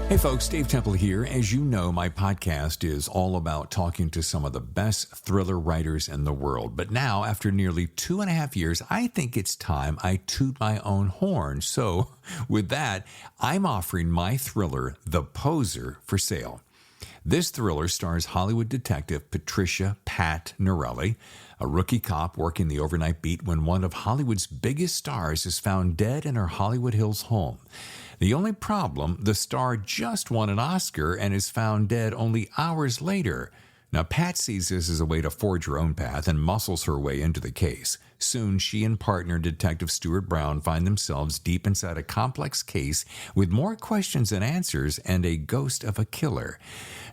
Hey folks, Dave Temple here. As you know, my podcast is all about talking to some of the best thriller writers in the world. But now, after nearly 2.5 years, I think it's time I toot my own horn. So with that, I'm offering my thriller, The Poser, for sale. This thriller stars Hollywood detective Patricia Pat Norelli, a rookie cop working the overnight beat when one of Hollywood's biggest stars is found dead in her Hollywood Hills home. The only problem, the star just won an Oscar and is found dead only hours later. Now, Pat sees this as a way to forge her own path and muscles her way into the case. Soon, she and partner Detective Stuart Brown find themselves deep inside a complex case with more questions than answers and a ghost of a killer.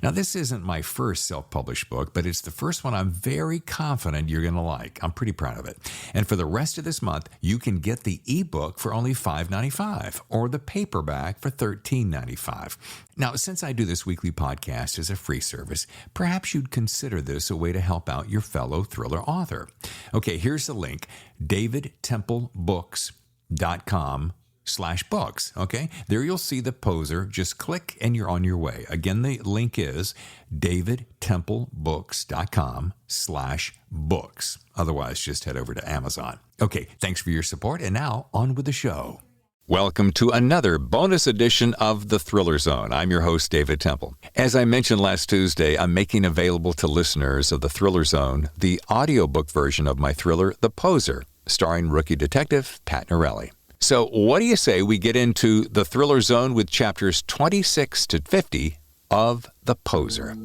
Now, this isn't my first self-published book, but it's the first one I'm very confident you're going to like. I'm pretty proud of it. And for the rest of this month, you can get the ebook for only $5.95 or the paperback for $13.95. Now, since I do this weekly podcast as a free service, perhaps you'd consider this a way to help out your fellow thriller author. Okay, here's the link. davidtemplebooks.com/books. Okay, there you'll see The Poser. Just click and you're on your way. Again, the link is davidtemplebooks.com/books. Otherwise, just head over to Amazon. Okay, thanks for your support, and now on with the show. Welcome to another bonus edition of The Thriller Zone. I'm your host, David Temple. As I mentioned last Tuesday, I'm making available to listeners of The Thriller Zone the audiobook version of my thriller, The Poser, starring rookie detective Pat Norelli. So what do you say we get into The Thriller Zone with chapters 26 to 50 of The Poser?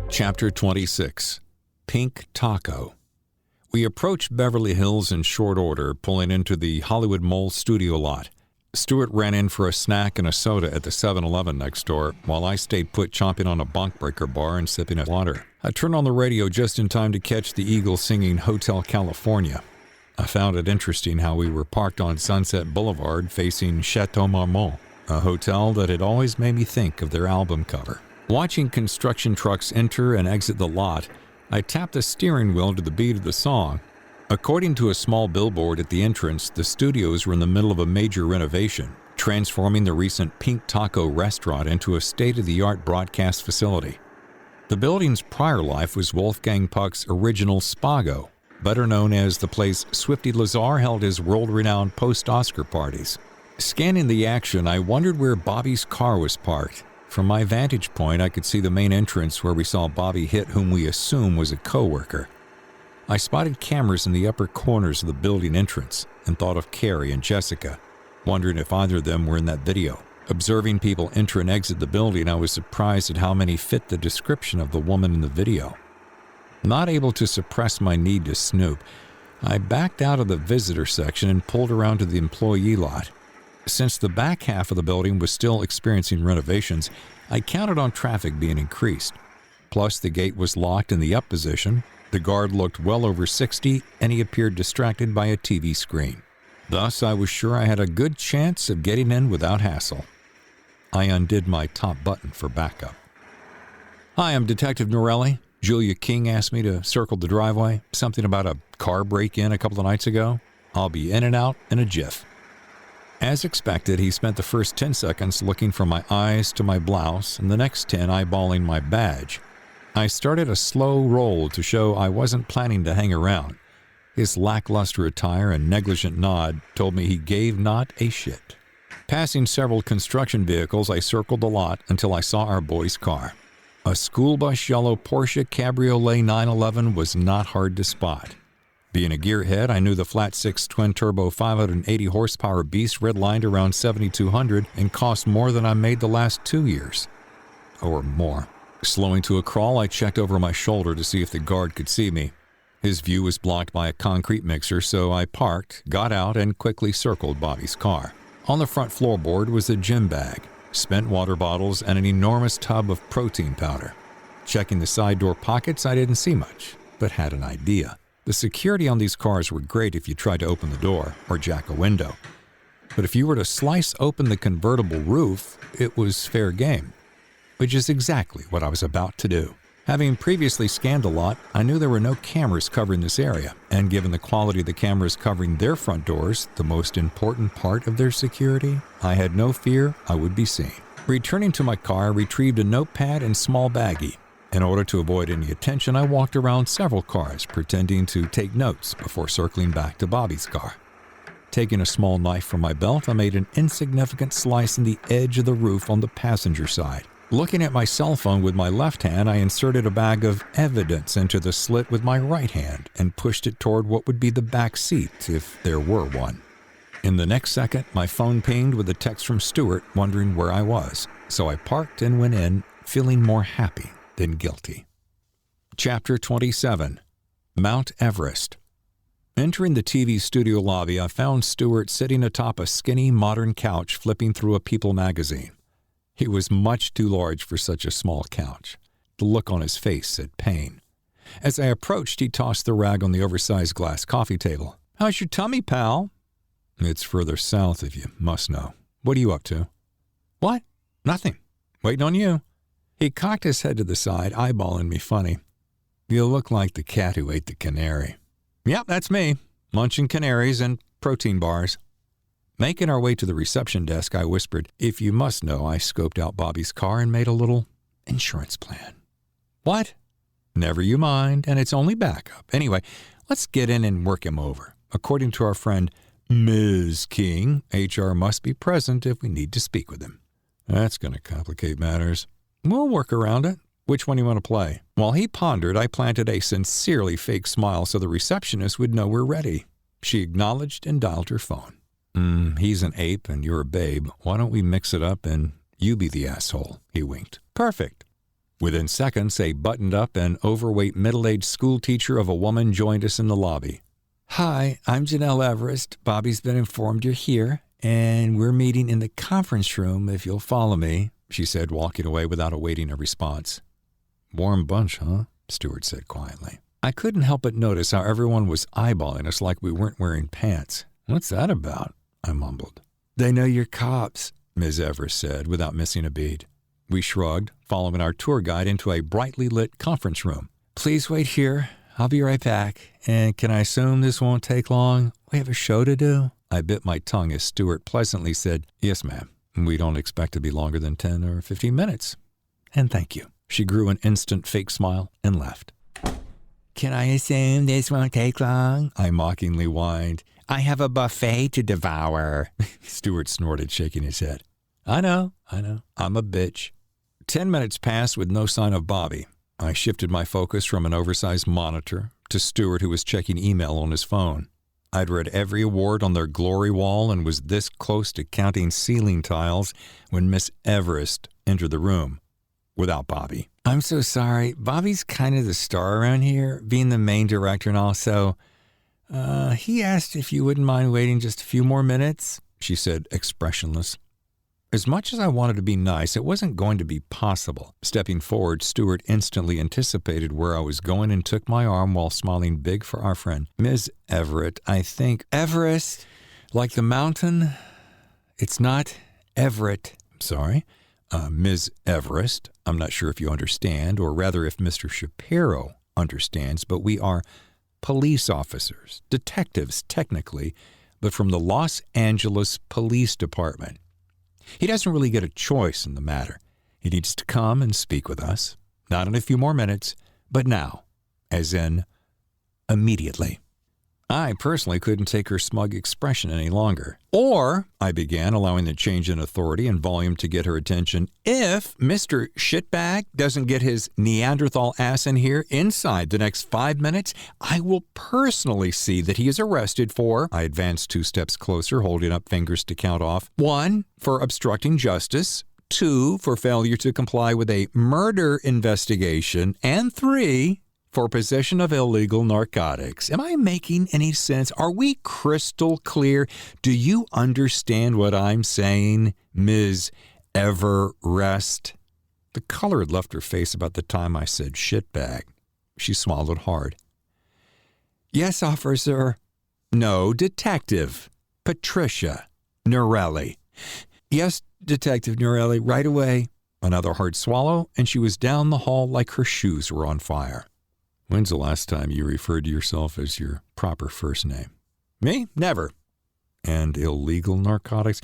Chapter 26, Pink Taco. We approached Beverly Hills in short order, pulling into the Hollywood Mall studio lot. Stuart ran in for a snack and a soda at the 7-Eleven next door, while I stayed put chomping on a bunk breaker bar and sipping at water. I turned on the radio just in time to catch the Eagles singing Hotel California. I found it interesting how we were parked on Sunset Boulevard facing Chateau Marmont, a hotel that had always made me think of their album cover. Watching construction trucks enter and exit the lot, I tapped the steering wheel to the beat of the song. According to a small billboard at the entrance, the studios were in the middle of a major renovation, transforming the recent Pink Taco restaurant into a state-of-the-art broadcast facility. The building's prior life was Wolfgang Puck's original Spago, better known as the place Swifty Lazar held his world-renowned post-Oscar parties. Scanning the action, I wondered where Bobby's car was parked. From my vantage point, I could see the main entrance where we saw Bobby hit whom we assume was a co-worker. I spotted cameras in the upper corners of the building entrance and thought of Carrie and Jessica, wondering if either of them were in that video. Observing people enter and exit the building, I was surprised at how many fit the description of the woman in the video. Not able to suppress my need to snoop, I backed out of the visitor section and pulled around to the employee lot. Since the back half of the building was still experiencing renovations, I counted on traffic being increased. Plus, the gate was locked in the up position, the guard looked well over 60, and he appeared distracted by a TV screen. Thus, I was sure I had a good chance of getting in without hassle. I undid my top button for backup. "Hi, I'm Detective Norelli. Julia King asked me to circle the driveway. Something about a car break-in a couple of nights ago. I'll be in and out in a jiff." As expected, he spent the first 10 seconds looking from my eyes to my blouse and the next 10 eyeballing my badge. I started a slow roll to show I wasn't planning to hang around. His lackluster attire and negligent nod told me he gave not a shit. Passing several construction vehicles, I circled the lot until I saw our boy's car. A school bus yellow Porsche Cabriolet 911 was not hard to spot. Being a gearhead, I knew the flat-six twin-turbo 580-horsepower beast redlined around 7,200 and cost more than I made the last 2 years. Or more. Slowing to a crawl, I checked over my shoulder to see if the guard could see me. His view was blocked by a concrete mixer, so I parked, got out, and quickly circled Bobby's car. On the front floorboard was a gym bag, spent water bottles, and an enormous tub of protein powder. Checking the side door pockets, I didn't see much, but had an idea. The security on these cars were great if you tried to open the door or jack a window. But if you were to slice open the convertible roof, it was fair game. which is exactly what I was about to do. Having previously scanned the lot, I knew there were no cameras covering this area, and given the quality of the cameras covering their front doors, the most important part of their security, I had no fear I would be seen. Returning to my car, I retrieved a notepad and small baggie. In order to avoid any attention, I walked around several cars, pretending to take notes before circling back to Bobby's car. Taking a small knife from my belt, I made an insignificant slice in the edge of the roof on the passenger side. Looking at my cell phone with my left hand, I inserted a bag of evidence into the slit with my right hand and pushed it toward what would be the back seat if there were one. In the next second, my phone pinged with a text from Stuart wondering where I was, so I parked and went in, feeling more happy than guilty. Chapter 27. Mount Everest. Entering the TV studio lobby, I found Stuart sitting atop a skinny modern couch flipping through a People magazine. He was much too large for such a small couch. The look on his face said pain. As I approached, he tossed the rag on the oversized glass coffee table. "How's your tummy, pal?" "It's further south if you must know. What are you up to?" "What? Nothing. Waiting on you." He cocked his head to the side, eyeballing me funny. "You look like the cat who ate the canary." "Yep, that's me. Munching canaries and protein bars." Making our way to the reception desk, I whispered, "If you must know, I scoped out Bobby's car and made a little insurance plan." "What?" "Never you mind, and it's only backup. Anyway, let's get in and work him over. According to our friend Ms. King, HR must be present if we need to speak with him." "That's going to complicate matters." "We'll work around it. Which one do you want to play?" While he pondered, I planted a sincerely fake smile so the receptionist would know we're ready. She acknowledged and dialed her phone. He's an ape and you're a babe. Why don't we mix it up and you be the asshole?" He winked. "Perfect." Within seconds, a buttoned-up and overweight middle-aged school teacher of a woman joined us in the lobby. "Hi, I'm Janelle Everest. Bobby's been informed you're here, and we're meeting in the conference room if you'll follow me," she said, walking away without awaiting a response. "Warm bunch, huh?" Stuart said quietly. I couldn't help but notice how everyone was eyeballing us like we weren't wearing pants. "What's that about?" I mumbled. "They know you're cops," Ms. Everest said without missing a beat. We shrugged, following our tour guide into a brightly lit conference room. "Please wait here. I'll be right back. And can I assume this won't take long? We have a show to do." I bit my tongue as Stuart pleasantly said, "Yes, ma'am. We don't expect to be longer than 10 or 15 minutes. And thank you." She grew an instant fake smile and left. "Can I assume this won't take long?" I mockingly whined. "I have a buffet to devour." Stuart snorted, shaking his head. I know. I'm a bitch." 10 minutes passed with no sign of Bobby. I shifted my focus from an oversized monitor to Stuart, who was checking email on his phone. I'd read every award on their glory wall and was this close to counting ceiling tiles when Miss Everest entered the room without Bobby. "I'm so sorry. Bobby's kind of the star around here, being the main director and all, so he asked if you wouldn't mind waiting just a few more minutes," she said, expressionless. As much as I wanted to be nice, it wasn't going to be possible. Stepping forward, Stuart instantly anticipated where I was going and took my arm while smiling big for our friend. "Ms. Everett, I think—" "Everest, like the mountain? It's not Everett." "Sorry. Ms. Everest, I'm not sure if you understand, or rather if Mr. Shapiro understands, but we are police officers, detectives technically, but from the Los Angeles Police Department. He doesn't really get a choice in the matter. He needs to come and speak with us, not in a few more minutes, but now, as in immediately." I personally couldn't take her smug expression any longer. "Or," I began, allowing the change in authority and volume to get her attention, "if Mr. Shitbag doesn't get his Neanderthal ass in here inside the next 5 minutes, I will personally see that he is arrested for—" I advanced 2 steps closer, holding up fingers to count off. "1, for obstructing justice. 2, for failure to comply with a murder investigation. And 3, for possession of illegal narcotics." Am I making any sense? Are we crystal clear? Do you understand what I'm saying, Ms. Everest? The color had left her face about the time I said shitbag. She swallowed hard. "Yes, officer." "No, detective. Patricia Norelli." "Yes, Detective Norelli, right away." Another hard swallow, and she was down the hall like her shoes were on fire. When's the last time you referred to yourself as your proper first name? Me? Never. And illegal narcotics?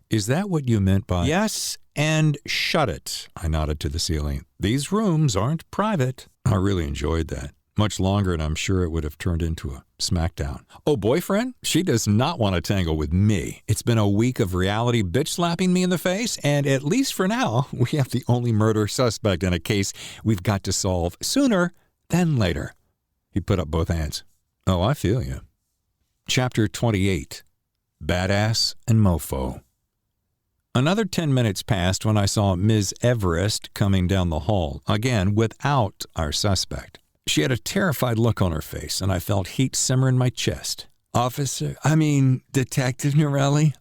Is that what you meant by... Yes, and shut it. I nodded to the ceiling. These rooms aren't private. I really enjoyed that. Much longer, and I'm sure it would have turned into a smackdown. Oh, boyfriend? She does not want to tangle with me. It's been a week of reality bitch slapping me in the face, and at least for now, we have the only murder suspect in a case we've got to solve sooner than later. He put up both hands. Oh, I feel you. Chapter 28. Badass and Mofo. Another 10 minutes passed when I saw Ms. Everest coming down the hall, again without our suspect. She had a terrified look on her face, and I felt heat simmer in my chest. Detective Norelli,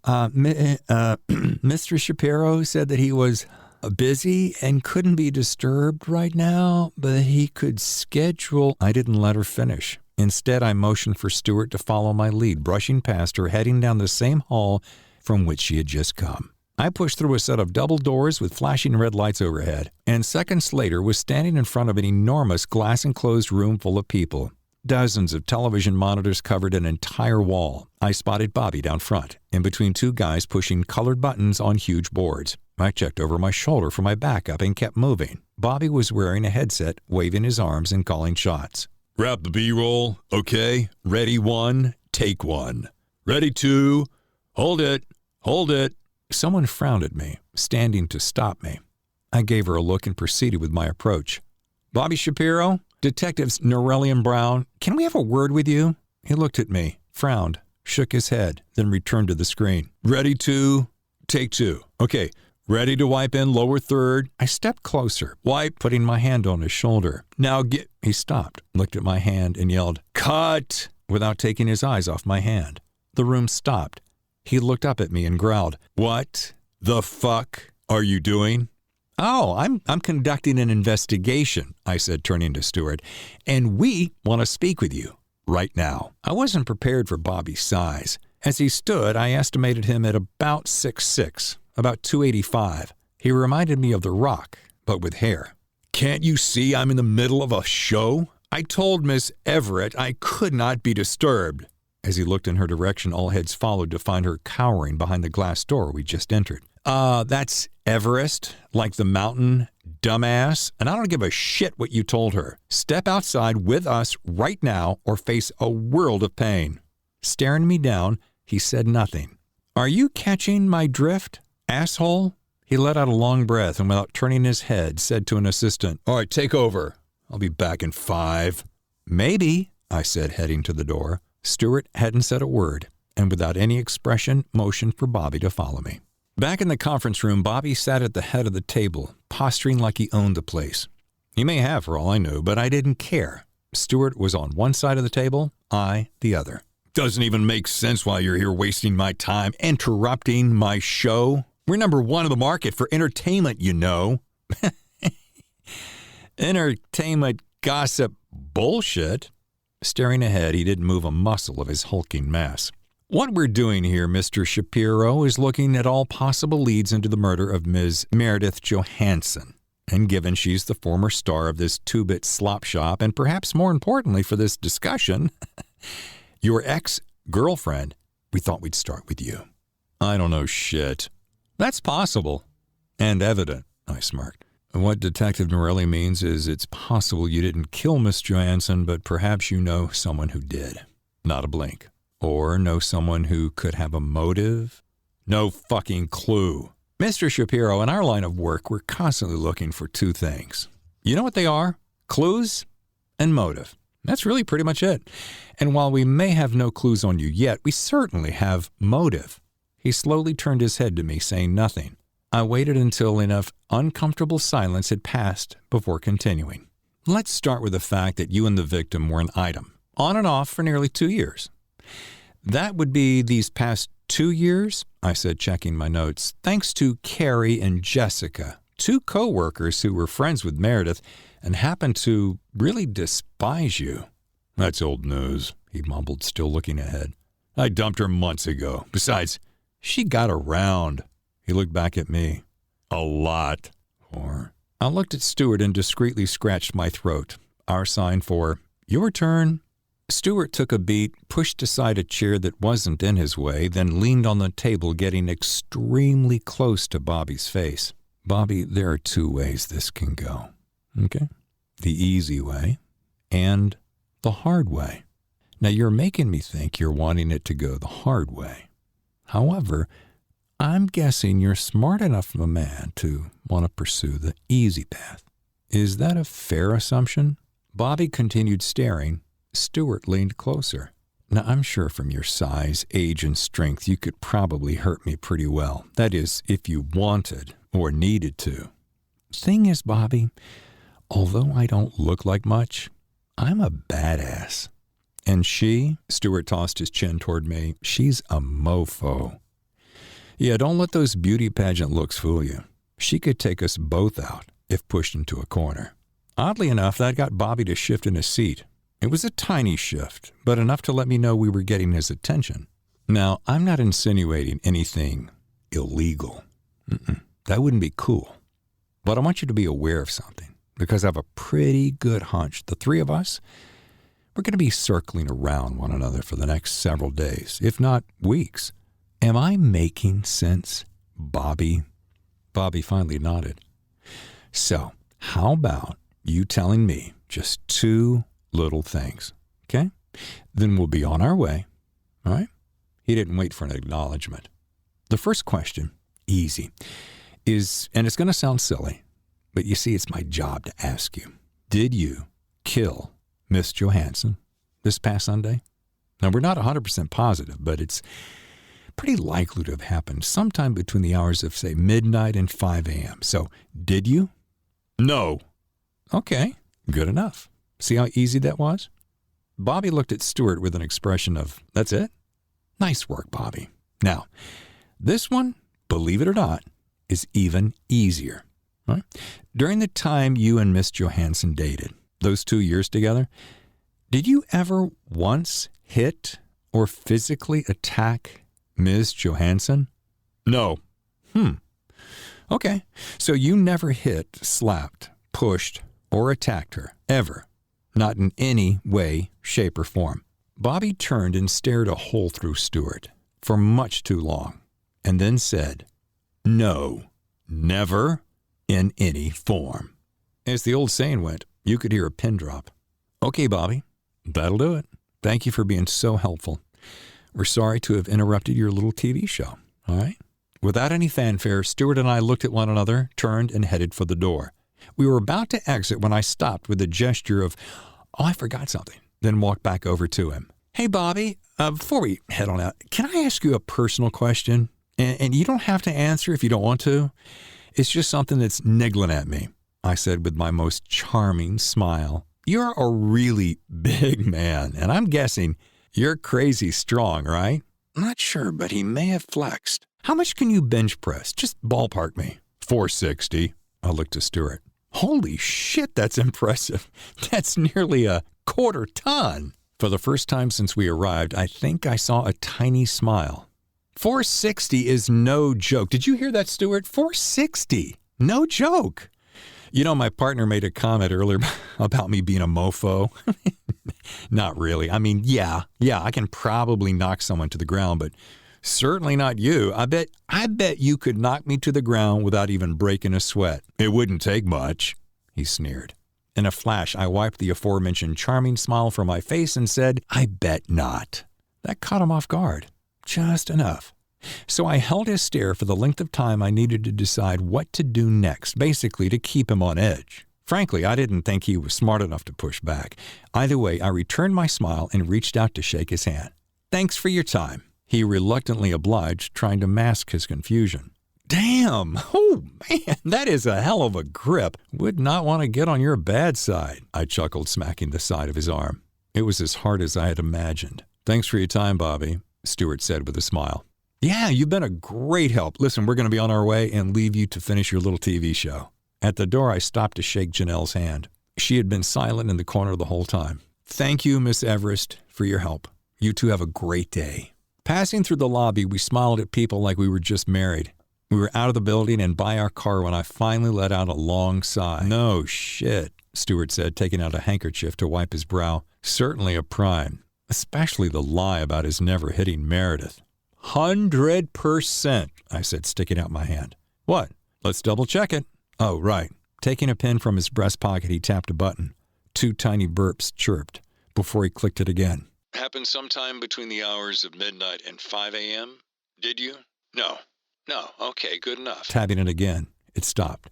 Mr. Shapiro said that he was busy and couldn't be disturbed right now, but he could schedule... I didn't let her finish. Instead, I motioned for Stuart to follow my lead, brushing past her, heading down the same hall from which she had just come. I pushed through a set of double doors with flashing red lights overhead, and seconds later was standing in front of an enormous glass-enclosed room full of people. Dozens of television monitors covered an entire wall. I spotted Bobby down front, in between two guys pushing colored buttons on huge boards. I checked over my shoulder for my backup and kept moving. Bobby was wearing a headset, waving his arms and calling shots. Wrap the B-roll, okay? Ready, 1, take 1. Ready, 2, hold it. Someone frowned at me, standing to stop me. I gave her a look and proceeded with my approach. Bobby Shapiro, Detectives Norelli and Brown, can we have a word with you? He looked at me, frowned, shook his head, then returned to the screen. Ready, 2, take 2. Okay, ready to wipe in lower third. I stepped closer, putting my hand on his shoulder. Now get... He stopped, looked at my hand, and yelled, Cut! Without taking his eyes off my hand. The room stopped. He looked up at me and growled, What the fuck are you doing? Oh, I'm conducting an investigation, I said, turning to Stuart, and we want to speak with you right now. I wasn't prepared for Bobby's size. As he stood, I estimated him at about 6'6", about 285. He reminded me of The Rock, but with hair. Can't you see I'm in the middle of a show? I told Miss Everett I could not be disturbed. As he looked in her direction, all heads followed to find her cowering behind the glass door we just entered. That's Everest, like the mountain, dumbass, and I don't give a shit what you told her. Step outside with us right now or face a world of pain. Staring me down, he said nothing. Are you catching my drift, asshole? He let out a long breath and without turning his head, said to an assistant, All right, take over. I'll be back in 5. Maybe, I said, heading to the door. Stuart hadn't said a word, and without any expression, motioned for Bobby to follow me. Back in the conference room, Bobby sat at the head of the table, posturing like he owned the place. He may have, for all I knew, but I didn't care. Stuart was on one side of the table, I the other. Doesn't even make sense why you're here wasting my time, interrupting my show. We're number 1 in the market for entertainment, you know. Entertainment gossip bullshit. Staring ahead, he didn't move a muscle of his hulking mass. What we're doing here, Mr. Shapiro, is looking at all possible leads into the murder of Ms. Meredith Johansson. And given she's the former star of this two-bit slop shop, and perhaps more importantly for this discussion, your ex-girlfriend, we thought we'd start with you. I don't know shit. That's possible. And evident, I smirked. What Detective Norelli means is it's possible you didn't kill Miss Johansson, but perhaps you know someone who did. Not a blink. Or know someone who could have a motive. No fucking clue. Mr. Shapiro, in our line of work, we're constantly looking for 2 things. You know what they are? Clues and motive. That's really pretty much it. And while we may have no clues on you yet, we certainly have motive. He slowly turned his head to me, saying nothing. I waited until enough uncomfortable silence had passed before continuing. Let's start with the fact that you and the victim were an item, on and off for nearly 2 years. That would be these past 2 years, I said, checking my notes, thanks to Carrie and Jessica, 2 co-workers who were friends with Meredith and happened to really despise you. That's old news, he mumbled, still looking ahead. I dumped her months ago. Besides, she got around. He looked back at me. A lot. Or I looked at Stuart and discreetly scratched my throat, our sign for, your turn. Stuart took a beat, pushed aside a chair that wasn't in his way, then leaned on the table, getting extremely close to Bobby's face. Bobby, there are two ways this can go. Okay? The easy way and the hard way. Now, you're making me think you're wanting it to go the hard way. However, I'm guessing you're smart enough of a man to want to pursue the easy path. Is that a fair assumption? Bobby continued staring. Stuart leaned closer. Now, I'm sure from your size, age, and strength, you could probably hurt me pretty well. That is, if you wanted or needed to. Thing is, Bobby, although I don't look like much, I'm a badass. And she, Stuart tossed his chin toward me, she's a mofo. Yeah, don't let those beauty pageant looks fool you. She could take us both out if pushed into a corner. Oddly enough, that got Bobby to shift in his seat. It was a tiny shift, but enough to let me know we were getting his attention. Now, I'm not insinuating anything illegal. That wouldn't be cool. But I want you to be aware of something, because I have a pretty good hunch the three of us, we're going to be circling around one another for the next several days, if not weeks. Am I making sense, Bobby? Bobby finally nodded. So, how about you telling me just two little things, okay? Then we'll be on our way, all right? He didn't wait for an acknowledgement. The first question, easy, is, and it's going to sound silly, but you see, it's my job to ask you, did you kill Miss Johansson this past Sunday? Now, we're not 100% positive, but it's pretty likely to have happened sometime between the hours of, say, midnight and 5 a.m. So, did you? No. Okay, good enough. See how easy that was? Bobby looked at Stuart with an expression of, that's it? Nice work, Bobby. Now, this one, believe it or not, is even easier. Right? During the time you and Miss Johansson dated, those 2 years together, did you ever once hit or physically attack Ms. Johansson? No. Okay, so you never hit, slapped, pushed, or attacked her, ever. Not in any way, shape, or form. Bobby turned and stared a hole through Stuart for much too long, and then said, no, never, in any form. As the old saying went, you could hear a pin drop. Okay, Bobby, that'll do it. Thank you for being so helpful. We're sorry to have interrupted your little TV show, all right? Without any fanfare, Stuart and I looked at one another, turned, and headed for the door. We were about to exit when I stopped with a gesture of, oh, I forgot something, then walked back over to him. Hey, Bobby, before we head on out, can I ask you a personal question? And you don't have to answer if you don't want to. It's just something that's niggling at me, I said with my most charming smile. You're a really big man, and I'm guessing you're crazy strong, right? I'm not sure, but he may have flexed. How much can you bench press? Just ballpark me. 460. I looked to Stuart. Holy shit, that's impressive. That's nearly a quarter ton. For the first time since we arrived, I think I saw a tiny smile. 460 is no joke. Did you hear that, Stuart? 460. No joke. You know, my partner made a comment earlier about me being a mofo. Not really. I mean, yeah, I can probably knock someone to the ground, but certainly not you. I bet you could knock me to the ground without even breaking a sweat. It wouldn't take much, he sneered. In a flash, I wiped the aforementioned charming smile from my face and said, I bet not. That caught him off guard. Just enough. So I held his stare for the length of time I needed to decide what to do next, basically to keep him on edge. Frankly, I didn't think he was smart enough to push back. Either way, I returned my smile and reached out to shake his hand. Thanks for your time. He reluctantly obliged, trying to mask his confusion. Damn! Oh, man, that is a hell of a grip. Would not want to get on your bad side, I chuckled, smacking the side of his arm. It was as hard as I had imagined. Thanks for your time, Bobby, Stuart said with a smile. Yeah, you've been a great help. Listen, we're going to be on our way and leave you to finish your little TV show. At the door, I stopped to shake Janelle's hand. She had been silent in the corner the whole time. Thank you, Miss Everest, for your help. You two have a great day. Passing through the lobby, we smiled at people like we were just married. We were out of the building and by our car when I finally let out a long sigh. "No shit," Stewart said, taking out a handkerchief to wipe his brow. "Certainly a prime, especially the lie about his never hitting Meredith." 100%, I said, sticking out my hand. "What? Let's double check it." "Oh, right." Taking a pen from his breast pocket, he tapped a button. 2 tiny burps chirped before he clicked it again. "Happened sometime between the hours of midnight and 5 a.m., did you?" No, okay, good enough." Tapping it again, it stopped.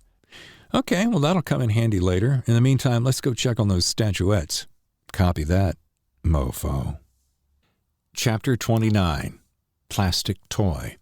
"Okay, well, that'll come in handy later. In the meantime, let's go check on those statuettes." "Copy that, mofo." Chapter 29. Plastic Toy.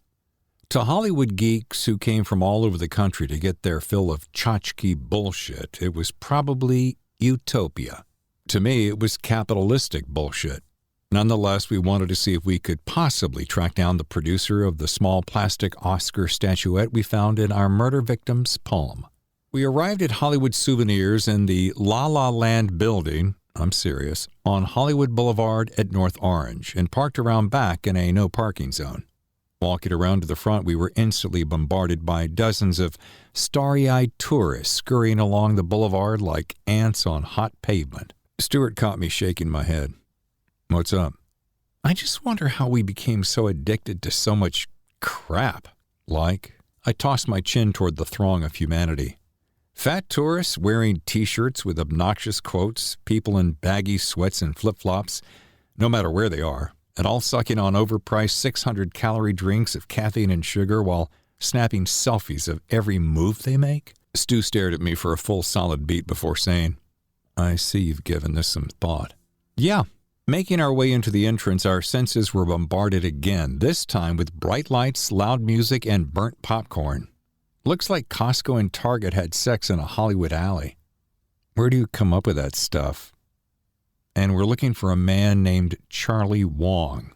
To Hollywood geeks who came from all over the country to get their fill of tchotchke bullshit, it was probably utopia. To me, it was capitalistic bullshit. Nonetheless, we wanted to see if we could possibly track down the producer of the small plastic Oscar statuette we found in our murder victim's palm. We arrived at Hollywood Souvenirs in the La La Land building, I'm serious, on Hollywood Boulevard at North Orange, and parked around back in a no-parking zone. Walking around to the front, we were instantly bombarded by dozens of starry-eyed tourists scurrying along the boulevard like ants on hot pavement. Stewart caught me shaking my head. "What's up?" "I just wonder how we became so addicted to so much crap." "Like?" I tossed my chin toward the throng of humanity. "Fat tourists wearing T-shirts with obnoxious quotes, people in baggy sweats and flip-flops, no matter where they are, and all sucking on overpriced 600-calorie drinks of caffeine and sugar while snapping selfies of every move they make." Stu stared at me for a full solid beat before saying, "I see you've given this some thought." "Yeah." Making our way into the entrance, our senses were bombarded again, this time with bright lights, loud music, and burnt popcorn. Looks like Costco and Target had sex in a Hollywood alley. Where do you come up with that stuff? And we're looking for a man named Charlie Wong.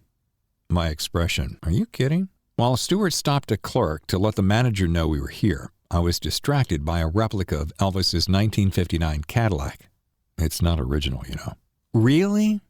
My expression, "Are you kidding?" While Stewart stopped a clerk to let the manager know we were here, I was distracted by a replica of Elvis's 1959 Cadillac. It's not original, you know. "Really?"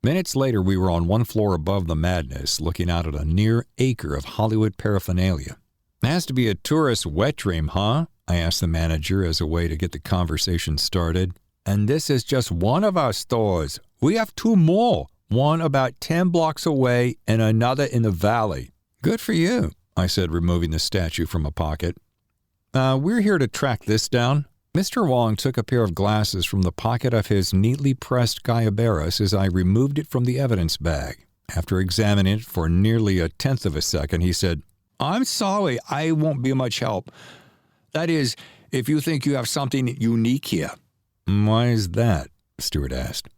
Minutes later, we were on one floor above the madness, looking out at a near acre of Hollywood paraphernalia. "Has to be a tourist wet dream, huh?" I asked the manager as a way to get the conversation started. "And this is just one of our stores. We have 2 more, one about 10 blocks away and another in the valley." "Good for you," I said, removing the statue from a pocket. We're here to track this down." Mr. Wong took a pair of glasses from the pocket of his neatly pressed Guyaberas as I removed it from the evidence bag. After examining it for nearly a tenth of a second, he said, "I'm sorry, I won't be much help. That is, if you think you have something unique here." "Why is that?" Stewart asked.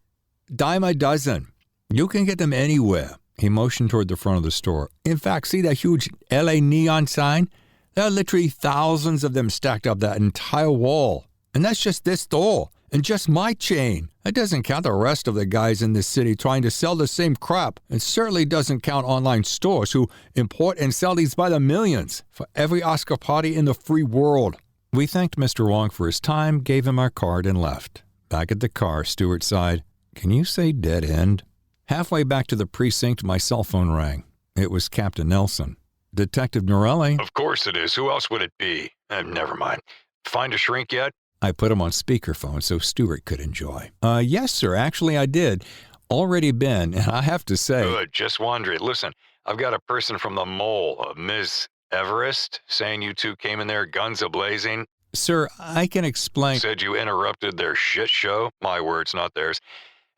"Dime a dozen. You can get them anywhere." He motioned toward the front of the store. "In fact, see that huge LA neon sign? There are literally thousands of them stacked up that entire wall. And that's just this store, and just my chain. That doesn't count the rest of the guys in this city trying to sell the same crap, and certainly doesn't count online stores who import and sell these by the millions for every Oscar party in the free world." We thanked Mr. Wong for his time, gave him our card, and left. Back at the car, Stewart sighed, "Can you say dead end?" Halfway back to the precinct, my cell phone rang. It was Captain Nelson. "Detective Norelli?" Of course it is. Who else would it be? Never mind. Find a shrink yet? I put him on speakerphone so Stewart could enjoy. Yes, sir. Actually, I did. Already been, and I have to say... Good. Just wondering. Listen, I've got a person from the Mole, Ms. Everest, saying you two came in there guns a-blazing. Sir, I can explain... Said you interrupted their shit show. My words, not theirs.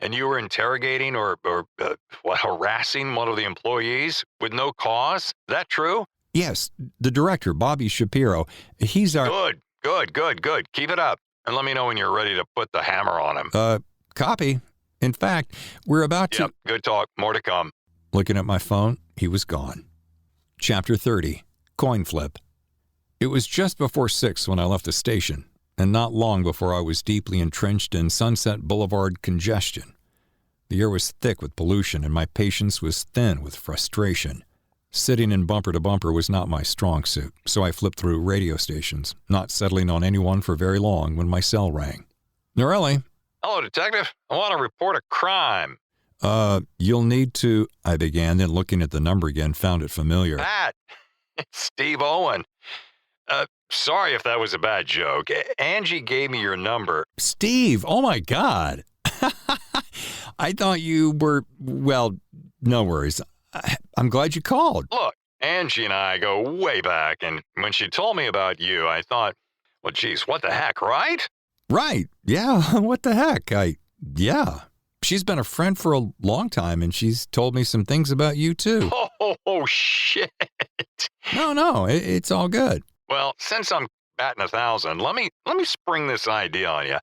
And you were interrogating or harassing one of the employees with no cause? That true? Yes, the director, Bobby Shapiro. He's our... Good. Keep it up. And let me know when you're ready to put the hammer on him. Copy. In fact, we're about to... Yep, good talk. More to come. Looking at my phone, he was gone. Chapter 30. Coin Flip. It was just before 6 when I left the station, and not long before I was deeply entrenched in Sunset Boulevard congestion. The air was thick with pollution, and my patience was thin with frustration. Sitting in bumper to bumper was not my strong suit, so I flipped through radio stations, not settling on anyone for very long when my cell rang. "Norelli." "Hello, detective. I want to report a crime." You'll need to..." I began, then looking at the number again, found it familiar. Pat! It's Steve Owen. Sorry if that was a bad joke. Angie gave me your number. Steve, oh my God. I thought you were, well, no worries. I'm glad you called. Look, Angie and I go way back, and when she told me about you, I thought, well, geez, what the heck, right? Right. Yeah. What the heck? Yeah. She's been a friend for a long time, and she's told me some things about you, too. Oh shit. No, it's all good. Well, since I'm batting 1,000, let me spring this idea on you.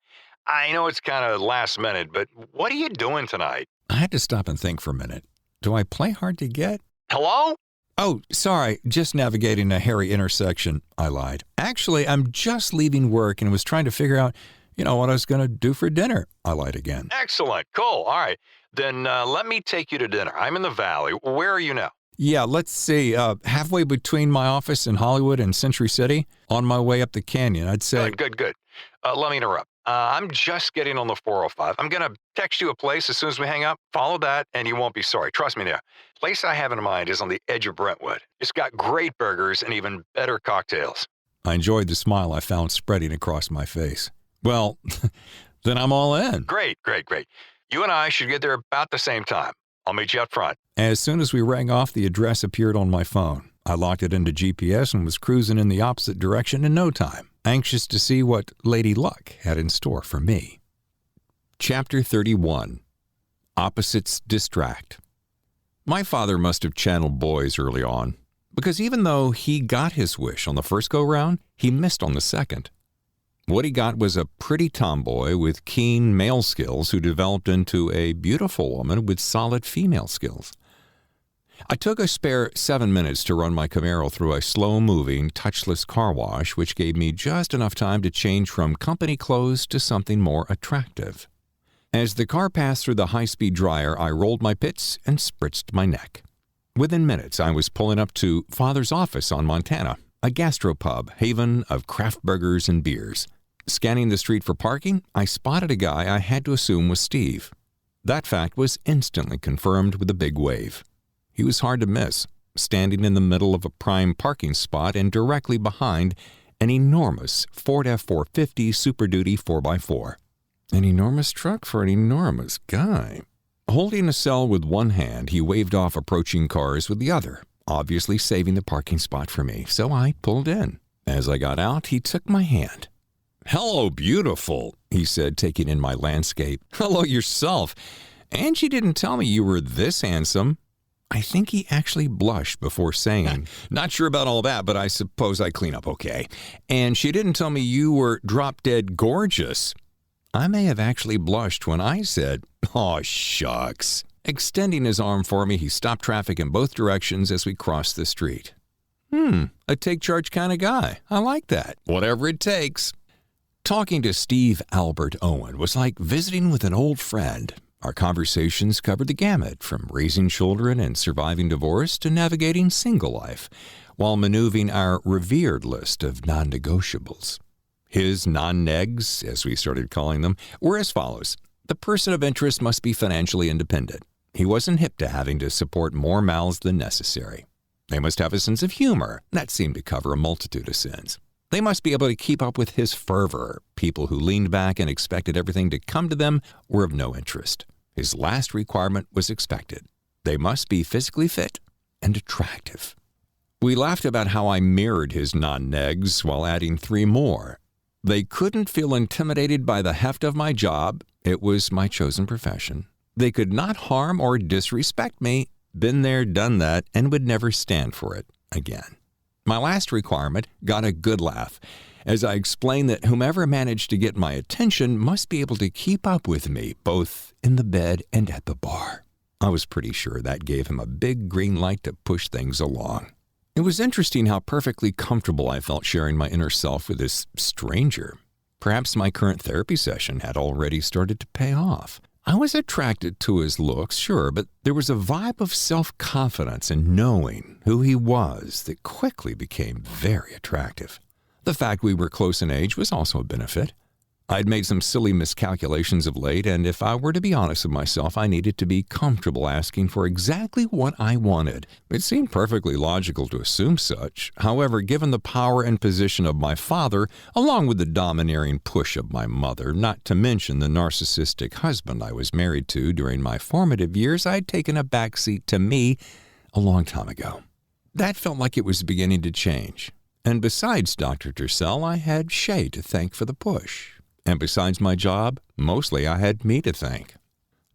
I know it's kind of last minute, but what are you doing tonight? I had to stop and think for a minute. Do I play hard to get? Hello? Oh, sorry, just navigating a hairy intersection. I lied. Actually, I'm just leaving work and was trying to figure out, what I was going to do for dinner. I lied again. Excellent. Cool. All right. Then let me take you to dinner. I'm in the valley. Where are you now? Yeah, let's see. Halfway between my office in Hollywood and Century City, on my way up the canyon, I'd say. Good. Let me interrupt. I'm just getting on the 405. I'm going to text you a place as soon as we hang up. Follow that, and you won't be sorry. Trust me now. Place I have in mind is on the edge of Brentwood. It's got great burgers and even better cocktails. I enjoyed the smile I found spreading across my face. Well, then I'm all in. Great. You and I should get there about the same time. I'll meet you up front. As soon as we rang off, the address appeared on my phone. I locked it into GPS and was cruising in the opposite direction in no time, anxious to see what Lady Luck had in store for me. Chapter 31. Opposites Distract. My father must have channeled boys early on, because even though he got his wish on the first go-round, he missed on the second. What he got was a pretty tomboy with keen male skills who developed into a beautiful woman with solid female skills. I took a spare 7 minutes to run my Camaro through a slow-moving, touchless car wash, which gave me just enough time to change from company clothes to something more attractive. As the car passed through the high-speed dryer, I rolled my pits and spritzed my neck. Within minutes, I was pulling up to Father's office on Montana, a gastropub, haven of craft burgers and beers. Scanning the street for parking, I spotted a guy I had to assume was Steve. That fact was instantly confirmed with a big wave. He was hard to miss, standing in the middle of a prime parking spot and directly behind an enormous Ford F-450 Super Duty 4x4. An enormous truck for an enormous guy. Holding a cell with one hand, he waved off approaching cars with the other, obviously saving the parking spot for me, so I pulled in. As I got out, he took my hand. "Hello, beautiful," he said, taking in my landscape. "Hello yourself. Angie didn't tell me you were this handsome." I think he actually blushed before saying, "Not sure about all that, but I suppose I clean up okay. And she didn't tell me you were drop-dead gorgeous." I may have actually blushed when I said, "Aw, shucks." Extending his arm for me, he stopped traffic in both directions as we crossed the street. A take-charge kind of guy. I like that. Whatever it takes. Talking to Steve Albert Owen was like visiting with an old friend. Our conversations covered the gamut, from raising children and surviving divorce to navigating single life, while maneuvering our revered list of non-negotiables. His non-negs, as we started calling them, were as follows. The person of interest must be financially independent. He wasn't hip to having to support more mouths than necessary. They must have a sense of humor. That seemed to cover a multitude of sins. They must be able to keep up with his fervor. People who leaned back and expected everything to come to them were of no interest. His last requirement was expected. They must be physically fit and attractive. We laughed about how I mirrored his non-negs while adding 3 more. They couldn't feel intimidated by the heft of my job. It was my chosen profession. They could not harm or disrespect me. Been there, done that, and would never stand for it again. My last requirement got a good laugh as I explained that whomever managed to get my attention must be able to keep up with me, both in the bed and at the bar. I was pretty sure that gave him a big green light to push things along. It was interesting how perfectly comfortable I felt sharing my inner self with this stranger. Perhaps my current therapy session had already started to pay off. I was attracted to his looks, sure, but there was a vibe of self-confidence in knowing who he was that quickly became very attractive. The fact we were close in age was also a benefit. I'd made some silly miscalculations of late, and if I were to be honest with myself, I needed to be comfortable asking for exactly what I wanted. It seemed perfectly logical to assume such. However, given the power and position of my father, along with the domineering push of my mother, not to mention the narcissistic husband I was married to during my formative years, I'd taken a backseat to me a long time ago. That felt like it was beginning to change. And besides Dr. Tercel, I had Shay to thank for the push. And besides my job, mostly I had me to thank.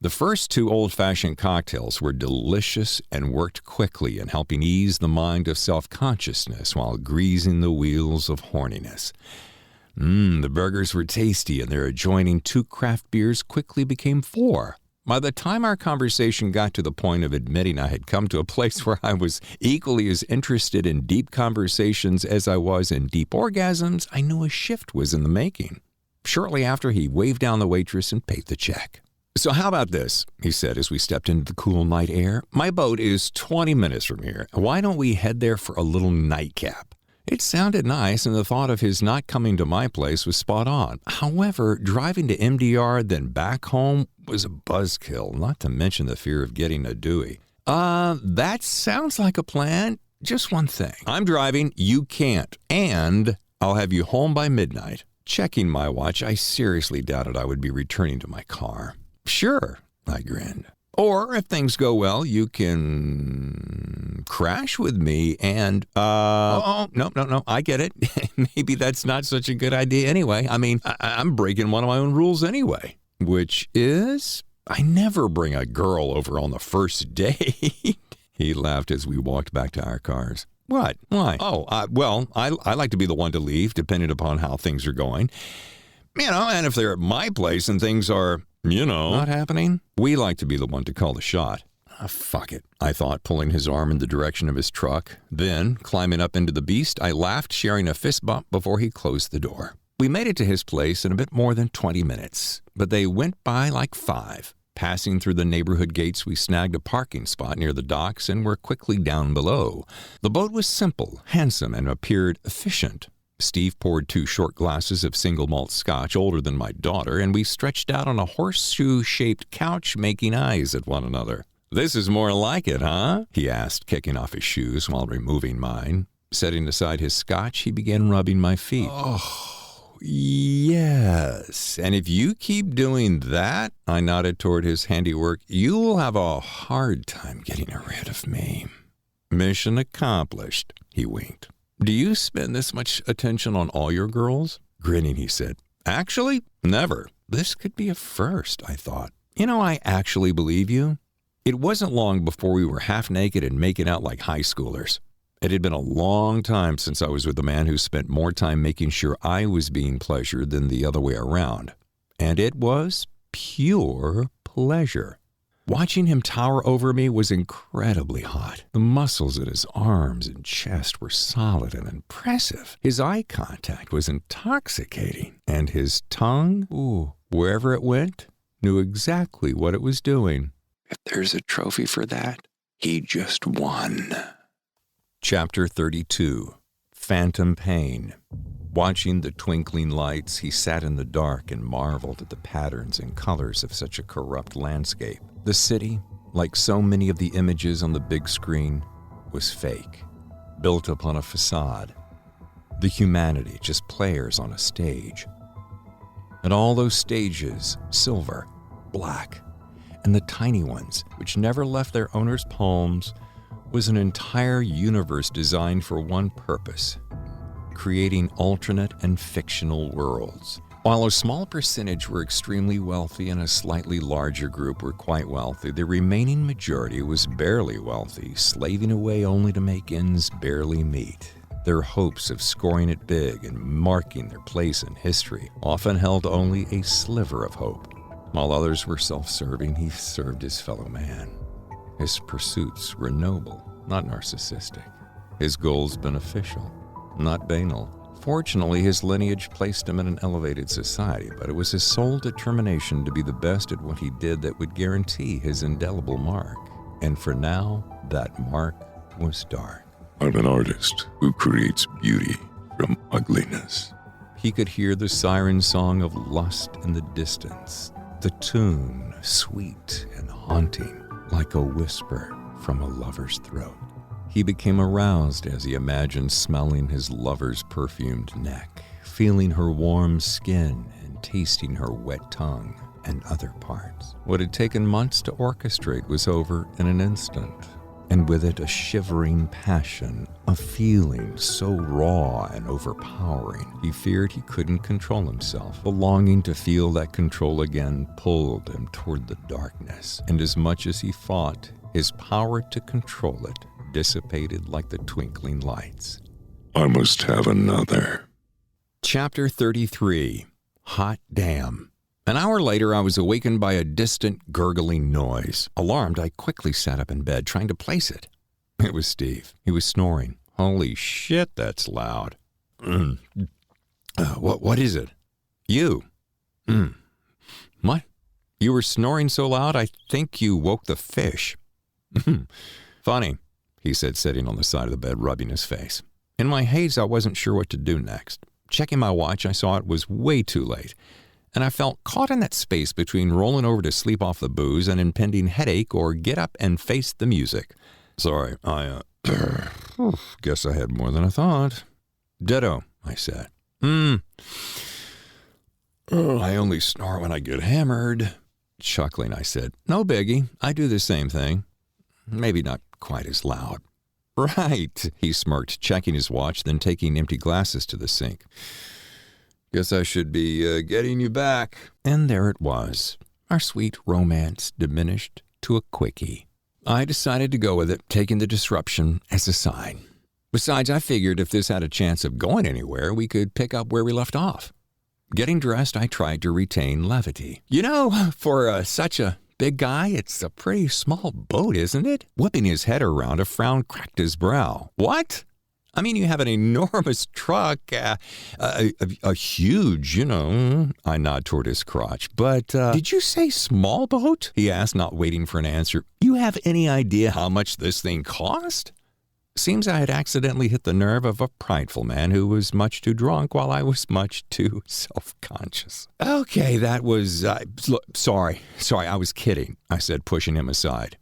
The first 2 old-fashioned cocktails were delicious and worked quickly in helping ease the mind of self-consciousness while greasing the wheels of horniness. The burgers were tasty, and their adjoining 2 craft beers quickly became 4. By the time our conversation got to the point of admitting I had come to a place where I was equally as interested in deep conversations as I was in deep orgasms, I knew a shift was in the making. Shortly after, he waved down the waitress and paid the check. "So how about this?" he said as we stepped into the cool night air. "My boat is 20 minutes from here. Why don't we head there for a little nightcap?" It sounded nice, and the thought of his not coming to my place was spot on. However, driving to MDR, then back home, was a buzzkill, not to mention the fear of getting a dewey. That sounds like a plan. Just one thing. I'm driving, you can't, and I'll have you home by midnight." Checking my watch, I seriously doubted I would be returning to my car. "Sure," I grinned. "Or, if things go well, you can crash with me and, no, I get it. Maybe that's not such a good idea anyway. I mean, I'm breaking one of my own rules anyway. Which is, I never bring a girl over on the first date." He laughed as we walked back to our cars. "What? Why?" I like to be the one to leave, depending upon how things are going. And if they're at my place and things are, not happening, we like to be the one to call the shot. Fuck it, I thought, pulling his arm in the direction of his truck. Then, climbing up into the beast, I laughed, sharing a fist bump before he closed the door. We made it to his place in a bit more than 20 minutes, but they went by like 5. Passing through the neighborhood gates, we snagged a parking spot near the docks and were quickly down below. The boat was simple, handsome, and appeared efficient. Steve poured 2 short glasses of single malt scotch older than my daughter, and we stretched out on a horseshoe-shaped couch, making eyes at one another. "This is more like it, huh?" he asked, kicking off his shoes while removing mine. Setting aside his scotch, he began rubbing my feet. "Yes, and if you keep doing that," I nodded toward his handiwork, "you'll have a hard time getting rid of me." "Mission accomplished," he winked. "Do you spend this much attention on all your girls?" Grinning, he said, "Actually, never." This could be a first, I thought. I actually believe you. It wasn't long before we were half naked and making out like high schoolers. It had been a long time since I was with a man who spent more time making sure I was being pleasured than the other way around. And it was pure pleasure. Watching him tower over me was incredibly hot. The muscles in his arms and chest were solid and impressive. His eye contact was intoxicating. And his tongue, wherever it went, knew exactly what it was doing. If there's a trophy for that, he just won. Chapter 32. Phantom Pain. Watching the twinkling lights, he sat in the dark and marveled at the patterns and colors of such a corrupt landscape. The city, like so many of the images on the big screen, was fake, built upon a facade. The humanity just players on a stage. And all those stages, silver, black, and the tiny ones, which never left their owners' palms, was an entire universe designed for one purpose: creating alternate and fictional worlds. While a small percentage were extremely wealthy and a slightly larger group were quite wealthy, the remaining majority was barely wealthy, slaving away only to make ends barely meet. Their hopes of scoring it big and marking their place in history often held only a sliver of hope. While others were self-serving, he served his fellow man. His pursuits were noble, not narcissistic. His goals beneficial, not banal. Fortunately, his lineage placed him in an elevated society, but it was his sole determination to be the best at what he did that would guarantee his indelible mark. And for now, that mark was dark. I'm an artist who creates beauty from ugliness. He could hear the siren song of lust in the distance, the tune sweet and haunting, like a whisper from a lover's throat. He became aroused as he imagined smelling his lover's perfumed neck, feeling her warm skin and tasting her wet tongue and other parts. What had taken months to orchestrate was over in an instant, and with it a shivering passion, a feeling so raw and overpowering, he feared he couldn't control himself. The longing to feel that control again pulled him toward the darkness, and as much as he fought, his power to control it dissipated like the twinkling lights. I must have another. Chapter 33. Hot Damn. An hour later, I was awakened by a distant, gurgling noise. Alarmed, I quickly sat up in bed, trying to place it. It was Steve. He was snoring. Holy shit, that's loud. What is it? You. What? You were snoring so loud, I think you woke the fish. Funny, he said, sitting on the side of the bed, rubbing his face. In my haze, I wasn't sure what to do next. Checking my watch, I saw it was way too late, and I felt caught in that space between rolling over to sleep off the booze and impending headache or get up and face the music. Sorry, I guess I had more than I thought. Ditto, I said. I only snore when I get hammered. Chuckling, I said, no biggie, I do the same thing. Maybe not quite as loud. Right, he smirked, checking his watch, then taking empty glasses to the sink. Guess I should be getting you back. And there it was. Our sweet romance diminished to a quickie. I decided to go with it, taking the disruption as a sign. Besides, I figured if this had a chance of going anywhere, we could pick up where we left off. Getting dressed, I tried to retain levity. You know, for such a big guy, it's a pretty small boat, isn't it? Whipping his head around, a frown cracked his brow. What? I mean, you have an enormous truck, a huge, I nod toward his crotch. But, did you say small boat? He asked, not waiting for an answer. You have any idea how much this thing cost? Seems I had accidentally hit the nerve of a prideful man who was much too drunk while I was much too self-conscious. Okay, that was, sorry, I was kidding, I said, pushing him aside.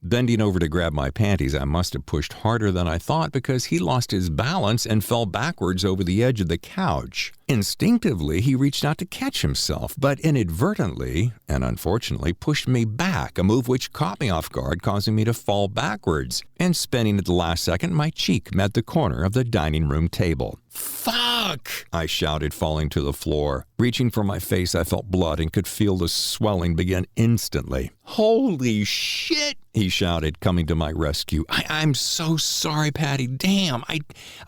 Bending over to grab my panties, I must have pushed harder than I thought because he lost his balance and fell backwards over the edge of the couch. Instinctively, he reached out to catch himself, but inadvertently, and unfortunately, pushed me back, a move which caught me off guard, causing me to fall backwards. And spinning at the last second, my cheek met the corner of the dining room table. Fuck! I shouted, falling to the floor. Reaching for my face, I felt blood and could feel the swelling begin instantly. Holy shit! He shouted, coming to my rescue. I'm so sorry, Patty. Damn,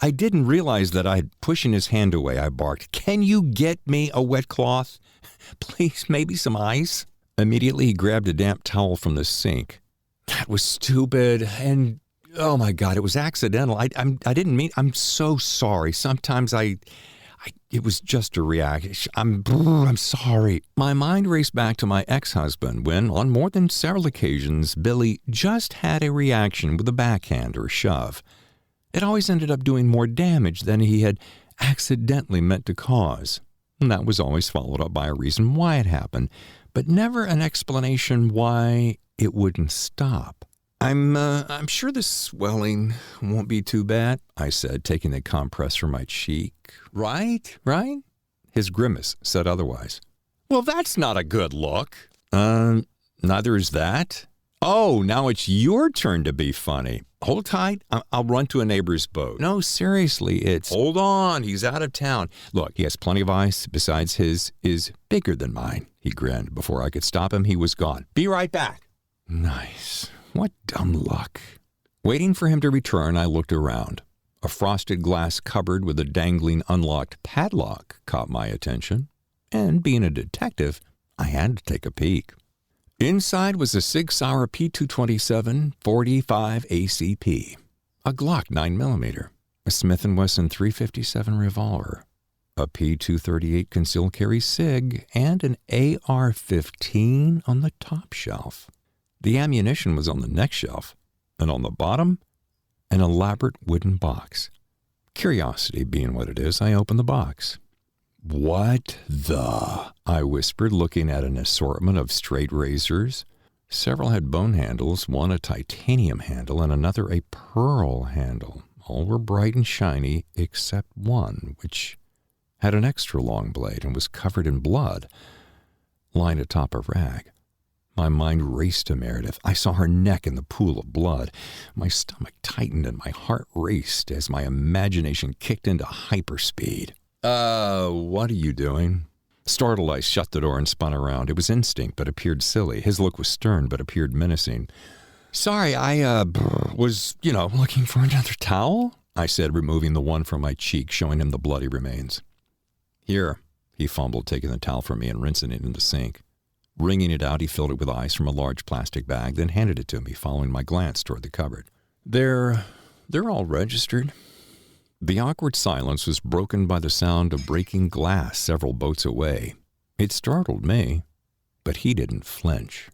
I didn't realize that I'd pushing his hand away, I barked. Can you get me a wet cloth? Please, maybe some ice? Immediately, he grabbed a damp towel from the sink. That was stupid, and oh my God, it was accidental. I didn't mean. I'm so sorry. Sometimes it was just a reaction. I'm sorry. My mind raced back to my ex-husband when, on more than several occasions, Billy just had a reaction with a backhand or shove. It always ended up doing more damage than he had accidentally meant to cause. And that was always followed up by a reason why it happened, but never an explanation why it wouldn't stop. I'm sure the swelling won't be too bad, I said, taking the compress from my cheek. Right? His grimace said otherwise. Well, that's not a good look. Neither is that. Oh, now it's your turn to be funny. Hold tight. I'll run to a neighbor's boat. No, seriously, it's... Hold on, he's out of town. Look, he has plenty of ice. Besides, his is bigger than mine. He grinned. Before I could stop him, he was gone. Be right back. Nice. What dumb luck. Waiting for him to return, I looked around. A frosted glass cupboard with a dangling unlocked padlock caught my attention. And being a detective, I had to take a peek. Inside was a Sig Sauer P227 45 ACP, a Glock 9mm, a Smith & Wesson 357 revolver, a P238 concealed carry SIG, and an AR-15 on the top shelf. The ammunition was on the next shelf, and on the bottom, an elaborate wooden box. Curiosity being what it is, I opened the box. What the? I whispered, looking at an assortment of straight razors. Several had bone handles, one a titanium handle and another a pearl handle. All were bright and shiny except one, which had an extra long blade and was covered in blood, lying atop a rag. My mind raced to Meredith. I saw her neck in the pool of blood. My stomach tightened and my heart raced as my imagination kicked into hyperspeed. What are you doing? Startled, I shut the door and spun around. It was instinct, but appeared silly. His look was stern, but appeared menacing. Sorry, I was, looking for another towel, I said, removing the one from my cheek, showing him the bloody remains. Here, he fumbled, taking the towel from me and rinsing it in the sink. Wringing it out, he filled it with ice from a large plastic bag, then handed it to me, following my glance toward the cupboard. They're all registered. The awkward silence was broken by the sound of breaking glass several boats away. It startled me, but he didn't flinch.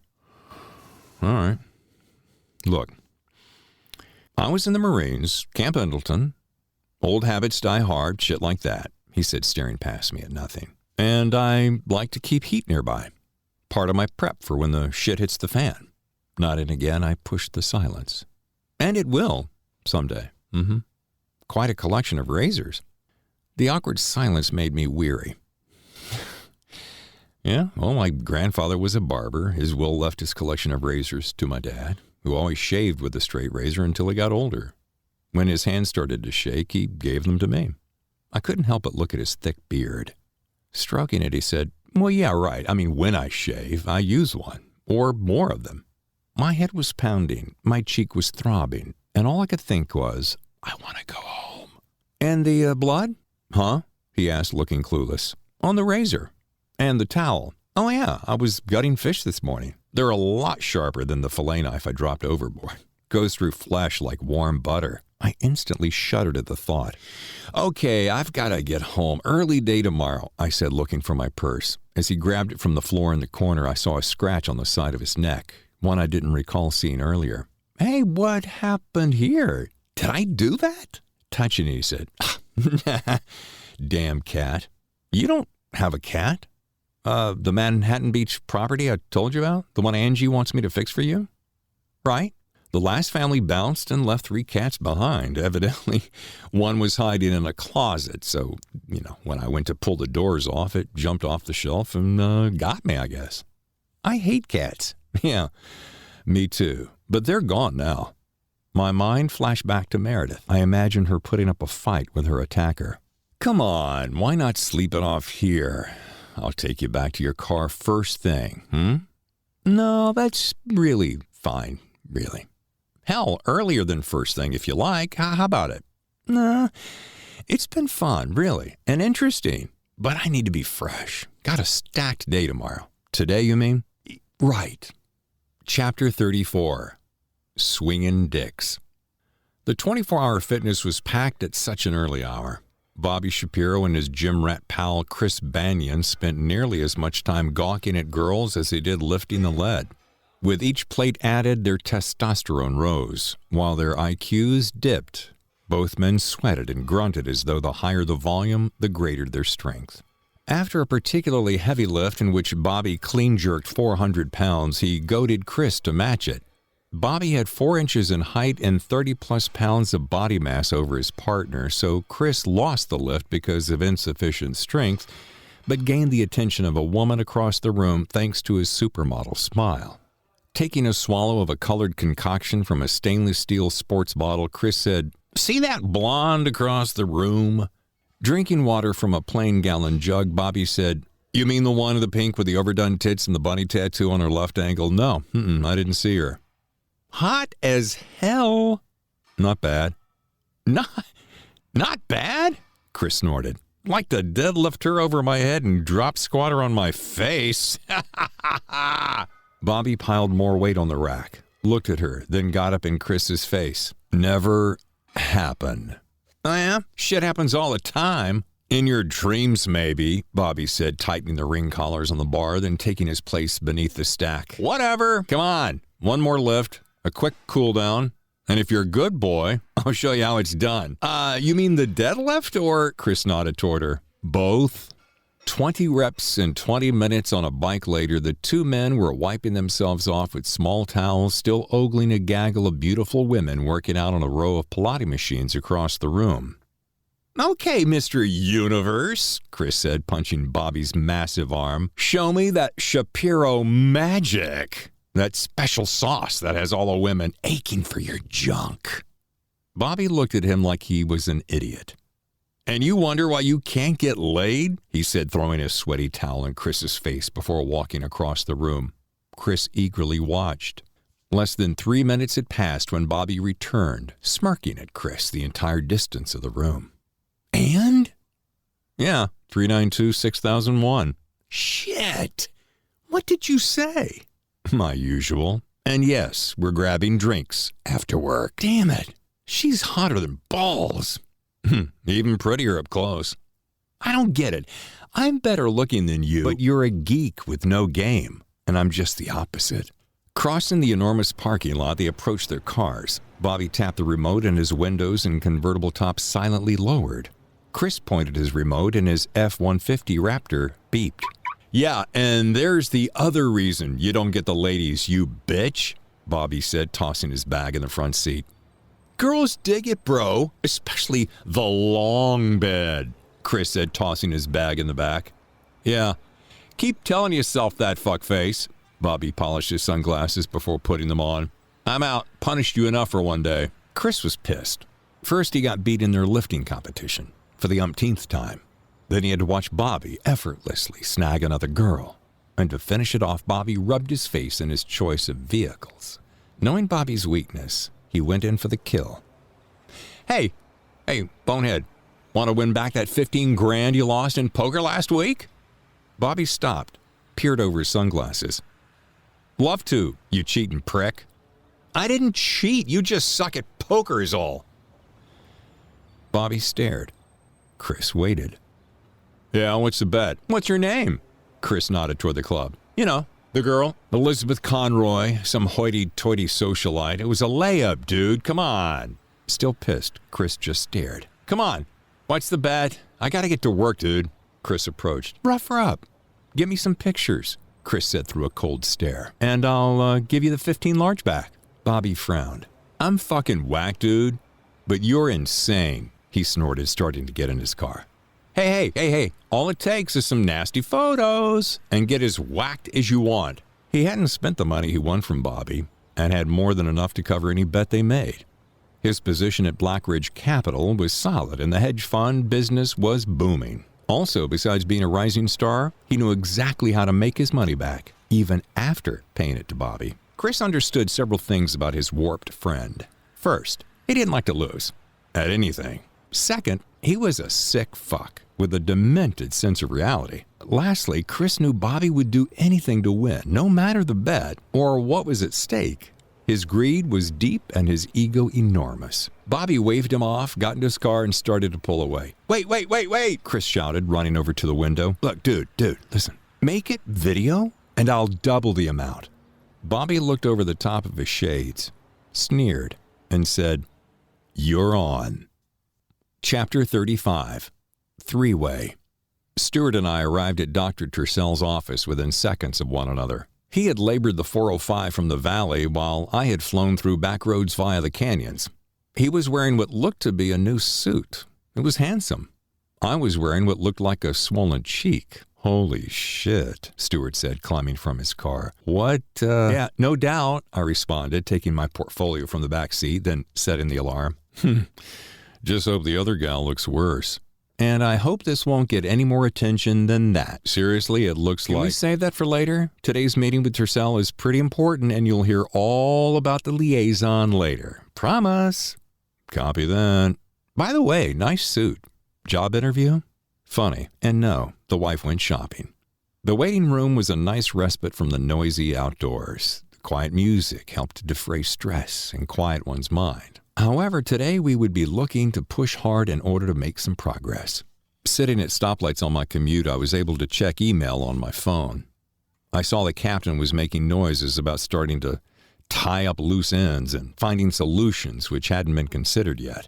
All right. Look, I was in the Marines, Camp Pendleton. Old habits die hard, shit like that, he said, staring past me at nothing. And I like to keep heat nearby. Part of my prep for when the shit hits the fan. Nodding again, I pushed the silence. And it will, someday. Quite a collection of razors. The awkward silence made me weary. Yeah, well, my grandfather was a barber. His will left his collection of razors to my dad, who always shaved with a straight razor until he got older. When his hands started to shake, he gave them to me. I couldn't help but look at his thick beard. Stroking it, he said, well, yeah, right. I mean, when I shave, I use one, or more of them. My head was pounding, my cheek was throbbing, and all I could think was, I want to go home. And the blood? Huh? He asked, looking clueless. On the razor. And the towel. Oh, yeah, I was gutting fish this morning. They're a lot sharper than the fillet knife I dropped overboard. Goes through flesh like warm butter. I instantly shuddered at the thought. Okay, I've got to get home. Early day tomorrow, I said, looking for my purse. As he grabbed it from the floor in the corner, I saw a scratch on the side of his neck, one I didn't recall seeing earlier. Hey, what happened here? Did I do that? Touching it, he said. Damn cat. You don't have a cat? The Manhattan Beach property I told you about? The one Angie wants me to fix for you? Right? The last family bounced and left 3 cats behind. Evidently, one was hiding in a closet. So, when I went to pull the doors off, it jumped off the shelf and got me, I guess. I hate cats. Yeah, me too. But they're gone now. My mind flashed back to Meredith. I imagined her putting up a fight with her attacker. Come on, why not sleep it off here? I'll take you back to your car first thing, No, that's really fine, really. Hell, earlier than first thing if you like. How about it? Nah, it's been fun, really, and interesting. But I need to be fresh. Got a stacked day tomorrow. Today, you mean? Right. Chapter 34. Swingin' Dicks. The 24-hour fitness was packed at such an early hour. Bobby Shapiro and his gym rat pal Chris Banyan spent nearly as much time gawking at girls as they did lifting the lead. With each plate added, their testosterone rose, while their IQs dipped. Both men sweated and grunted as though the higher the volume, the greater their strength. After a particularly heavy lift in which Bobby clean-jerked 400 pounds, he goaded Chris to match it. Bobby had 4 inches in height and 30-plus pounds of body mass over his partner, so Chris lost the lift because of insufficient strength, but gained the attention of a woman across the room thanks to his supermodel smile. Taking a swallow of a colored concoction from a stainless steel sports bottle, Chris said, "See that blonde across the room?" Drinking water from a plain gallon jug, Bobby said, "You mean the one in the pink with the overdone tits and the bunny tattoo on her left ankle?" "No, I didn't see her." "Hot as hell." "Not bad." Not bad?" Chris snorted. "Like to deadlift her over my head and drop squat her on my face." Bobby piled more weight on the rack, looked at her, then got up in Chris's face. "Never happened." "Oh yeah? Shit happens all the time." "In your dreams, maybe," Bobby said, tightening the ring collars on the bar, then taking his place beneath the stack. "Whatever. Come on. One more lift, a quick cool down, and if you're a good boy, I'll show you how it's done." You mean the deadlift or?" Chris nodded toward her. "Both." 20 reps and 20 minutes on a bike later, the two men were wiping themselves off with small towels, still ogling a gaggle of beautiful women working out on a row of Pilates machines across the room. "Okay, Mr. Universe," Chris said, punching Bobby's massive arm. "Show me that Shapiro magic. That special sauce that has all the women aching for your junk." Bobby looked at him like he was an idiot. "And you wonder why you can't get laid?" he said, throwing a sweaty towel in Chris's face before walking across the room. Chris eagerly watched. Less than 3 minutes had passed when Bobby returned, smirking at Chris the entire distance of the room. "And?" "Yeah, 392-6001. "Shit! What did you say?" "My usual. And yes, we're grabbing drinks after work." "Damn it! She's hotter than balls." "Even prettier up close." "I don't get it. I'm better looking than you, but you're a geek with no game, and I'm just the opposite." Crossing the enormous parking lot, they approached their cars. Bobby tapped the remote, and his windows and convertible top silently lowered. Chris pointed his remote, and his F-150 Raptor beeped. "Yeah, and there's the other reason you don't get the ladies, you bitch," Bobby said, tossing his bag in the front seat. "Girls dig it, bro, especially the long bed," Chris said, tossing his bag in the back. "Yeah, keep telling yourself that, fuckface." Bobby polished his sunglasses before putting them on. "I'm out. Punished you enough for one day." Chris was pissed. First, he got beat in their lifting competition for the umpteenth time. Then he had to watch Bobby effortlessly snag another girl. And to finish it off, Bobby rubbed his face in his choice of vehicles. Knowing Bobby's weakness, he went in for the kill. Hey, bonehead, want to win back that 15 grand you lost in poker last week?" Bobby stopped, peered over his sunglasses. "Love to, you cheating prick." "I didn't cheat, you just suck at poker is all." Bobby stared. Chris waited. "Yeah, what's the bet?" "What's your name?" Chris nodded toward the club. "You know, the girl, Elizabeth Conroy, some hoity-toity socialite. It was a layup, dude, come on." Still pissed, Chris just stared. "Come on, what's the bet? I gotta get to work, dude." Chris approached. "Rough her up. Give me some pictures," Chris said through a cold stare. "And I'll give you the 15 large back." Bobby frowned. "I'm fucking whack, dude, but you're insane," he snorted, starting to get in his car. Hey, all it takes is some nasty photos and get as whacked as you want." He hadn't spent the money he won from Bobby and had more than enough to cover any bet they made. His position at Blackridge Capital was solid and the hedge fund business was booming. Also, besides being a rising star, he knew exactly how to make his money back, even after paying it to Bobby. Chris understood several things about his warped friend. First, he didn't like to lose at anything. Second, he was a sick fuck with a demented sense of reality. Lastly, Chris knew Bobby would do anything to win, no matter the bet or what was at stake. His greed was deep and his ego enormous. Bobby waved him off, got into his car, and started to pull away. Wait, Chris shouted, running over to the window. "Look, dude, listen. Make it video, and I'll double the amount." Bobby looked over the top of his shades, sneered, and said, "You're on." Chapter 35. Three-Way. Stuart and I arrived at Dr. Tercell's office within seconds of one another. He had labored the 405 from the valley while I had flown through back roads via the canyons. He was wearing what looked to be a new suit. It was handsome. I was wearing what looked like a swollen cheek. "Holy shit," Stuart said, climbing from his car. "What, Yeah, no doubt," I responded, taking my portfolio from the back seat, then setting the alarm. "Just hope the other gal looks worse. And I hope this won't get any more attention than that. Seriously, it looks like..." "Can we save that for later? Today's meeting with Tercell is pretty important, and you'll hear all about the liaison later. Promise." "Copy that." "By the way, nice suit. Job interview?" Funny. And no, the wife went shopping. The waiting room was a nice respite from the noisy outdoors. The quiet music helped to defray stress and quiet one's mind. However, today we would be looking to push hard in order to make some progress. Sitting at stoplights on my commute, I was able to check email on my phone. I saw the captain was making noises about starting to tie up loose ends and finding solutions which hadn't been considered yet.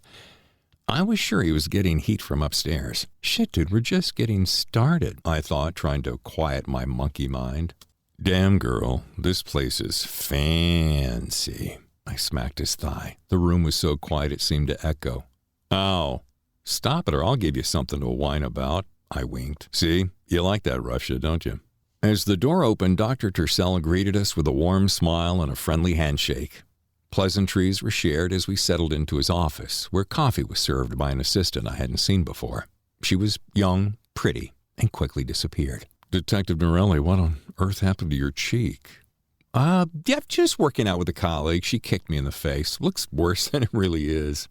I was sure he was getting heat from upstairs. Shit, dude, we're just getting started, I thought, trying to quiet my monkey mind. Damn, girl, this place is fancy. I smacked his thigh. The room was so quiet it seemed to echo. Ow. Stop it or I'll give you something to whine about, I winked. See, you like that, Russia, don't you? As the door opened, Dr. Tercel greeted us with a warm smile and a friendly handshake. Pleasantries were shared as we settled into his office, where coffee was served by an assistant I hadn't seen before. She was young, pretty, and quickly disappeared. Detective Norelli, what on earth happened to your cheek? Just working out with a colleague. She kicked me in the face. Looks worse than it really is.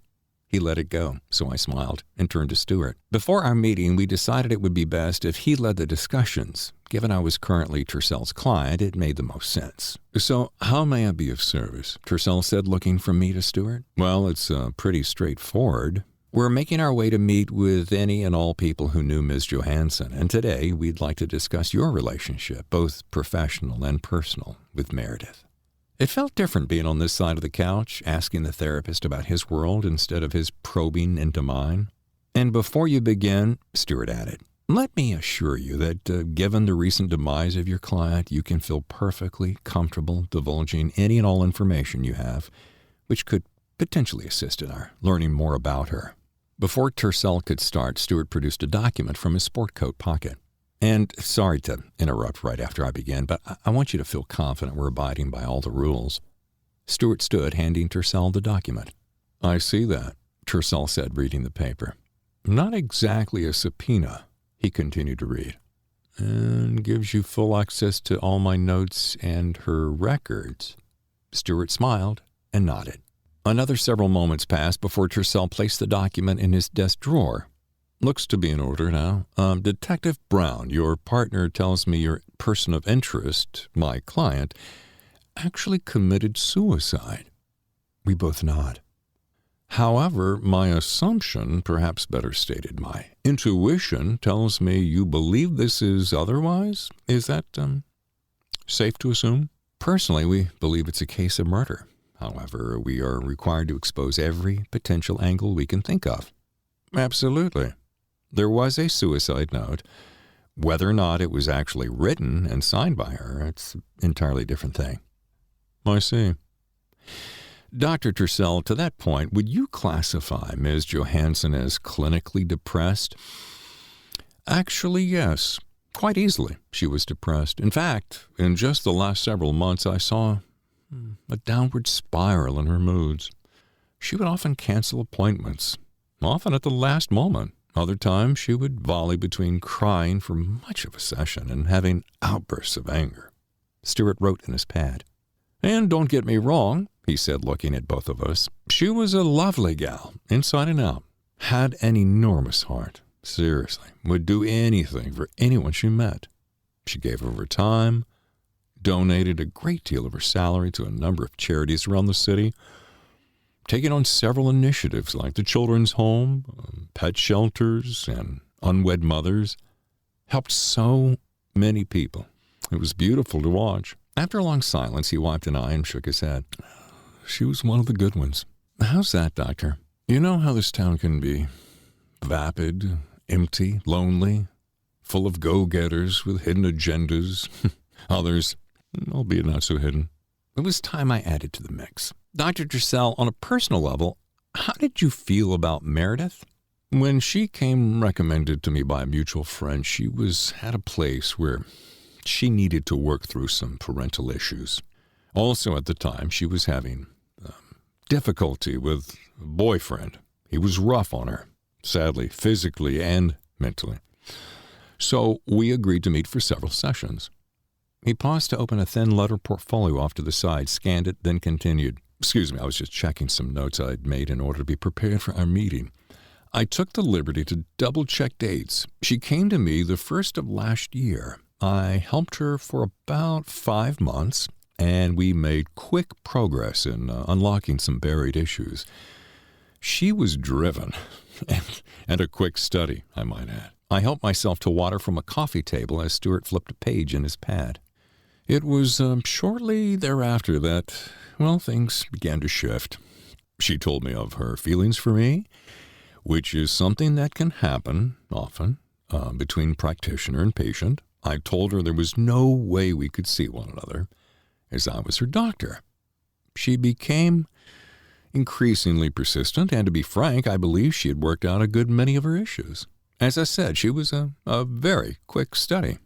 He let it go, so I smiled and turned to Stuart. Before our meeting, we decided it would be best if he led the discussions. Given I was currently Tercel's client, it made the most sense. So, how may I be of service? Tercel said, looking from me to Stuart. Well, it's pretty straightforward. We're making our way to meet with any and all people who knew Ms. Johansson, and today we'd like to discuss your relationship, both professional and personal, with Meredith. It felt different being on this side of the couch, asking the therapist about his world instead of his probing into mine. And before you begin, Stuart added, let me assure you that given the recent demise of your client, you can feel perfectly comfortable divulging any and all information you have, which could potentially assist in our learning more about her. Before Tercel could start, Stuart produced a document from his sport coat pocket. And sorry to interrupt right after I begin, but I want you to feel confident we're abiding by all the rules. Stuart stood, handing Tercel the document. I see that, Tercel said, reading the paper. Not exactly a subpoena, he continued to read. And gives you full access to all my notes and her records. Stuart smiled and nodded. Another several moments passed before Tercel placed the document in his desk drawer. Looks to be in order now. Detective Brown, your partner tells me your person of interest, my client, actually committed suicide. We both nod. However, my assumption, perhaps better stated, my intuition tells me you believe this is otherwise. Is that, safe to assume? Personally, we believe it's a case of murder. However, we are required to expose every potential angle we can think of. Absolutely. There was a suicide note. Whether or not it was actually written and signed by her, it's an entirely different thing. I see. Dr. Tercel, to that point, would you classify Ms. Johansson as clinically depressed? Actually, yes. Quite easily, she was depressed. In fact, in just the last several months, I saw a downward spiral in her moods. She would often cancel appointments, often at the last moment. Other times, she would volley between crying for much of a session and having outbursts of anger. Stuart wrote in his pad. And don't get me wrong, he said, looking at both of us. She was a lovely gal, inside and out. Had an enormous heart. Seriously, would do anything for anyone she met. She gave of her time, donated a great deal of her salary to a number of charities around the city, taking on several initiatives like the Children's Home, pet shelters, and unwed mothers. Helped so many people. It was beautiful to watch. After a long silence, he wiped an eye and shook his head. She was one of the good ones. How's that, Doctor? You know how this town can be vapid, empty, lonely, full of go-getters with hidden agendas. Others, albeit not so hidden. It was time I added to the mix. Dr. Tercel, on a personal level, how did you feel about Meredith? When she came recommended to me by a mutual friend, she was at a place where she needed to work through some parental issues. Also at the time, she was having difficulty with a boyfriend. He was rough on her, sadly, physically and mentally. So we agreed to meet for several sessions. He paused to open a thin letter portfolio off to the side, scanned it, then continued. Excuse me, I was just checking some notes I'd made in order to be prepared for our meeting. I took the liberty to double-check dates. She came to me the first of last year. I helped her for about 5 months, and we made quick progress in unlocking some buried issues. She was driven, and a quick study, I might add. I helped myself to water from a coffee table as Stuart flipped a page in his pad. It was shortly thereafter that, things began to shift. She told me of her feelings for me, which is something that can happen often between practitioner and patient. I told her there was no way we could see one another, as I was her doctor. She became increasingly persistent, and to be frank, I believe she had worked out a good many of her issues. As I said, she was a very quick study.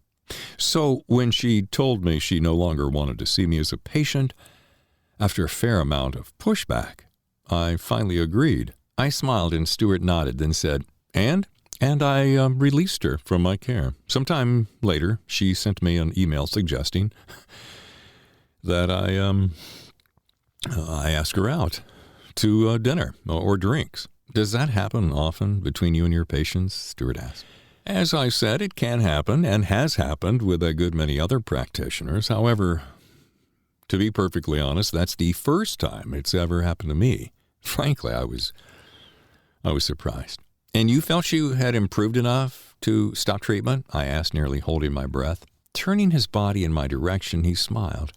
So when she told me she no longer wanted to see me as a patient, after a fair amount of pushback, I finally agreed. I smiled and Stuart nodded, then said, And I released her from my care. Sometime later, she sent me an email suggesting that I ask her out to dinner or drinks. Does that happen often between you and your patients? Stuart asked. As I said, it can happen and has happened with a good many other practitioners. However, to be perfectly honest, that's the first time it's ever happened to me. Frankly, I was surprised. And you felt you had improved enough to stop treatment? I asked, nearly holding my breath. Turning his body in my direction, he smiled.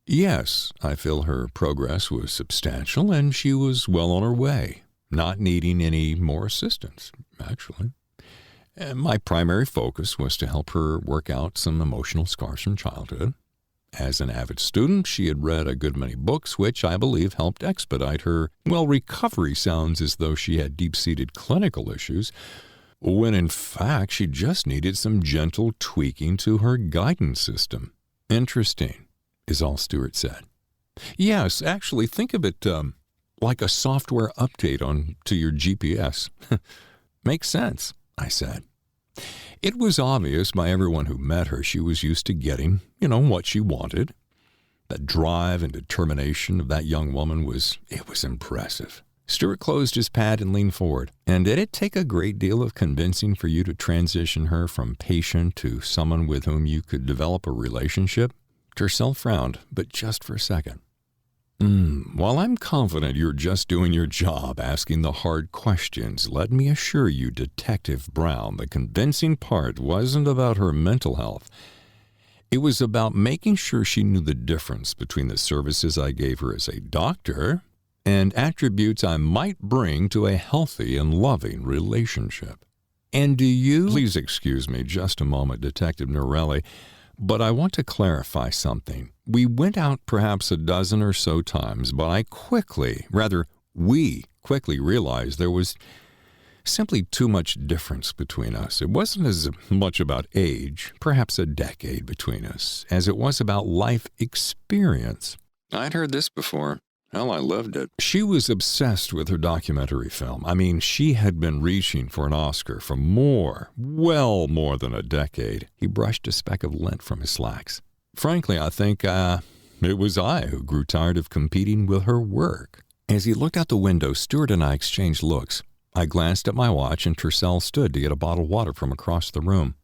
Yes, I feel her progress was substantial, and she was well on her way, not needing any more assistance, actually. And my primary focus was to help her work out some emotional scars from childhood. As an avid student, she had read a good many books, which I believe helped expedite her. Well, recovery sounds as though she had deep-seated clinical issues, when in fact she just needed some gentle tweaking to her guidance system. Interesting, is all Stuart said. Yes, actually, think of it like a software update to your GPS. Makes sense, I said. It was obvious by everyone who met her she was used to getting, what she wanted. That drive and determination of that young woman was impressive. Stuart closed his pad and leaned forward. And did it take a great deal of convincing for you to transition her from patient to someone with whom you could develop a relationship? Tercel frowned, but just for a second. While I'm confident you're just doing your job asking the hard questions, let me assure you, Detective Brown, the convincing part wasn't about her mental health. It was about making sure she knew the difference between the services I gave her as a doctor and attributes I might bring to a healthy and loving relationship. And do you— Please excuse me just a moment, Detective Norelli, but I want to clarify something. We went out perhaps a dozen or so times, but we quickly realized there was simply too much difference between us. It wasn't as much about age, perhaps a decade between us, as it was about life experience. I'd heard this before. Hell, I loved it. She was obsessed with her documentary film. I mean, she had been reaching for an Oscar for well more than a decade. He brushed a speck of lint from his slacks. Frankly, I think it was I who grew tired of competing with her work. As he looked out the window, Stuart and I exchanged looks. I glanced at my watch, and Tercel stood to get a bottle of water from across the room.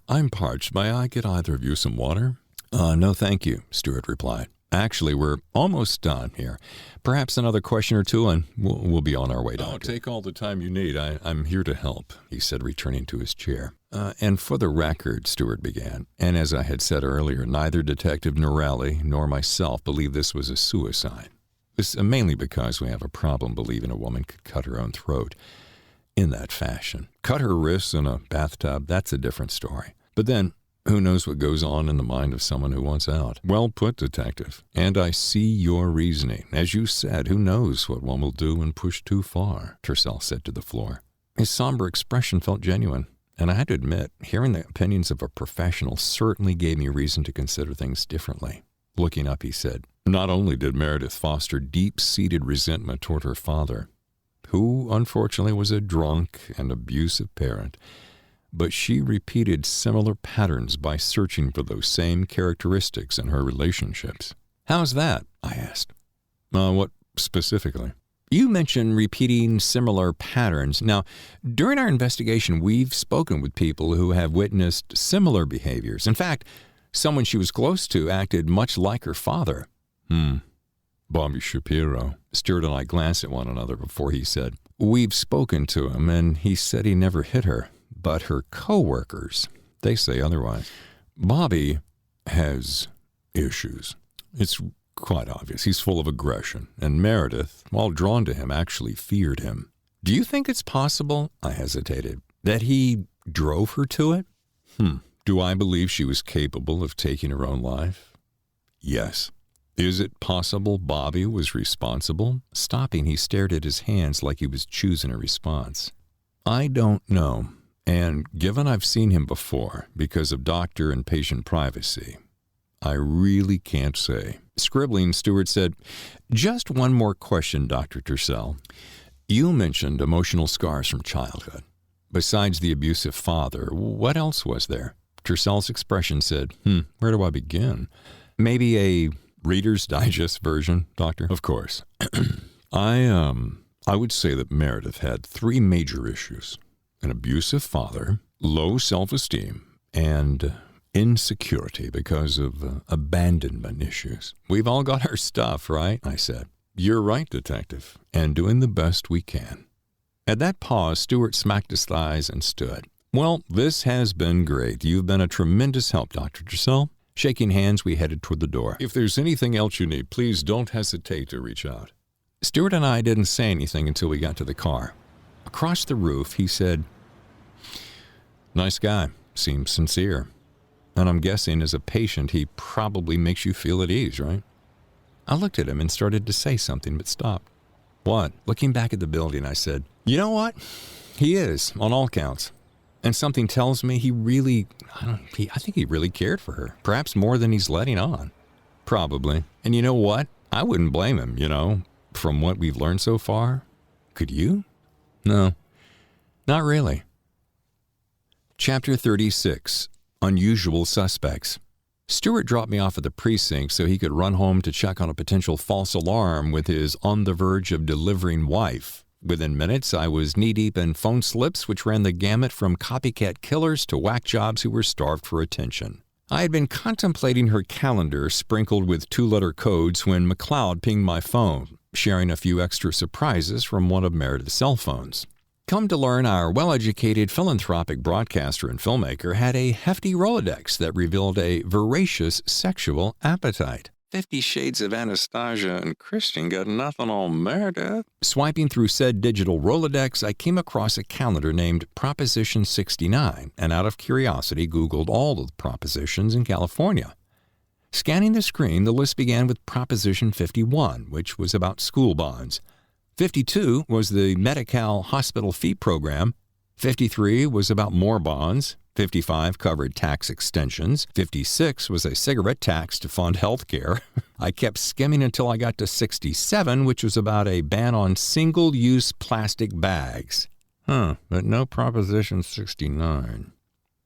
I'm parched. May I get either of you some water? No, thank you, Stuart replied. Actually, we're almost done here. Perhaps another question or two, and we'll be on our way, Doctor. Take all the time you need. I'm here to help, he said, returning to his chair. And for the record, Stuart began, and as I had said earlier, neither Detective Norelli nor myself believe this was a suicide. This mainly because we have a problem believing a woman could cut her own throat in that fashion. Cut her wrists in a bathtub, that's a different story. But then, who knows what goes on in the mind of someone who wants out? Well put, Detective. And I see your reasoning. As you said, who knows what one will do when pushed too far, Tercel said to the floor. His somber expression felt genuine, and I had to admit, hearing the opinions of a professional certainly gave me reason to consider things differently. Looking up, he said, not only did Meredith foster deep-seated resentment toward her father, who unfortunately was a drunk and abusive parent, but she repeated similar patterns by searching for those same characteristics in her relationships. How's that? I asked. What specifically? You mentioned repeating similar patterns. Now, during our investigation, we've spoken with people who have witnessed similar behaviors. In fact, someone she was close to acted much like her father. Bobby Shapiro. Stuart and I glanced at one another before he said, We've spoken to him, and he said he never hit her. But her co-workers, they say otherwise. Bobby has issues. It's quite obvious. He's full of aggression. And Meredith, while drawn to him, actually feared him. Do you think it's possible, I hesitated, that he drove her to it? Do I believe she was capable of taking her own life? Yes. Is it possible Bobby was responsible? Stopping, he stared at his hands like he was choosing a response. I don't know, and given I've seen him before because of doctor and patient privacy, I really can't say. Scribbling, Stewart said, "Just one more question, Dr. Tercel. You mentioned emotional scars from childhood. Besides the abusive father, what else was there?" Tercel's expression said, where do I begin? Maybe a Reader's Digest version, Doctor? Of course. I would say that Meredith had 3 major issues: an abusive father, low self-esteem, and insecurity because of abandonment issues. We've all got our stuff, right? I said. You're right, Detective, and doing the best we can. At that pause, Stewart smacked his thighs and stood. Well, this has been great. You've been a tremendous help, Dr. Tercel. Shaking hands, we headed toward the door. If there's anything else you need, please don't hesitate to reach out. Stewart and I didn't say anything until we got to the car. Across the roof, he said, "Nice guy. Seems sincere. And I'm guessing as a patient, he probably makes you feel at ease, right?" I looked at him and started to say something, but stopped. What? Looking back at the building, I said, "You know what? He is, on all counts. And something tells me I think he really cared for her. Perhaps more than he's letting on." Probably. And you know what? I wouldn't blame him, from what we've learned so far. Could you? No, not really. Chapter 36. Unusual Suspects. Stewart dropped me off at the precinct so he could run home to check on a potential false alarm with his on the verge of delivering wife. Within minutes, I was knee-deep in phone slips which ran the gamut from copycat killers to whack jobs who were starved for attention. I had been contemplating her calendar sprinkled with 2-letter codes when McLeod pinged my phone, sharing a few extra surprises from one of Meredith's cell phones. Come to learn, our well-educated philanthropic broadcaster and filmmaker had a hefty Rolodex that revealed a voracious sexual appetite. 50 Shades of Anastasia and Kristen got nothing on Meredith. Swiping through said digital Rolodex, I came across a calendar named Proposition 69, and out of curiosity Googled all of the propositions in California. Scanning the screen, the list began with Proposition 51, which was about school bonds. 52 was the Medi-Cal hospital fee program. 53 was about more bonds. 55 covered tax extensions. 56 was a cigarette tax to fund health care. I kept skimming until I got to 67, which was about a ban on single-use plastic bags. But no Proposition 69.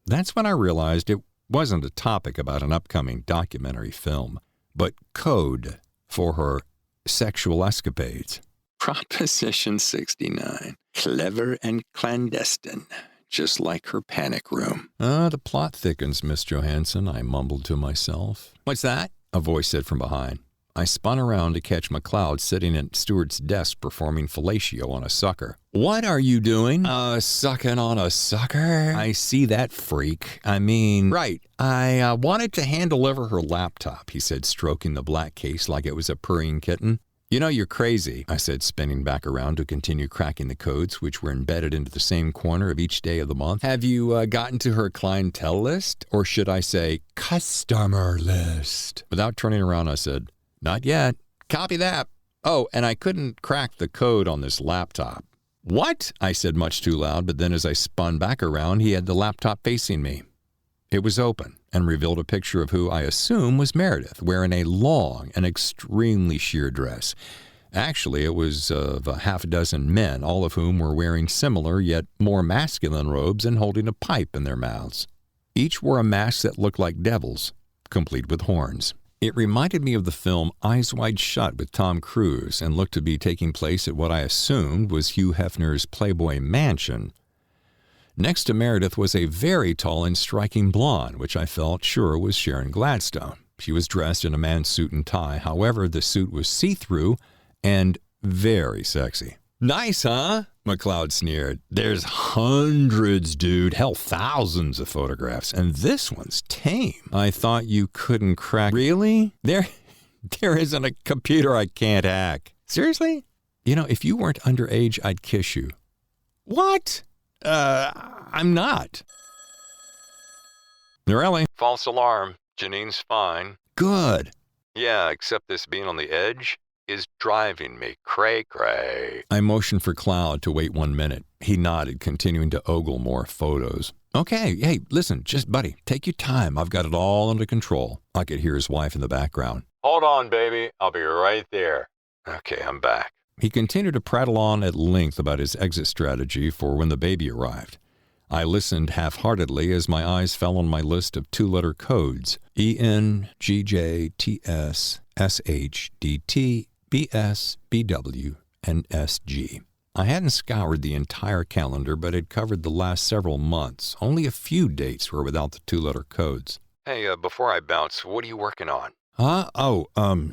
That's when I realized it wasn't a topic about an upcoming documentary film, but code for her sexual escapades. Proposition 69. Clever and clandestine. Just like her panic room. The plot thickens, Miss Johansson, I mumbled to myself. What's that? A voice said from behind. I spun around to catch McLeod sitting at Stewart's desk performing fellatio on a sucker. What are you doing? Sucking on a sucker? I see that freak. Right. I wanted to hand-deliver her laptop, he said, stroking the black case like it was a purring kitten. You know, you're crazy, I said, spinning back around to continue cracking the codes, which were embedded into the same corner of each day of the month. Have you gotten to her clientele list? Or should I say, customer list? Without turning around, I said, not yet. Copy that. Oh, and I couldn't crack the code on this laptop. What? I said much too loud, but then as I spun back around, he had the laptop facing me. It was open and revealed a picture of who I assume was Meredith, wearing a long and extremely sheer dress. Actually, it was of a half dozen men, all of whom were wearing similar yet more masculine robes and holding a pipe in their mouths. Each wore a mask that looked like devils, complete with horns. It reminded me of the film Eyes Wide Shut with Tom Cruise and looked to be taking place at what I assumed was Hugh Hefner's Playboy mansion. Next to Meredith was a very tall and striking blonde, which I felt sure was Sharon Gladstone. She was dressed in a man's suit and tie. However, the suit was see-through and very sexy. Nice, huh? McLeod sneered. There's hundreds, dude. Hell, thousands of photographs. And this one's tame. I thought you couldn't crack. Really? There isn't a computer I can't hack. Seriously? You know, if you weren't underage, I'd kiss you. What? I'm not. Really? False alarm. Janine's fine. Good. Yeah, except this being on the edge is driving me cray-cray. I motioned for Cloud to wait 1 minute. He nodded, continuing to ogle more photos. Okay, hey, listen, just buddy, take your time. I've got it all under control. I could hear his wife in the background. Hold on, baby. I'll be right there. Okay, I'm back. He continued to prattle on at length about his exit strategy for when the baby arrived. I listened half-heartedly as my eyes fell on my list of 2-letter codes: ENGJTS, SHDT, BS, BW, and SG. I hadn't scoured the entire calendar, but had covered the last several months. Only a few dates were without the 2-letter codes. Hey, before I bounce, what are you working on?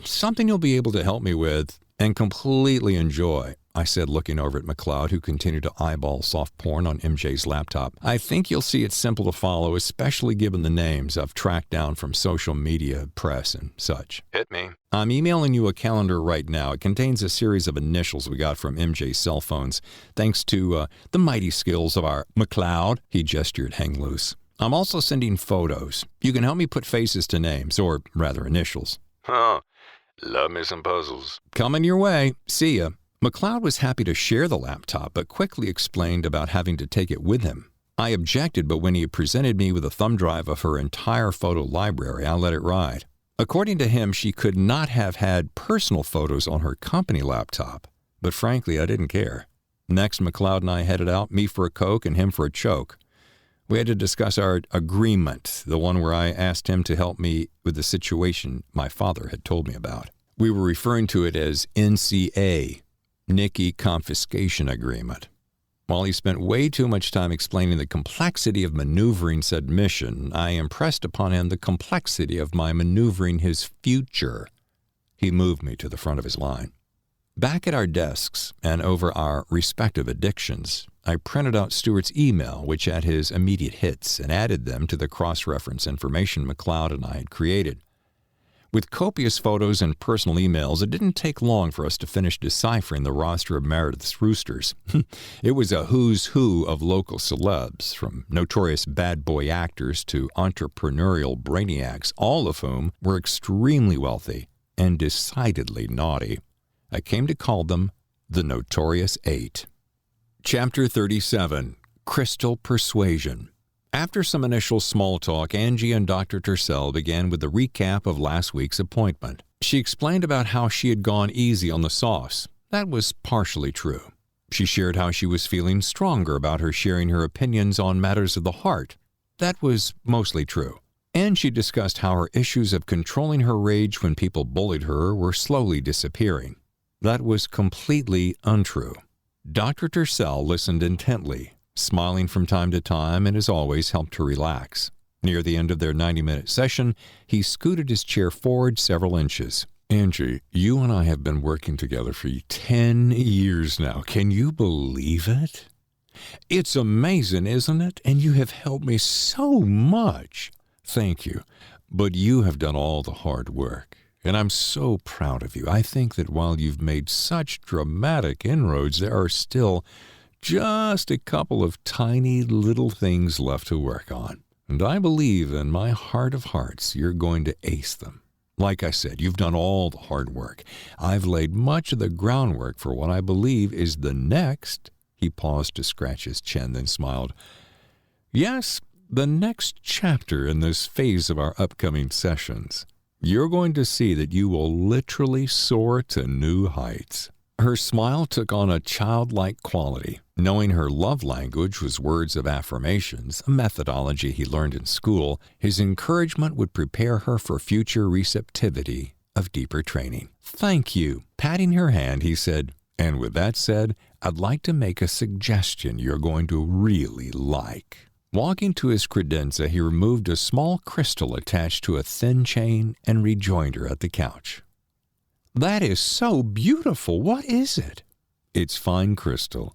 Something you'll be able to help me with and completely enjoy, I said, looking over at McLeod, who continued to eyeball soft porn on MJ's laptop. I think you'll see it's simple to follow, especially given the names I've tracked down from social media, press, and such. Hit me. I'm emailing you a calendar right now. It contains a series of initials we got from MJ's cell phones, thanks to the mighty skills of our McLeod. He gestured hang loose. I'm also sending photos. You can help me put faces to names, or rather initials. Huh. Love me some puzzles. Coming your way. See ya. McLeod was happy to share the laptop, but quickly explained about having to take it with him. I objected, but when he presented me with a thumb drive of her entire photo library, I let it ride. According to him, she could not have had personal photos on her company laptop, but frankly, I didn't care. Next, McLeod and I headed out, me for a Coke and him for a choke. We had to discuss our agreement, the one where I asked him to help me with the situation my father had told me about. We were referring to it as NCA, Nicky Confiscation Agreement. While he spent way too much time explaining the complexity of maneuvering said mission, I impressed upon him the complexity of my maneuvering his future. He moved me to the front of his line. Back at our desks and over our respective addictions, I printed out Stuart's email, which had his immediate hits, and added them to the cross-reference information McLeod and I had created. With copious photos and personal emails, it didn't take long for us to finish deciphering the roster of Meredith's Roosters. It was a who's who of local celebs, from notorious bad boy actors to entrepreneurial brainiacs, all of whom were extremely wealthy and decidedly naughty. I came to call them the Notorious Eight. Chapter 37, Crystal Persuasion. After some initial small talk, Angie and Dr. Tercel began with the recap of last week's appointment. She explained about how she had gone easy on the sauce. That was partially true. She shared how she was feeling stronger about her sharing her opinions on matters of the heart. That was mostly true. And she discussed how her issues of controlling her rage when people bullied her were slowly disappearing. That was completely untrue. Dr. Tercel listened intently, smiling from time to time, and as always helped her relax. Near the end of their 90-minute session, he scooted his chair forward several inches. Angie, you and I have been working together for 10 years now. Can you believe it? It's amazing, isn't it? And you have helped me so much. Thank you. But you have done all the hard work, and I'm so proud of you. I think that while you've made such dramatic inroads, there are still just a couple of tiny little things left to work on. And I believe in my heart of hearts you're going to ace them. Like I said, you've done all the hard work. I've laid much of the groundwork for what I believe is the next. He paused to scratch his chin, then smiled. Yes, the next chapter in this phase of our upcoming sessions. You're going to see that you will literally soar to new heights. Her smile took on a childlike quality. Knowing her love language was words of affirmations, a methodology he learned in school, his encouragement would prepare her for future receptivity of deeper training. Thank you. Patting her hand, he said, and with that said, I'd like to make a suggestion you're going to really like. Walking to his credenza, he removed a small crystal attached to a thin chain and rejoined her at the couch. That is so beautiful. What is it? It's fine crystal.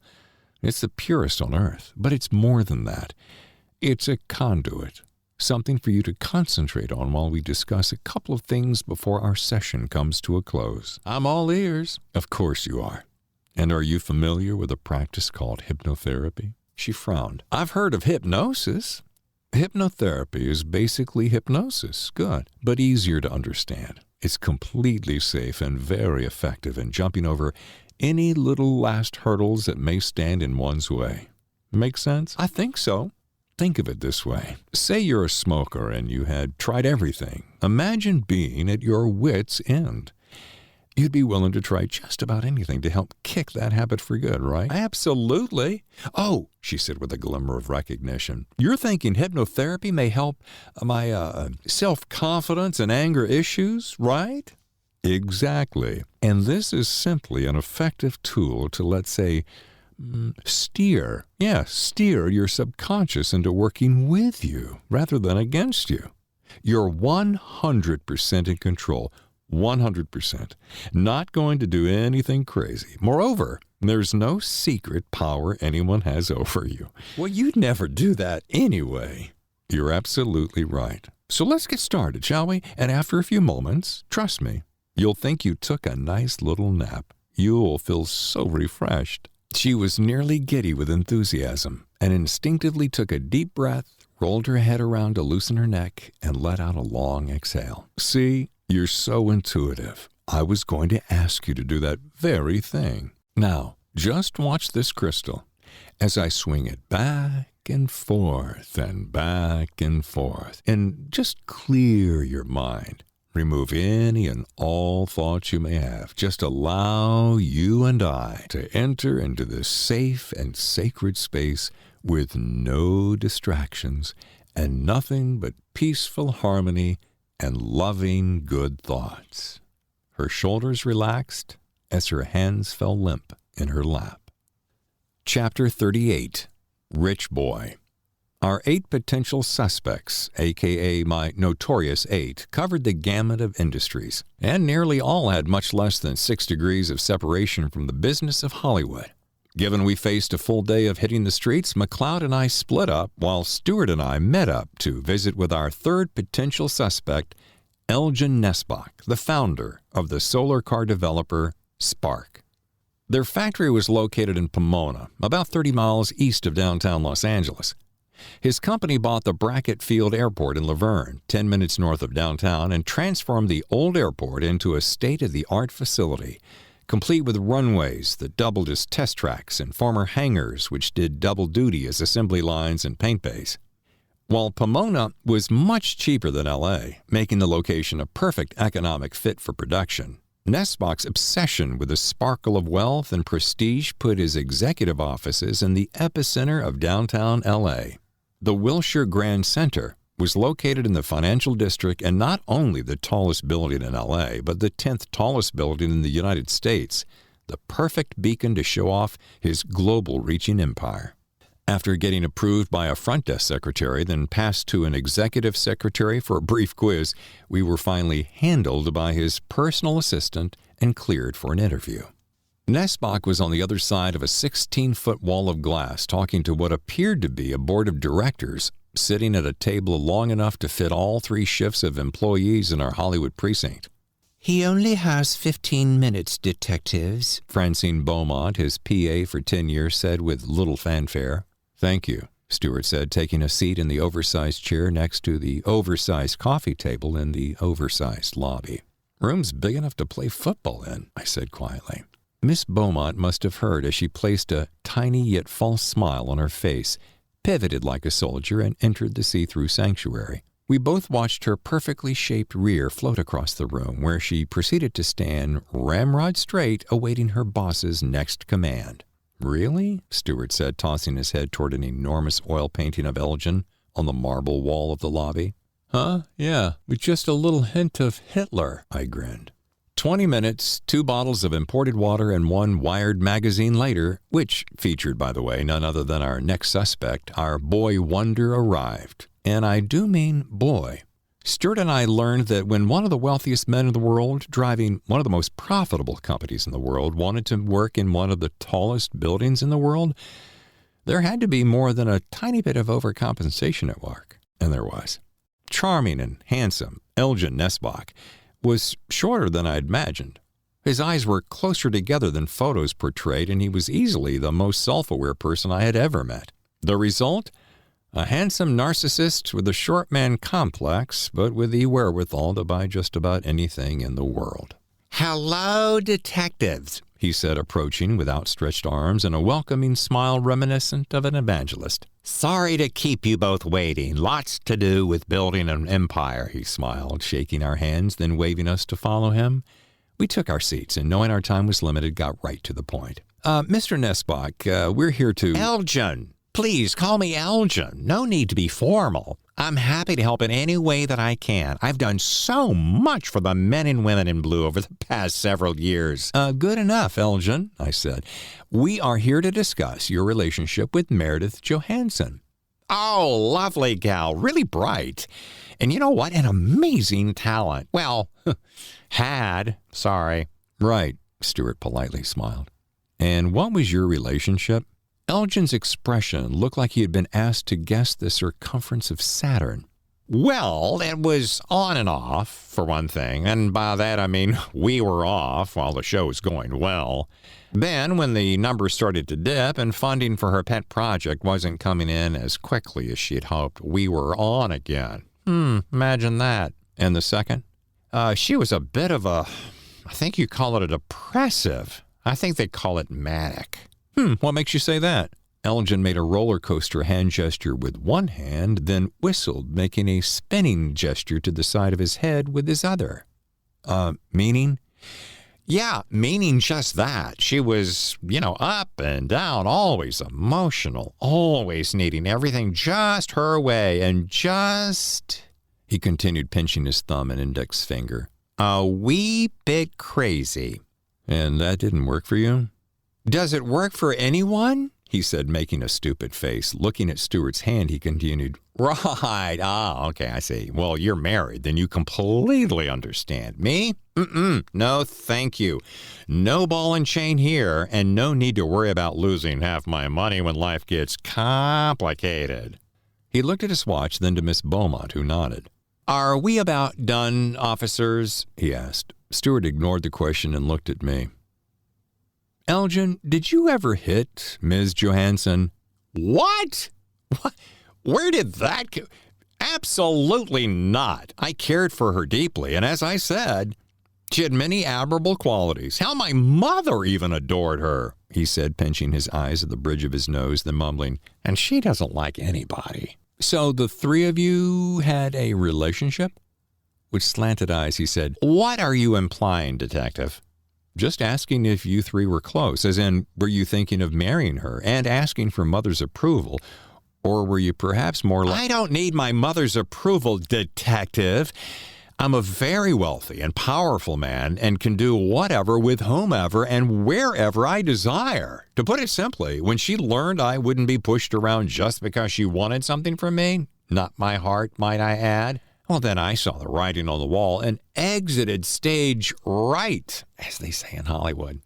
It's the purest on earth, but it's more than that. It's a conduit, something for you to concentrate on while we discuss a couple of things before our session comes to a close. I'm all ears. Of course you are. And are you familiar with a practice called hypnotherapy? She frowned. I've heard of hypnosis. Hypnotherapy is basically hypnosis. Good, but easier to understand. It's completely safe and very effective in jumping over any little last hurdles that may stand in one's way. Make sense? I think so. Think of it this way. Say you're a smoker and you had tried everything. Imagine being at your wit's end. You'd be willing to try just about anything to help kick that habit for good, right? Absolutely. Oh, she said with a glimmer of recognition, you're thinking hypnotherapy may help my self-confidence and anger issues, right? Exactly. And this is simply an effective tool to, let's say, steer your subconscious into working with you rather than against you. You're 100% in control. 100%. Not going to do anything crazy. Moreover, there's no secret power anyone has over you. Well, you'd never do that anyway. You're absolutely right. So let's get started, shall we? And after a few moments, trust me, you'll think you took a nice little nap. You'll feel so refreshed. She was nearly giddy with enthusiasm and instinctively took a deep breath, rolled her head around to loosen her neck, and let out a long exhale. See? You're so intuitive. I was going to ask you to do that very thing. Now, just watch this crystal as I swing it back and forth and back and forth. And just clear your mind. Remove any and all thoughts you may have. Just allow you and I to enter into this safe and sacred space with no distractions and nothing but peaceful harmony and loving good thoughts. Her shoulders relaxed as her hands fell limp in her lap. Chapter 38, Rich Boy. Our 8 potential suspects, a.k.a. my notorious 8, covered the gamut of industries, and nearly all had much less than 6 degrees of separation from the business of Hollywood. Given we faced a full day of hitting the streets, McLeod and I split up while Stewart and I met up to visit with our 3rd potential suspect, Elgin Nesbach, the founder of the solar car developer Spark. Their factory was located in Pomona, about 30 miles east of downtown Los Angeles. His company bought the Brackett Field Airport in Laverne, 10 minutes north of downtown, and transformed the old airport into a state-of-the-art facility, complete with runways that doubled as test tracks and former hangars which did double duty as assembly lines and paint bays. While Pomona was much cheaper than L.A., making the location a perfect economic fit for production, Nesbach's obsession with the sparkle of wealth and prestige put his executive offices in the epicenter of downtown L.A. The Wilshire Grand Center was located in the financial district and not only the tallest building in L.A., but the 10th tallest building in the United States, the perfect beacon to show off his global-reaching empire. After getting approved by a front desk secretary, then passed to an executive secretary for a brief quiz, we were finally handled by his personal assistant and cleared for an interview. Nesbach was on the other side of a 16-foot wall of glass talking to what appeared to be a board of directors sitting at a table long enough to fit all 3 shifts of employees in our Hollywood precinct. He only has 15 minutes, detectives, Francine Beaumont, his PA for 10 years, said with little fanfare. Thank you, Stewart said, taking a seat in the oversized chair next to the oversized coffee table in the oversized lobby. Room's big enough to play football in, I said quietly. Miss Beaumont must have heard as she placed a tiny yet false smile on her face, pivoted like a soldier, and entered the see-through sanctuary. We both watched her perfectly shaped rear float across the room, where she proceeded to stand ramrod straight, awaiting her boss's next command. Really? Stewart said, tossing his head toward an enormous oil painting of Elgin on the marble wall of the lobby. Huh? Yeah, with just a little hint of Hitler, I grinned. 20 minutes, 2 bottles of imported water, and 1 Wired magazine later, which featured, by the way, none other than our next suspect, our boy wonder arrived. And I do mean boy. Stewart and I learned that when one of the wealthiest men in the world, driving one of the most profitable companies in the world, wanted to work in one of the tallest buildings in the world, there had to be more than a tiny bit of overcompensation at work. And there was. Charming and handsome, Elgin Nesbach was shorter than I'd imagined. His eyes were closer together than photos portrayed, and he was easily the most self-aware person I had ever met. The result? A handsome narcissist with a short man complex, but with the wherewithal to buy just about anything in the world. "Hello, detectives," he said, approaching with outstretched arms and a welcoming smile reminiscent of an evangelist. "Sorry to keep you both waiting. Lots to do with building an empire," he smiled, shaking our hands, then waving us to follow him. We took our seats, and knowing our time was limited, got right to the point. Mr. Nesbach, we're here to—" "Elgin. Please call me Elgin. No need to be formal. I'm happy to help in any way that I can. I've done so much for the men and women in blue over the past several years." Good enough, Elgin," I said. "We are here to discuss your relationship with Meredith Johansson." "Oh, lovely gal. Really bright. And you know what? An amazing talent. Well, had. Sorry." "Right," Stuart politely smiled. "And what was your relationship?" Elgin's expression looked like he had been asked to guess the circumference of Saturn. "Well, it was on and off, for one thing, and by that I mean we were off while the show was going well. Then, when the numbers started to dip and funding for her pet project wasn't coming in as quickly as she had hoped, we were on again. Imagine that." "And the second?" She was a bit of a, I think you call it a depressive. I think they call it manic." What makes you say that?" Elgin made a roller coaster hand gesture with one hand, then whistled, making a spinning gesture to the side of his head with his other. Meaning?" "Yeah, meaning just that. She was, up and down, always emotional, always needing everything just her way, and just," he continued, pinching his thumb and index finger, "a wee bit crazy." "And that didn't work for you?" "Does it work for anyone?" he said, making a stupid face. Looking at Stuart's hand, he continued, "Right. Okay, I see. Well, you're married. Then you completely understand. Me? No, thank you. No ball and chain here, and no need to worry about losing half my money when life gets complicated." He looked at his watch, then to Miss Beaumont, who nodded. "Are we about done, officers?" he asked. Stuart ignored the question and looked at me. "Elgin, did you ever hit Ms. Johansson?" What? Where did that go? Absolutely not. I cared for her deeply, and as I said, she had many admirable qualities. How my mother even adored her," he said, pinching his eyes at the bridge of his nose, then mumbling, "and she doesn't like anybody." "So the three of you had a relationship?" With slanted eyes, he said, "What are you implying, detective?" "Just asking if you three were close, as in, were you thinking of marrying her and asking for mother's approval, or were you perhaps more like—" "I don't need my mother's approval, detective. I'm a very wealthy and powerful man and can do whatever with whomever and wherever I desire. To put it simply, when she learned I wouldn't be pushed around just because she wanted something from me, not my heart, might I add, well, then I saw the writing on the wall and exited stage right, as they say in Hollywood."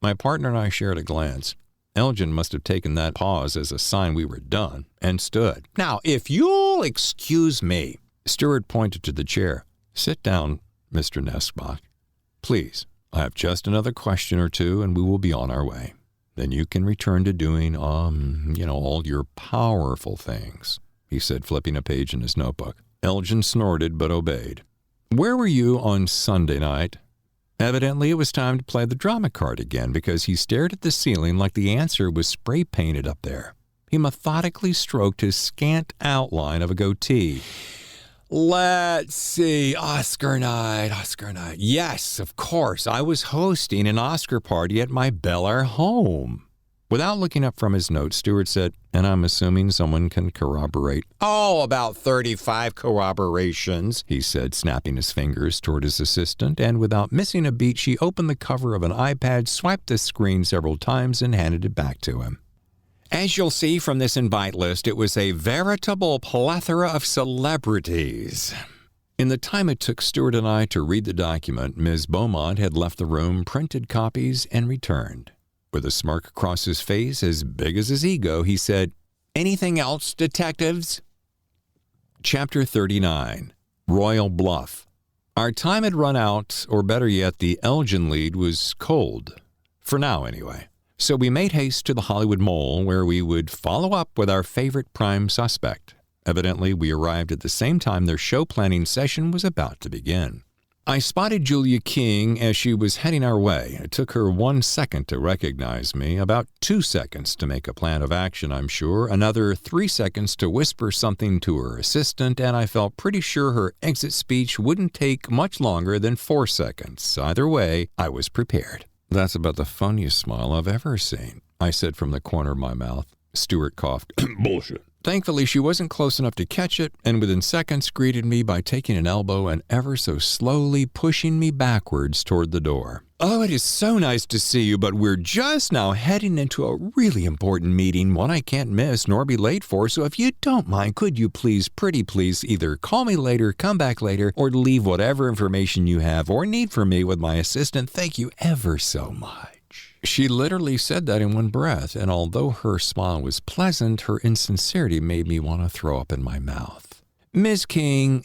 My partner and I shared a glance. Elgin must have taken that pause as a sign we were done, and stood. "Now, if you'll excuse me," Stuart pointed to the chair. "Sit down, Mr. Nesbach. Please, I have just another question or two, and we will be on our way. Then you can return to doing, all your powerful things," he said, flipping a page in his notebook. Elgin snorted but obeyed. "Where were you on Sunday night?" Evidently, it was time to play the drama card again, because he stared at the ceiling like the answer was spray-painted up there. He methodically stroked his scant outline of a goatee. "Let's see, Oscar night. Yes, of course, I was hosting an Oscar party at my Bel Air home." Without looking up from his notes, Stuart said, "And I'm assuming someone can corroborate." "Oh, about 35 corroborations," he said, snapping his fingers toward his assistant, and without missing a beat, she opened the cover of an iPad, swiped the screen several times, and handed it back to him. "As you'll see from this invite list, it was a veritable plethora of celebrities." In the time it took Stuart and I to read the document, Ms. Beaumont had left the room, printed copies, and returned. With a smirk across his face as big as his ego, he said, "Anything else, detectives?" Chapter 39, Royal Bluff. Our time had run out, or better yet, the Elgin lead was cold. For now, anyway. So we made haste to the Hollywood Mole, where we would follow up with our favorite prime suspect. Evidently, we arrived at the same time their show planning session was about to begin. I spotted Julia King as she was heading our way. It took her 1 second to recognize me, about 2 seconds to make a plan of action, I'm sure, another 3 seconds to whisper something to her assistant, and I felt pretty sure her exit speech wouldn't take much longer than 4 seconds. Either way, I was prepared. "That's about the funniest smile I've ever seen," I said from the corner of my mouth. Stuart coughed. "Bullshit." Thankfully, she wasn't close enough to catch it, and within seconds greeted me by taking an elbow and ever so slowly pushing me backwards toward the door. "Oh, it is so nice to see you, but we're just now heading into a really important meeting, one I can't miss nor be late for, so if you don't mind, could you pretty please, either call me later, come back later, or leave whatever information you have or need from me with my assistant. Thank you ever so much." She literally said that in one breath, and although her smile was pleasant, her insincerity made me want to throw up in my mouth. "Ms. King,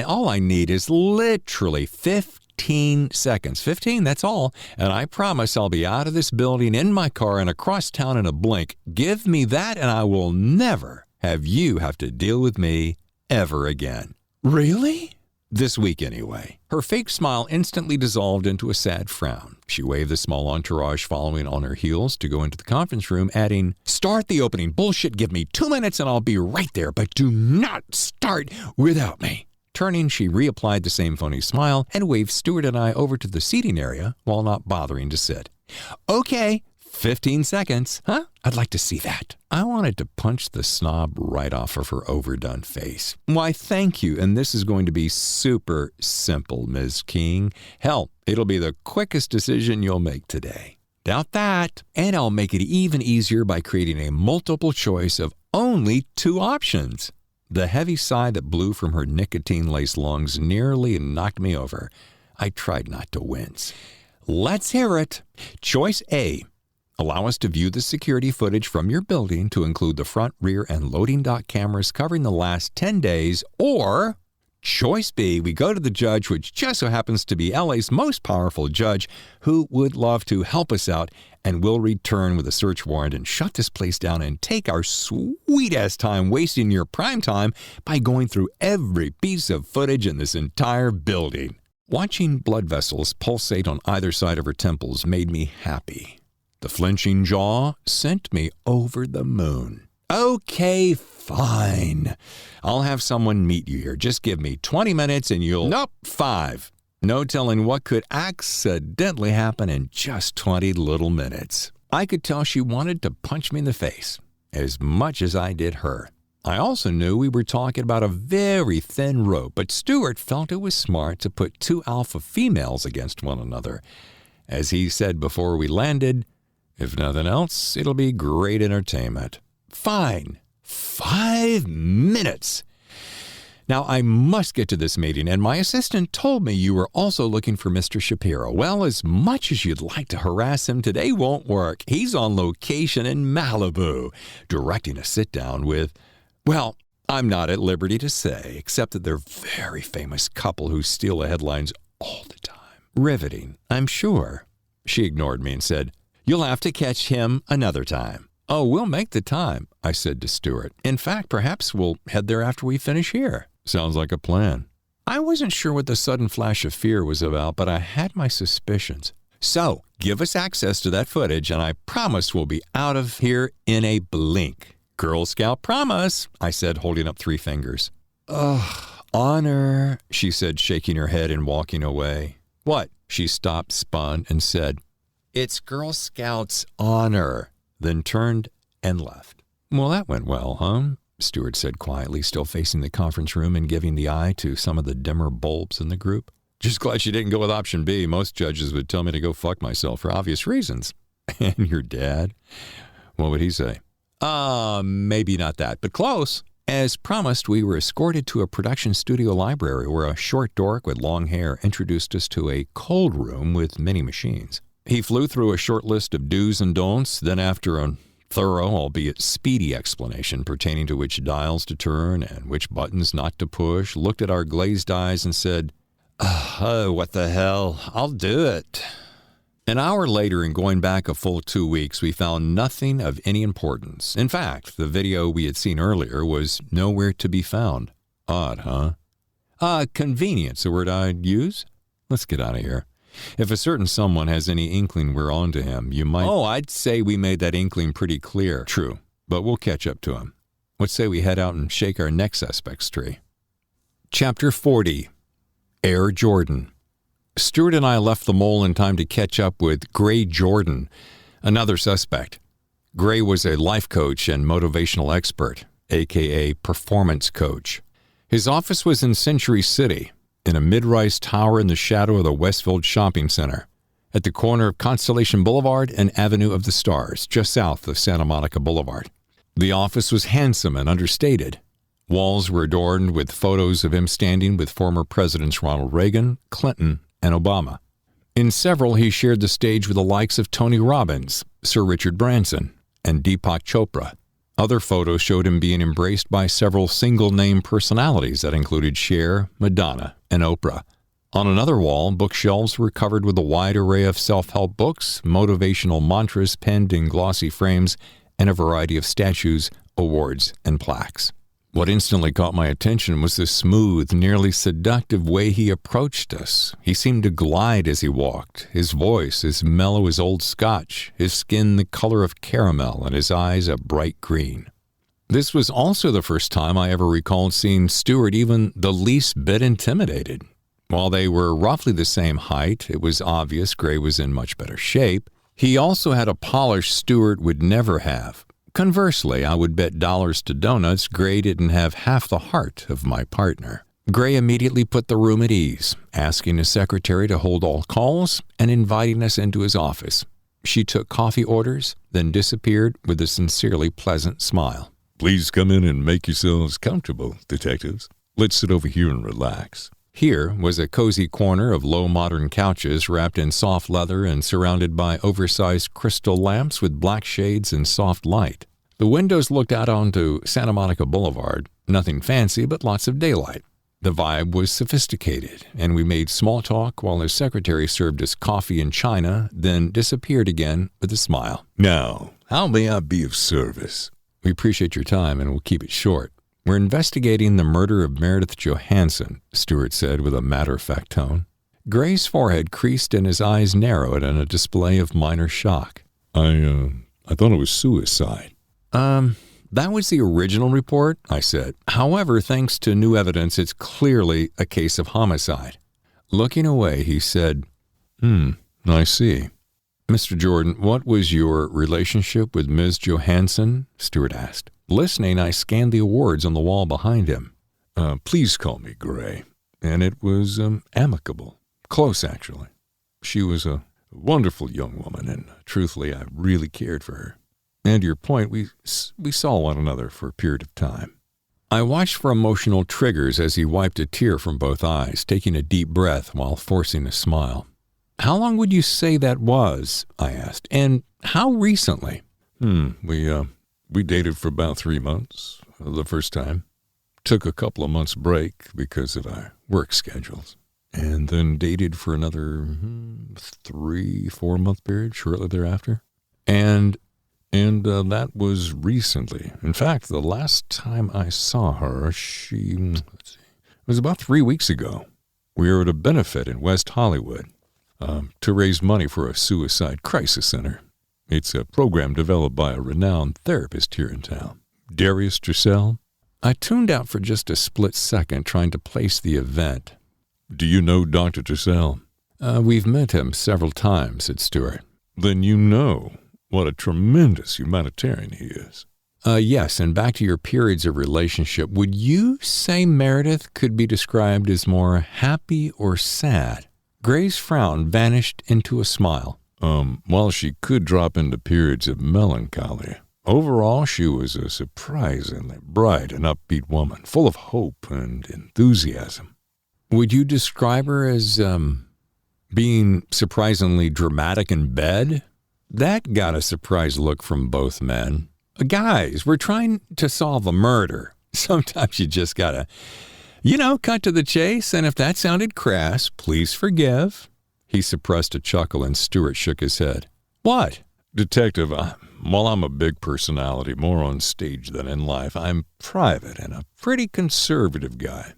all I need is literally 15 seconds. 15, that's all. And I promise I'll be out of this building in my car and across town in a blink. Give me that and I will never have you have to deal with me ever again." "Really?" This week, anyway. Her fake smile instantly dissolved into a sad frown. She waved the small entourage following on her heels to go into the conference room, adding, "Start the opening bullshit. Give me 2 minutes and I'll be right there, but do not start without me." Turning, she reapplied the same phony smile and waved Stuart and I over to the seating area while not bothering to sit. "Okay, 15 seconds. Huh? I'd like to see that." I wanted to punch the snob right off of her overdone face. "Why, thank you, and this is going to be super simple, Ms. King. Hell, it'll be the quickest decision you'll make today." "Doubt that. And I'll make it even easier by creating a multiple choice of only 2 options." The heavy sigh that blew from her nicotine-laced lungs nearly knocked me over. I tried not to wince. "Let's hear it. Choice A. Allow us to view the security footage from your building to include the front, rear, and loading dock cameras covering the last 10 days. Or choice B, we go to the judge, which just so happens to be LA's most powerful judge, who would love to help us out, and we'll return with a search warrant and shut this place down and take our sweet-ass time wasting your prime time by going through every piece of footage in this entire building." Watching blood vessels pulsate on either side of her temples made me happy. The flinching jaw sent me over the moon. "Okay, fine. I'll have someone meet you here. Just give me 20 minutes and you'll..." "Nope, 5. No telling what could accidentally happen in just 20 little minutes." I could tell she wanted to punch me in the face, as much as I did her. I also knew we were talking about a very thin rope, but Stuart felt it was smart to put 2 alpha females against one another. As he said before we landed, "If nothing else, it'll be great entertainment." Fine. 5 minutes. Now, I must get to this meeting, and my assistant told me you were also looking for Mr. Shapiro. Well, as much as you'd like to harass him, today won't work. He's on location in Malibu, directing a sit-down with, well, I'm not at liberty to say, except that they're a very famous couple who steal the headlines all the time. Riveting, I'm sure. She ignored me and said, "You'll have to catch him another time." "Oh, we'll make the time," I said to Stuart. "In fact, perhaps we'll head there after we finish here." "Sounds like a plan." I wasn't sure what the sudden flash of fear was about, but I had my suspicions. "So, give us access to that footage, and I promise we'll be out of here in a blink." "Girl Scout promise," I said, holding up 3 fingers. "Ugh, honor," she said, shaking her head and walking away. "What?" She stopped, spun, and said, "It's Girl Scouts honor," then turned and left. "Well, that went well, huh?" Stuart said quietly, still facing the conference room and giving the eye to some of the dimmer bulbs in the group. "Just glad she didn't go with option B. Most judges would tell me to go fuck myself for obvious reasons." "And your dad? What would he say?" Maybe not that, but close." As promised, we were escorted to a production studio library where a short dork with long hair introduced us to a cold room with many machines. He flew through a short list of do's and don'ts, then after a thorough, albeit speedy explanation pertaining to which dials to turn and which buttons not to push, looked at our glazed eyes and said, Oh, what the hell? I'll do it. An hour later, and going back a full 2 weeks, we found nothing of any importance. In fact, the video we had seen earlier was nowhere to be found. Odd, huh? Convenience, a word I'd use. Let's get out of here. If a certain someone has any inkling we're on to him, you might... Oh, I'd say we made that inkling pretty clear. True, but we'll catch up to him. Let's say we head out and shake our next suspect's tree. Chapter 40. Air Jordan. Stuart and I left the mole in time to catch up with Gray Jordan, another suspect. Gray was a life coach and motivational expert, a.k.a. performance coach. His office was in Century City, in a mid-rise tower in the shadow of the Westfield Shopping Center, at the corner of Constellation Boulevard and Avenue of the Stars, just south of Santa Monica Boulevard. The office was handsome and understated. Walls were adorned with photos of him standing with former Presidents Ronald Reagan, Clinton, and Obama. In several, he shared the stage with the likes of Tony Robbins, Sir Richard Branson, and Deepak Chopra. Other photos showed him being embraced by several single-name personalities that included Cher, Madonna, and Oprah. On another wall, bookshelves were covered with a wide array of self-help books, motivational mantras penned in glossy frames, and a variety of statues, awards, and plaques. What instantly caught my attention was the smooth, nearly seductive way he approached us. He seemed to glide as he walked, his voice as mellow as old scotch, his skin the color of caramel, and his eyes a bright green. This was also the first time I ever recalled seeing Stuart even the least bit intimidated. While they were roughly the same height, it was obvious Gray was in much better shape. He also had a polish Stuart would never have. Conversely, I would bet dollars to donuts Gray didn't have half the heart of my partner. Gray immediately put the room at ease, asking his secretary to hold all calls and inviting us into his office. She took coffee orders, then disappeared with a sincerely pleasant smile. Please come in and make yourselves comfortable, detectives. Let's sit over here and relax. Here was a cozy corner of low modern couches wrapped in soft leather and surrounded by oversized crystal lamps with black shades and soft light. The windows looked out onto Santa Monica Boulevard, nothing fancy but lots of daylight. The vibe was sophisticated, and we made small talk while his secretary served us coffee in china, then disappeared again with a smile. Now, how may I be of service? We appreciate your time and we'll keep it short. We're investigating the murder of Meredith Johansson, Stuart said with a matter-of-fact tone. Gray's forehead creased and his eyes narrowed in a display of minor shock. I thought it was suicide. That was the original report, I said. However, thanks to new evidence, it's clearly a case of homicide. Looking away, he said, I see. Mr. Jordan, what was your relationship with Ms. Johansson? Stuart asked. Listening, I scanned the awards on the wall behind him. Please call me Gray. And it was amicable. Close, actually. She was a wonderful young woman, and truthfully, I really cared for her. And to your point, we saw one another for a period of time. I watched for emotional triggers as he wiped a tear from both eyes, taking a deep breath while forcing a smile. How long would you say that was? I asked. And how recently? We dated for about 3 months the first time. Took a couple of months break because of our work schedules. And then dated for another 3-4 month period shortly thereafter. And that was recently. In fact, the last time I saw her, it was about 3 weeks ago. We were at a benefit in West Hollywood to raise money for a suicide crisis center. It's a program developed by a renowned therapist here in town, Darius Dressel. I tuned out for just a split second, trying to place the event. Do you know Dr. Dressel? We've met him several times, said Stuart. Then you know what a tremendous humanitarian he is. Yes, and back to your periods of relationship. Would you say Meredith could be described as more happy or sad? Gray's frown vanished into a smile. While she could drop into periods of melancholy, overall she was a surprisingly bright and upbeat woman, full of hope and enthusiasm. Would you describe her as, being surprisingly dramatic in bed? That got a surprised look from both men. Guys, we're trying to solve a murder. Sometimes you just gotta, Cut to the chase, and if that sounded crass, please forgive. He suppressed a chuckle, and Stewart shook his head. What? Detective, while I'm a big personality, more on stage than in life, I'm private and a pretty conservative guy.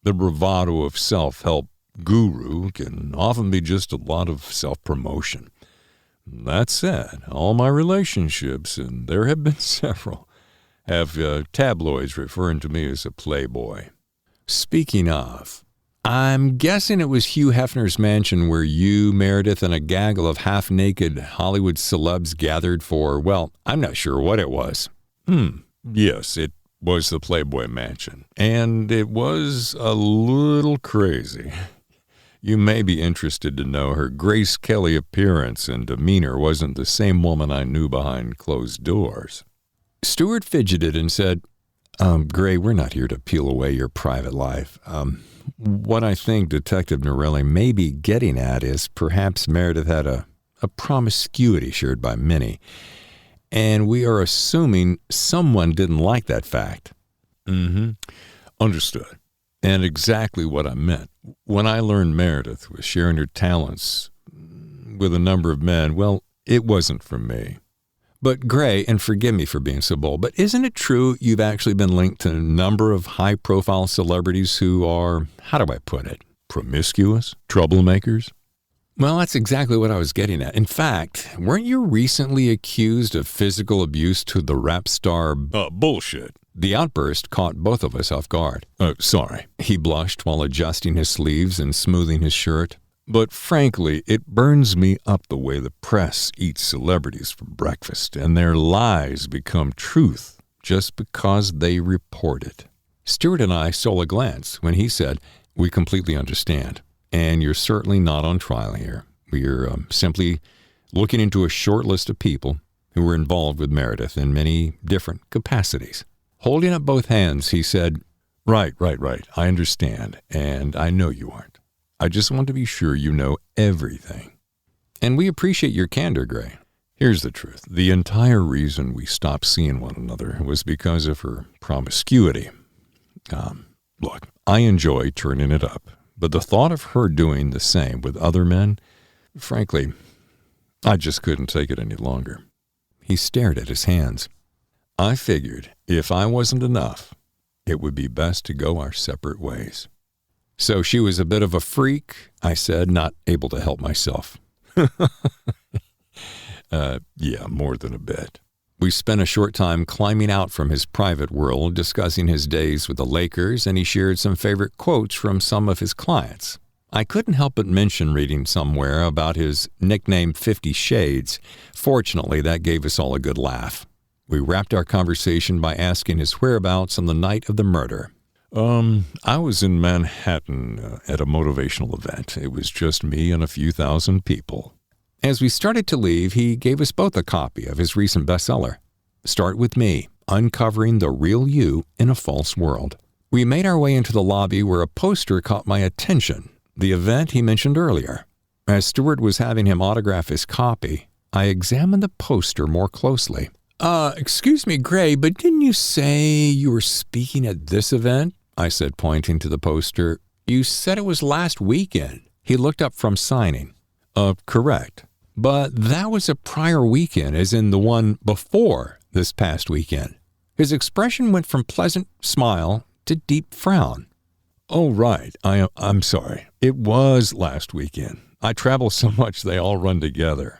The bravado of self-help guru can often be just a lot of self-promotion. That said, all my relationships, and there have been several, have tabloids referring to me as a playboy. Speaking of, I'm guessing it was Hugh Hefner's mansion where you, Meredith, and a gaggle of half-naked Hollywood celebs gathered for, well, I'm not sure what it was. Yes, it was the Playboy Mansion, and it was a little crazy. You may be interested to know her Grace Kelly appearance and demeanor wasn't the same woman I knew behind closed doors. Stewart fidgeted and said, Gray, we're not here to peel away your private life. What I think Detective Norelli may be getting at is perhaps Meredith had a promiscuity shared by many, and we are assuming someone didn't like that fact. Understood. And exactly what I meant. When I learned Meredith was sharing her talents with a number of men, well, it wasn't for me. But Gray, and forgive me for being so bold, but isn't it true you've actually been linked to a number of high-profile celebrities who are, how do I put it, promiscuous? Troublemakers? Well, that's exactly what I was getting at. In fact, weren't you recently accused of physical abuse to the rap star? Bullshit. The outburst caught both of us off guard. Sorry. He blushed while adjusting his sleeves and smoothing his shirt. But frankly, it burns me up the way the press eats celebrities for breakfast, and their lies become truth just because they report it. Stewart and I stole a glance when he said, "We completely understand, and you're certainly not on trial here. We're simply looking into a short list of people who were involved with Meredith in many different capacities." Holding up both hands, he said, Right. I understand, and I know you aren't. I just want to be sure you know everything. And we appreciate your candor, Gray. Here's the truth. The entire reason we stopped seeing one another was because of her promiscuity. Look, I enjoy turning it up, but the thought of her doing the same with other men, frankly, I just couldn't take it any longer. He stared at his hands. I figured if I wasn't enough, it would be best to go our separate ways. So she was a bit of a freak, I said, not able to help myself. Yeah, more than a bit. We spent a short time climbing out from his private world, discussing his days with the Lakers, and he shared some favorite quotes from some of his clients. I couldn't help but mention reading somewhere about his nickname 50 Shades. Fortunately, that gave us all a good laugh. We wrapped our conversation by asking his whereabouts on the night of the murder. I was in Manhattan at a motivational event. It was just me and a few thousand people. As we started to leave, he gave us both a copy of his recent bestseller, Start With Me, Uncovering the Real You in a False World. We made our way into the lobby where a poster caught my attention, the event he mentioned earlier. As Stewart was having him autograph his copy, I examined the poster more closely. Excuse me, Gray, but didn't you say you were speaking at this event? I said, pointing to the poster. You said it was last weekend. He looked up from signing. Correct. But that was a prior weekend, as in the one before this past weekend. His expression went from pleasant smile to deep frown. Oh, right. I'm sorry. It was last weekend. I travel so much they all run together.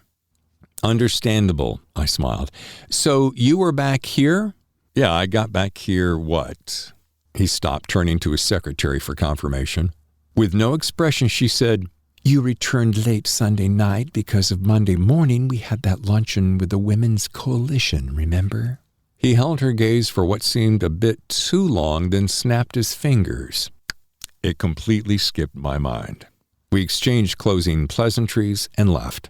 Understandable, I smiled. So you were back here? Yeah, I got back here, what? He stopped, turning to his secretary for confirmation. With no expression, she said, You returned late Sunday night because of Monday morning we had that luncheon with the Women's Coalition, remember? He held her gaze for what seemed a bit too long, then snapped his fingers. It completely skipped my mind. We exchanged closing pleasantries and left.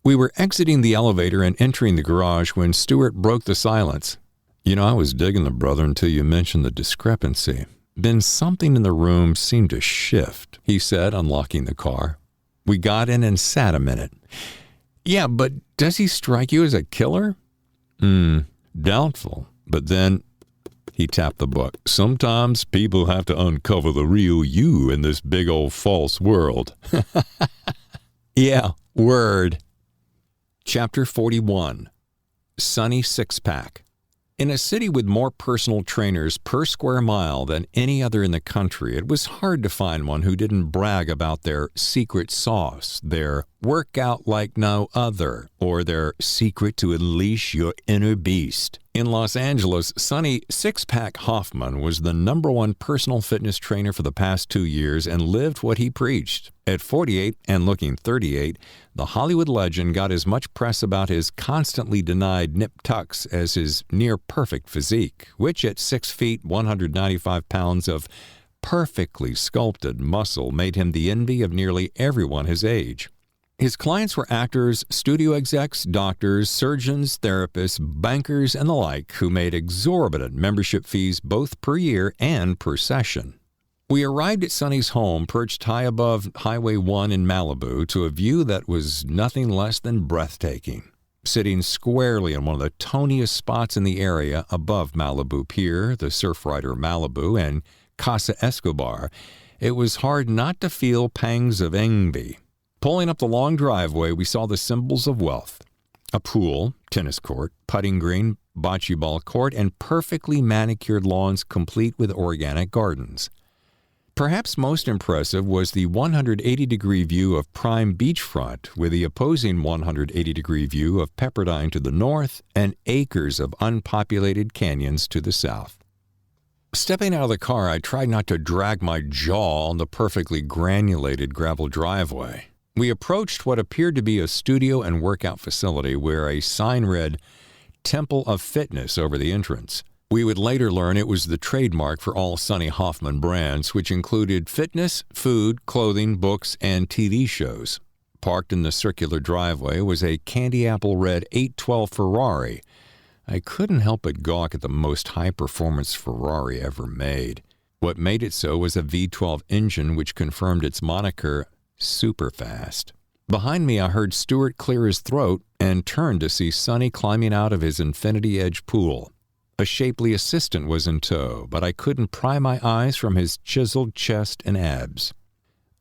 We were exiting the elevator and entering the garage when Stewart broke the silence. I was digging the brother until you mentioned the discrepancy. Then something in the room seemed to shift, he said, unlocking the car. We got in and sat a minute. Yeah, but does he strike you as a killer? Doubtful. But then He tapped the book. Sometimes people have to uncover the real you in this big old false world. Yeah, word. Chapter 41. Sunny Six-Pack. In a city with more personal trainers per square mile than any other in the country, it was hard to find one who didn't brag about their secret sauce, their workout like no other, or their secret to unleash your inner beast. In Los Angeles, Sonny Six-Pack Hoffman was the #1 personal fitness trainer for the past 2 years and lived what he preached. At 48 and looking 38, the Hollywood legend got as much press about his constantly denied nip tucks as his near-perfect physique, which at 6 feet, 195 pounds of perfectly sculpted muscle made him the envy of nearly everyone his age. His clients were actors, studio execs, doctors, surgeons, therapists, bankers, and the like, who made exorbitant membership fees both per year and per session. We arrived at Sonny's home perched high above Highway 1 in Malibu to a view that was nothing less than breathtaking. Sitting squarely in one of the toniest spots in the area above Malibu Pier, the Surfrider Malibu, and Casa Escobar, it was hard not to feel pangs of envy. Pulling up the long driveway, we saw the symbols of wealth: a pool, tennis court, putting green, bocce ball court, and perfectly manicured lawns complete with organic gardens. Perhaps most impressive was the 180-degree view of prime beachfront with the opposing 180-degree view of Pepperdine to the north and acres of unpopulated canyons to the south. Stepping out of the car, I tried not to drag my jaw on the perfectly granulated gravel driveway. We approached what appeared to be a studio and workout facility where a sign read, "Temple of Fitness" over the entrance. We would later learn it was the trademark for all Sonny Hoffman brands, which included fitness, food, clothing, books, and TV shows. Parked in the circular driveway was a candy apple red 812 Ferrari. I couldn't help but gawk at the most high-performance Ferrari ever made. What made it so was a V12 engine which confirmed its moniker, super fast. Behind me, I heard Stuart clear his throat and turned to see Sonny climbing out of his Infinity Edge pool. A shapely assistant was in tow, but I couldn't pry my eyes from his chiseled chest and abs.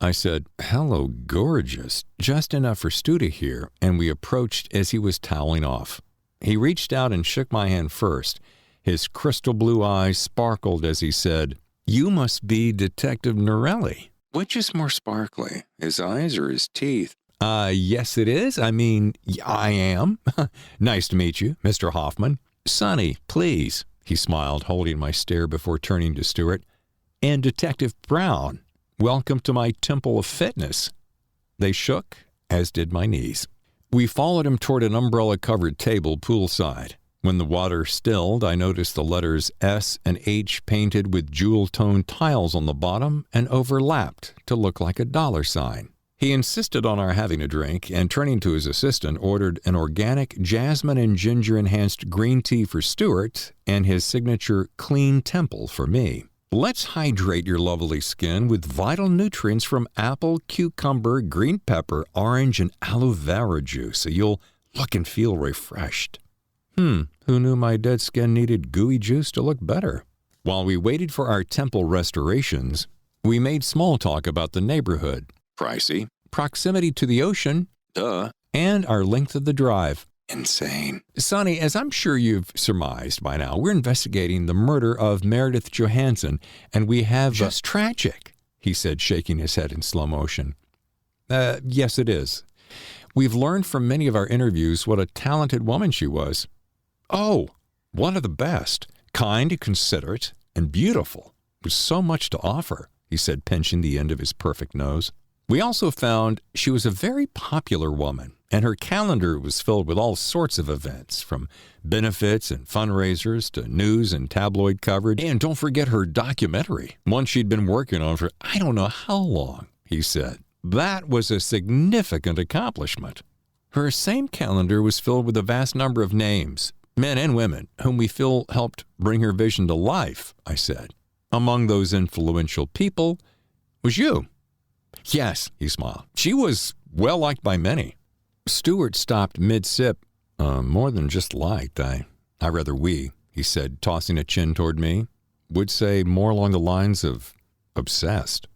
I said, "Hello, gorgeous," just enough for Stu to hear, and we approached as he was toweling off. He reached out and shook my hand first. His crystal blue eyes sparkled as he said, "You must be Detective Norelli." Which is more sparkly, his eyes or his teeth? Yes it is. I am. Nice to meet you, Mr. Hoffman. Sonny, please, he smiled, holding my stare before turning to Stuart. And Detective Brown, welcome to my Temple of Fitness. They shook, as did my knees. We followed him toward an umbrella-covered table poolside. When the water stilled, I noticed the letters S and H painted with jewel-toned tiles on the bottom and overlapped to look like a $sign. He insisted on our having a drink and, turning to his assistant, ordered an organic jasmine and ginger-enhanced green tea for Stuart and his signature Clean Temple for me. Let's hydrate your lovely skin with vital nutrients from apple, cucumber, green pepper, orange, and aloe vera juice so you'll look and feel refreshed. Who knew my dead skin needed gooey juice to look better? While we waited for our temple restorations, we made small talk about the neighborhood, pricey, proximity to the ocean, and our length of the drive. Insane. Sonny, as I'm sure you've surmised by now, we're investigating the murder of Meredith Johansson, and we have... Just tragic, he said, shaking his head in slow motion. Yes, it is. We've learned from many of our interviews what a talented woman she was. Oh, one of the best. Kind, considerate, and beautiful. With so much to offer, he said, pinching the end of his perfect nose. We also found she was a very popular woman, and her calendar was filled with all sorts of events, from benefits and fundraisers to news and tabloid coverage. And don't forget her documentary, one she'd been working on for I don't know how long, he said. That was a significant accomplishment. Her same calendar was filled with a vast number of names, men and women, whom we feel helped bring her vision to life, I said. Among those influential people was you. Yes, he smiled. She was well-liked by many. Stuart stopped mid-sip. More than just liked. I rather we, he he said, tossing a chin toward me. Would say more along the lines of obsessed.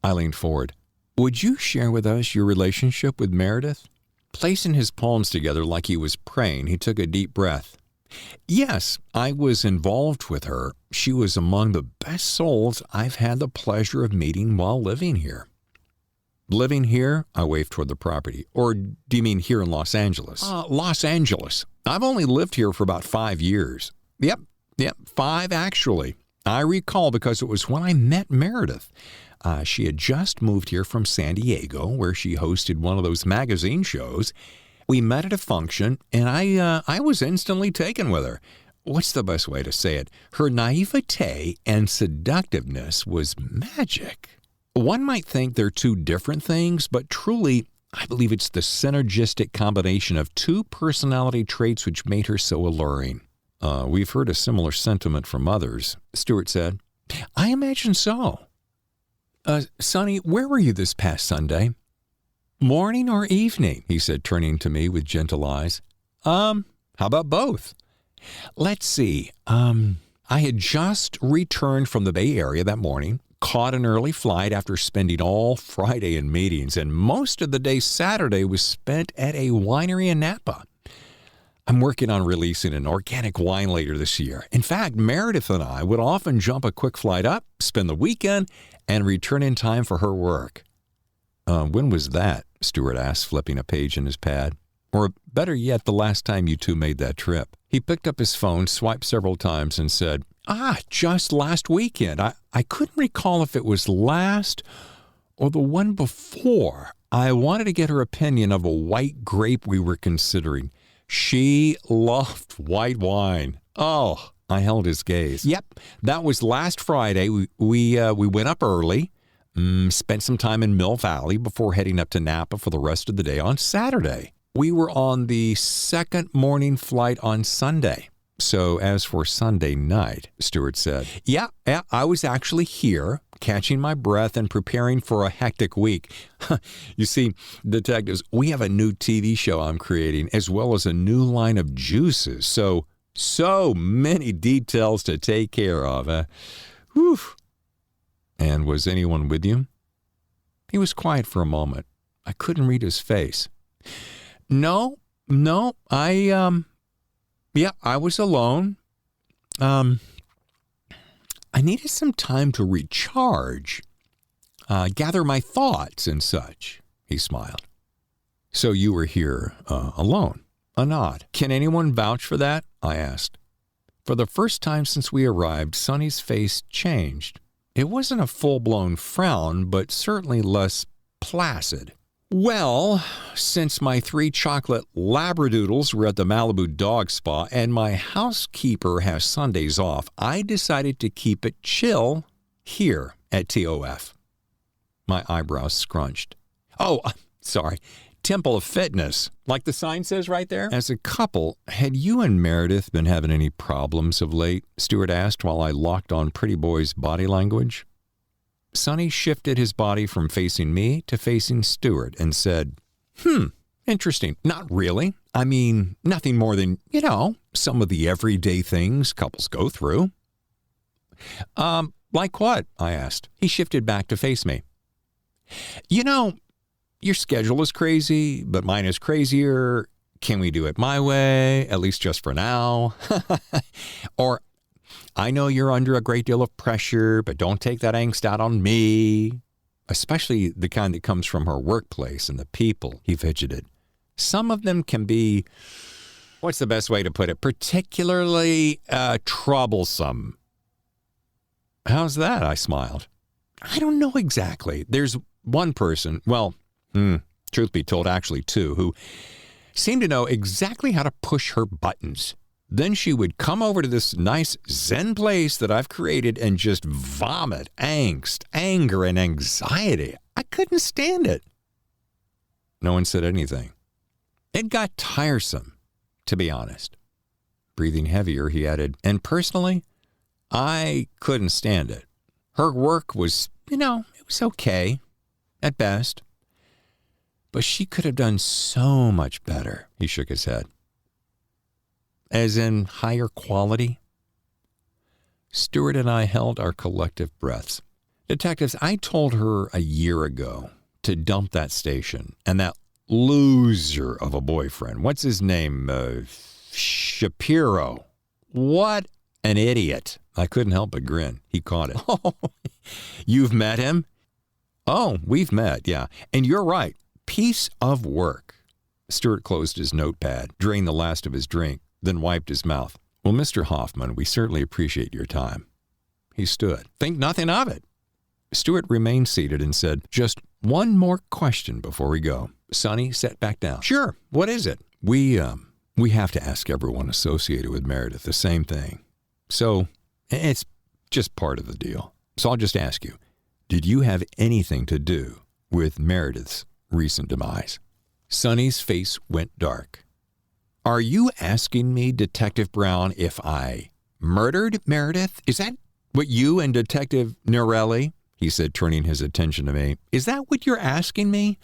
I leaned forward. Would you share with us your relationship with Meredith? Placing his palms together like he was praying, he took a deep breath. Yes, I was involved with her. She was among the best souls I've had the pleasure of meeting while living here. Living here? I waved toward the property. Or do you mean here in Los Angeles? Los Angeles. I've only lived here for about 5 years. Yep, 5 actually. I recall because it was when I met Meredith. She had just moved here from San Diego, where she hosted one of those magazine shows. We met at a function, and I was instantly taken with her. What's the best way to say it? Her naivete and seductiveness was magic. One might think they're two different things, but truly, I believe it's the synergistic combination of two personality traits which made her so alluring. We've heard a similar sentiment from others, Stuart said. I imagine so. Sonny, where were you this past Sunday? Morning or evening, he said, turning to me with gentle eyes. How about both? Let's see. I had just returned from the Bay Area that morning, caught an early flight after spending all Friday in meetings, and most of the day Saturday was spent at a winery in Napa. I'm working on releasing an organic wine later this year. In fact, Meredith and I would often jump a quick flight up, spend the weekend, and return in time for her work. When was that? Stuart asked, flipping a page in his pad. Or better yet, the last time you two made that trip. He picked up his phone, swiped several times, and said, just last weekend. I couldn't recall if it was last or the one before. I wanted to get her opinion of a white grape we were considering. She loved white wine. Oh, I held his gaze. Yep, that was last Friday. We went up early, spent some time in Mill Valley before heading up to Napa for the rest of the day on Saturday. We were on the second morning flight on Sunday. So as for Sunday night, Stuart said, yeah, I was actually here, catching my breath and preparing for a hectic week. You see, detectives, we have a new TV show I'm creating, as well as a new line of juices. So many details to take care of. Whew. And was anyone with you? He was quiet for a moment. I couldn't read his face. No, I was alone. I needed some time to recharge, gather my thoughts and such, he smiled. So you were here alone? A nod. Can anyone vouch for that? I asked. For the first time since we arrived, Sonny's face changed. It wasn't a full-blown frown, but certainly less placid. Well, since my 3 chocolate labradoodles were at the Malibu Dog Spa and my housekeeper has Sundays off, I decided to keep it chill here at TOF. My eyebrows scrunched. Oh, sorry. Temple of Fitness, like the sign says right there? As a couple, had you and Meredith been having any problems of late? Stuart asked while I locked on Pretty Boy's body language. Sonny shifted his body from facing me to facing Stuart and said, interesting. Not really. I mean, nothing more than, some of the everyday things couples go through. Like what? I asked. He shifted back to face me. Your schedule is crazy, but mine is crazier. Can we do it my way, at least just for now? Or, I know you're under a great deal of pressure, but don't take that angst out on me. Especially the kind that comes from her workplace and the people, he fidgeted. Some of them can be, what's the best way to put it, particularly troublesome. How's that? I smiled. I don't know exactly. There's one person, truth be told, actually 2, who seemed to know exactly how to push her buttons. Then she would come over to this nice zen place that I've created and just vomit angst, anger, and anxiety. I couldn't stand it. No one said anything. It got tiresome, to be honest. Breathing heavier, he added, and personally, I couldn't stand it. Her work was, it was okay, at best. But she could have done so much better, he shook his head. As in higher quality? Stuart and I held our collective breaths. Detectives, I told her a year ago to dump that station and that loser of a boyfriend. What's his name? Shapiro. What an idiot. I couldn't help but grin. He caught it. Oh, you've met him? Oh, we've met, yeah. And you're right. Piece of work. Stuart closed his notepad, drained the last of his drink, then wiped his mouth. Well, Mr. Hoffman, we certainly appreciate your time. He stood. Think nothing of it. Stuart remained seated and said, just one more question before we go. Sonny sat back down. Sure. What is it? We have to ask everyone associated with Meredith the same thing. So it's just part of the deal. So I'll just ask you, did you have anything to do with Meredith's recent demise? Sonny's face went dark. Are you asking me, Detective Brown, if I murdered Meredith? Is that what you and Detective Norelli, he said, turning his attention to me, is that what you're asking me?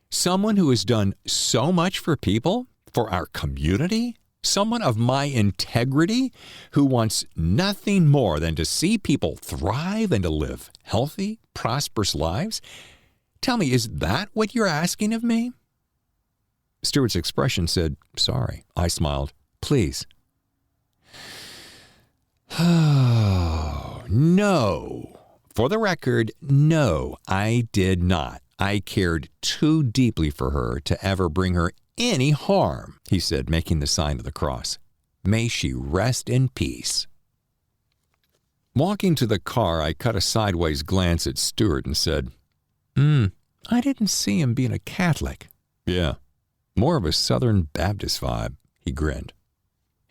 Someone who has done so much for people, for our community? Someone of my integrity who wants nothing more than to see people thrive and to live healthy, prosperous lives? Tell me, is that what you're asking of me? Stuart's expression said, sorry. I smiled. Please. Oh, no. For the record, no, I did not. I cared too deeply for her to ever bring her any harm, he said, making the sign of the cross. May she rest in peace. Walking to the car, I cut a sideways glance at Stuart and said, I didn't see him being a Catholic. Yeah, more of a Southern Baptist vibe, he grinned.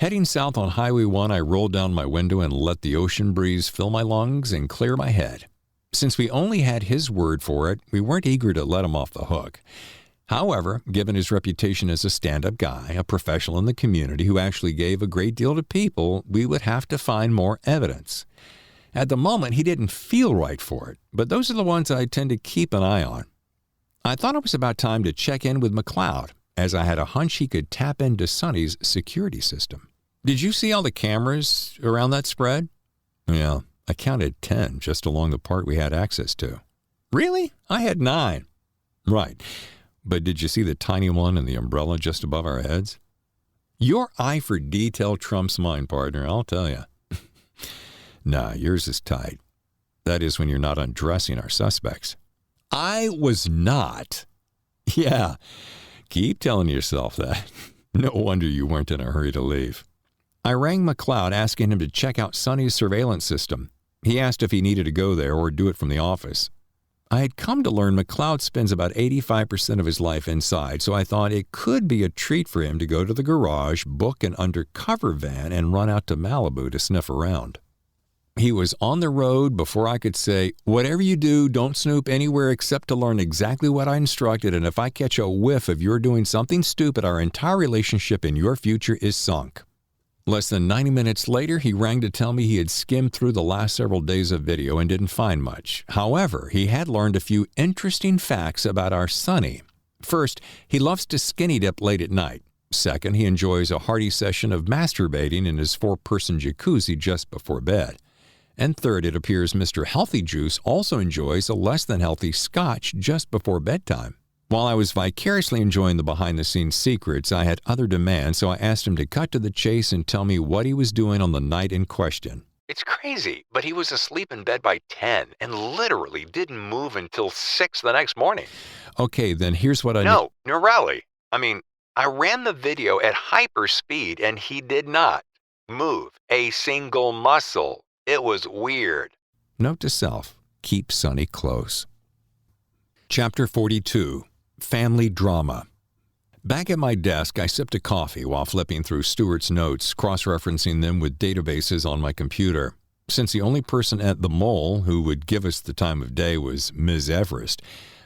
Heading south on Highway 1, I rolled down my window and let the ocean breeze fill my lungs and clear my head. Since we only had his word for it, we weren't eager to let him off the hook. However, given his reputation as a stand-up guy, a professional in the community who actually gave a great deal to people, we would have to find more evidence. At the moment, he didn't feel right for it, but those are the ones I tend to keep an eye on. I thought it was about time to check in with McLeod, as I had a hunch he could tap into Sonny's security system. Did you see all the cameras around that spread? Yeah, I counted 10 just along the part we had access to. Really? I had 9. Right. But did you see the tiny one in the umbrella just above our heads? Your eye for detail trumps mine, partner, I'll tell you. Nah, yours is tight. That is when you're not undressing our suspects. I was not. Yeah, keep telling yourself that. No wonder you weren't in a hurry to leave. I rang McLeod asking him to check out Sonny's surveillance system. He asked if he needed to go there or do it from the office. I had come to learn McLeod spends about 85% of his life inside, so I thought it could be a treat for him to go to the garage, book an undercover van, and run out to Malibu to sniff around. He was on the road before I could say, whatever you do, don't snoop anywhere except to learn exactly what I instructed, and if I catch a whiff of you're doing something stupid, our entire relationship and your future is sunk. Less than 90 minutes later, he rang to tell me he had skimmed through the last several days of video and didn't find much. However, he had learned a few interesting facts about our Sonny. First, he loves to skinny dip late at night. Second, he enjoys a hearty session of masturbating in his 4-person jacuzzi just before bed. And third, it appears Mr. Healthy Juice also enjoys a less than healthy scotch just before bedtime. While I was vicariously enjoying the behind-the-scenes secrets, I had other demands, so I asked him to cut to the chase and tell me what he was doing on the night in question. It's crazy, but he was asleep in bed by 10 and literally didn't move until 6 the next morning. Okay, then here's what I... No, Norelli. I ran the video at hyper speed and he did not move a single muscle. It was weird. Note to self, keep Sonny close. Chapter 42. Family Drama. Back at my desk, I sipped a coffee while flipping through Stuart's notes, cross-referencing them with databases on my computer. Since the only person at the Mole who would give us the time of day was Ms. Everest,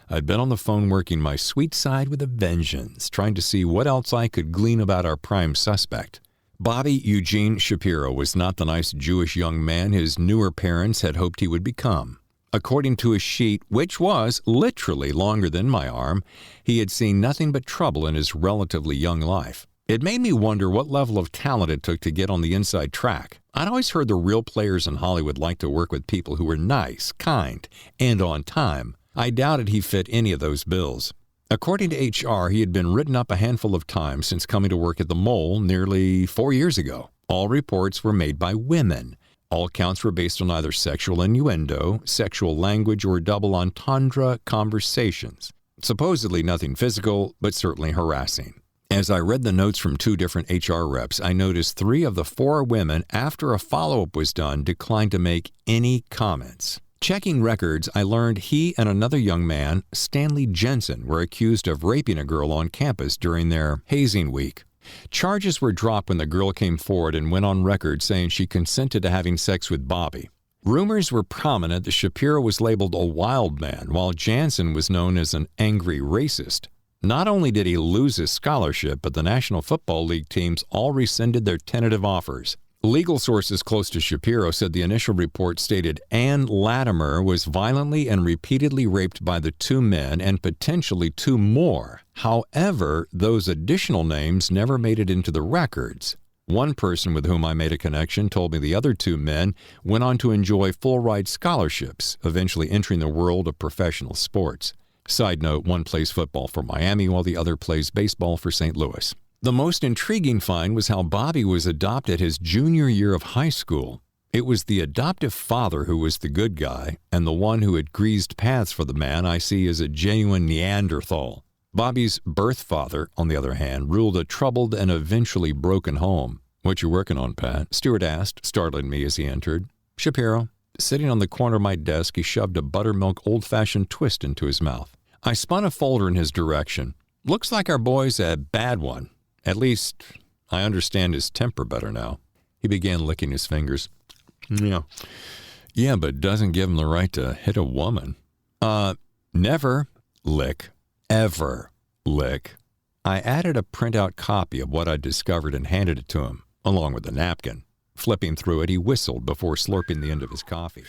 I'd been on the phone working my sweet side with a vengeance, trying to see what else I could glean about our prime suspect. Bobby Eugene Shapiro was not the nice Jewish young man his newer parents had hoped he would become. According to his sheet, which was literally longer than my arm, he had seen nothing but trouble in his relatively young life. It made me wonder what level of talent it took to get on the inside track. I'd always heard the real players in Hollywood liked to work with people who were nice, kind, and on time. I doubted he fit any of those bills. According to HR, he had been written up a handful of times since coming to work at the Mole nearly 4 years ago. All reports were made by women. All counts were based on either sexual innuendo, sexual language, or double entendre conversations. Supposedly nothing physical, but certainly harassing. As I read the notes from 2 different HR reps, I noticed 3 of the 4 women, after a follow-up was done, declined to make any comments. Checking records, I learned he and another young man, Stanley Jensen, were accused of raping a girl on campus during their hazing week. Charges were dropped when the girl came forward and went on record saying she consented to having sex with Bobby. Rumors were prominent that Shapiro was labeled a wild man, while Jansen was known as an angry racist. Not only did he lose his scholarship, but the National Football League teams all rescinded their tentative offers. Legal sources close to Shapiro said the initial report stated Ann Latimer was violently and repeatedly raped by the 2 men and potentially 2 more. However, those additional names never made it into the records. One person with whom I made a connection told me the other 2 men went on to enjoy full-ride scholarships, eventually entering the world of professional sports. Side note, one plays football for Miami while the other plays baseball for St. Louis. The most intriguing find was how Bobby was adopted his junior year of high school. It was the adoptive father who was the good guy, and the one who had greased paths for the man I see as a genuine Neanderthal. Bobby's birth father, on the other hand, ruled a troubled and eventually broken home. "What you working on, Pat?" Stewart asked, startling me as he entered. "Shapiro." Sitting on the corner of my desk, he shoved a buttermilk old-fashioned twist into his mouth. I spun a folder in his direction. "Looks like our boy's a bad one. At least, I understand his temper better now." He began licking his fingers. Yeah, but doesn't give him the right to hit a woman." Never lick. Ever lick." I added a printout copy of what I'd discovered and handed it to him, along with the napkin. Flipping through it, he whistled before slurping the end of his coffee.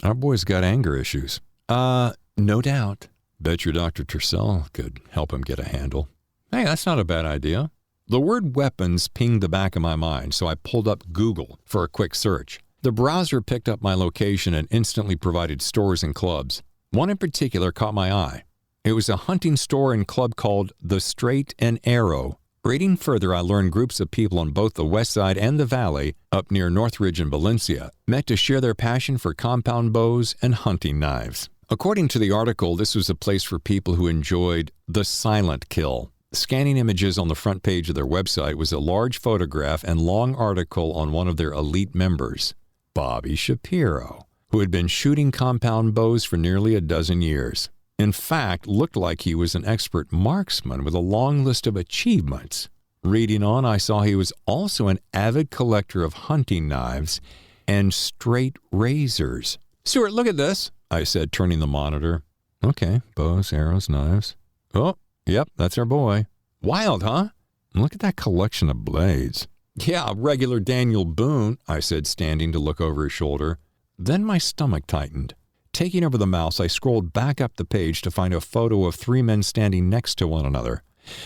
Our boy's got anger issues." No doubt." "Bet your Dr. Tercel could help him get a handle." "Hey, that's not a bad idea." The word weapons pinged the back of my mind, so I pulled up Google for a quick search. The browser picked up my location and instantly provided stores and clubs. One in particular caught my eye. It was a hunting store and club called The Straight and Arrow. Reading further, I learned groups of people on both the west side and the valley, up near Northridge and Valencia, met to share their passion for compound bows and hunting knives. According to the article, this was a place for people who enjoyed the silent kill. Scanning images on the front page of their website was a large photograph and long article on one of their elite members, Bobby Shapiro, who had been shooting compound bows for nearly a dozen years. In fact, looked like he was an expert marksman with a long list of achievements. Reading on, I saw he was also an avid collector of hunting knives and straight razors. "Stuart, look at this," I said, turning the monitor. "Okay, bows, arrows, knives. Oh, yep, that's our boy." "Wild, huh?" "Look at that collection of blades." "Yeah, a regular Daniel Boone," I said, standing to look over his shoulder. Then my stomach tightened. Taking over the mouse, I scrolled back up the page to find a photo of 3 men standing next to one another.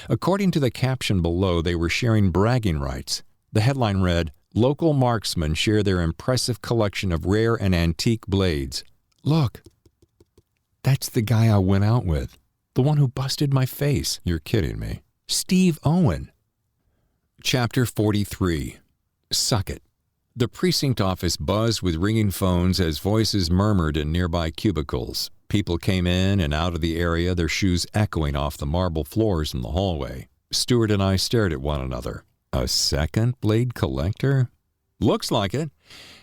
According to the caption below, they were sharing bragging rights. The headline read, "Local marksmen share their impressive collection of rare and antique blades." Look, that's the guy I went out with. The one who busted my face. You're kidding me. Steve Owen. Chapter 43. Suck It. The precinct office buzzed with ringing phones as voices murmured in nearby cubicles. People came in and out of the area, their shoes echoing off the marble floors in the hallway. Stewart and I stared at one another. A second blade collector? Looks like it.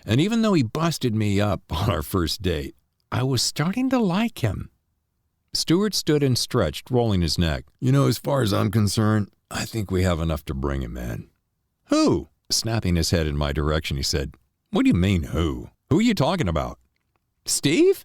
And even though he busted me up on our first date, I was starting to like him. Stewart stood and stretched, rolling his neck. As far as I'm concerned, I think we have enough to bring him in. Who? Snapping his head in my direction, he said, What do you mean, who? Who are you talking about? Steve?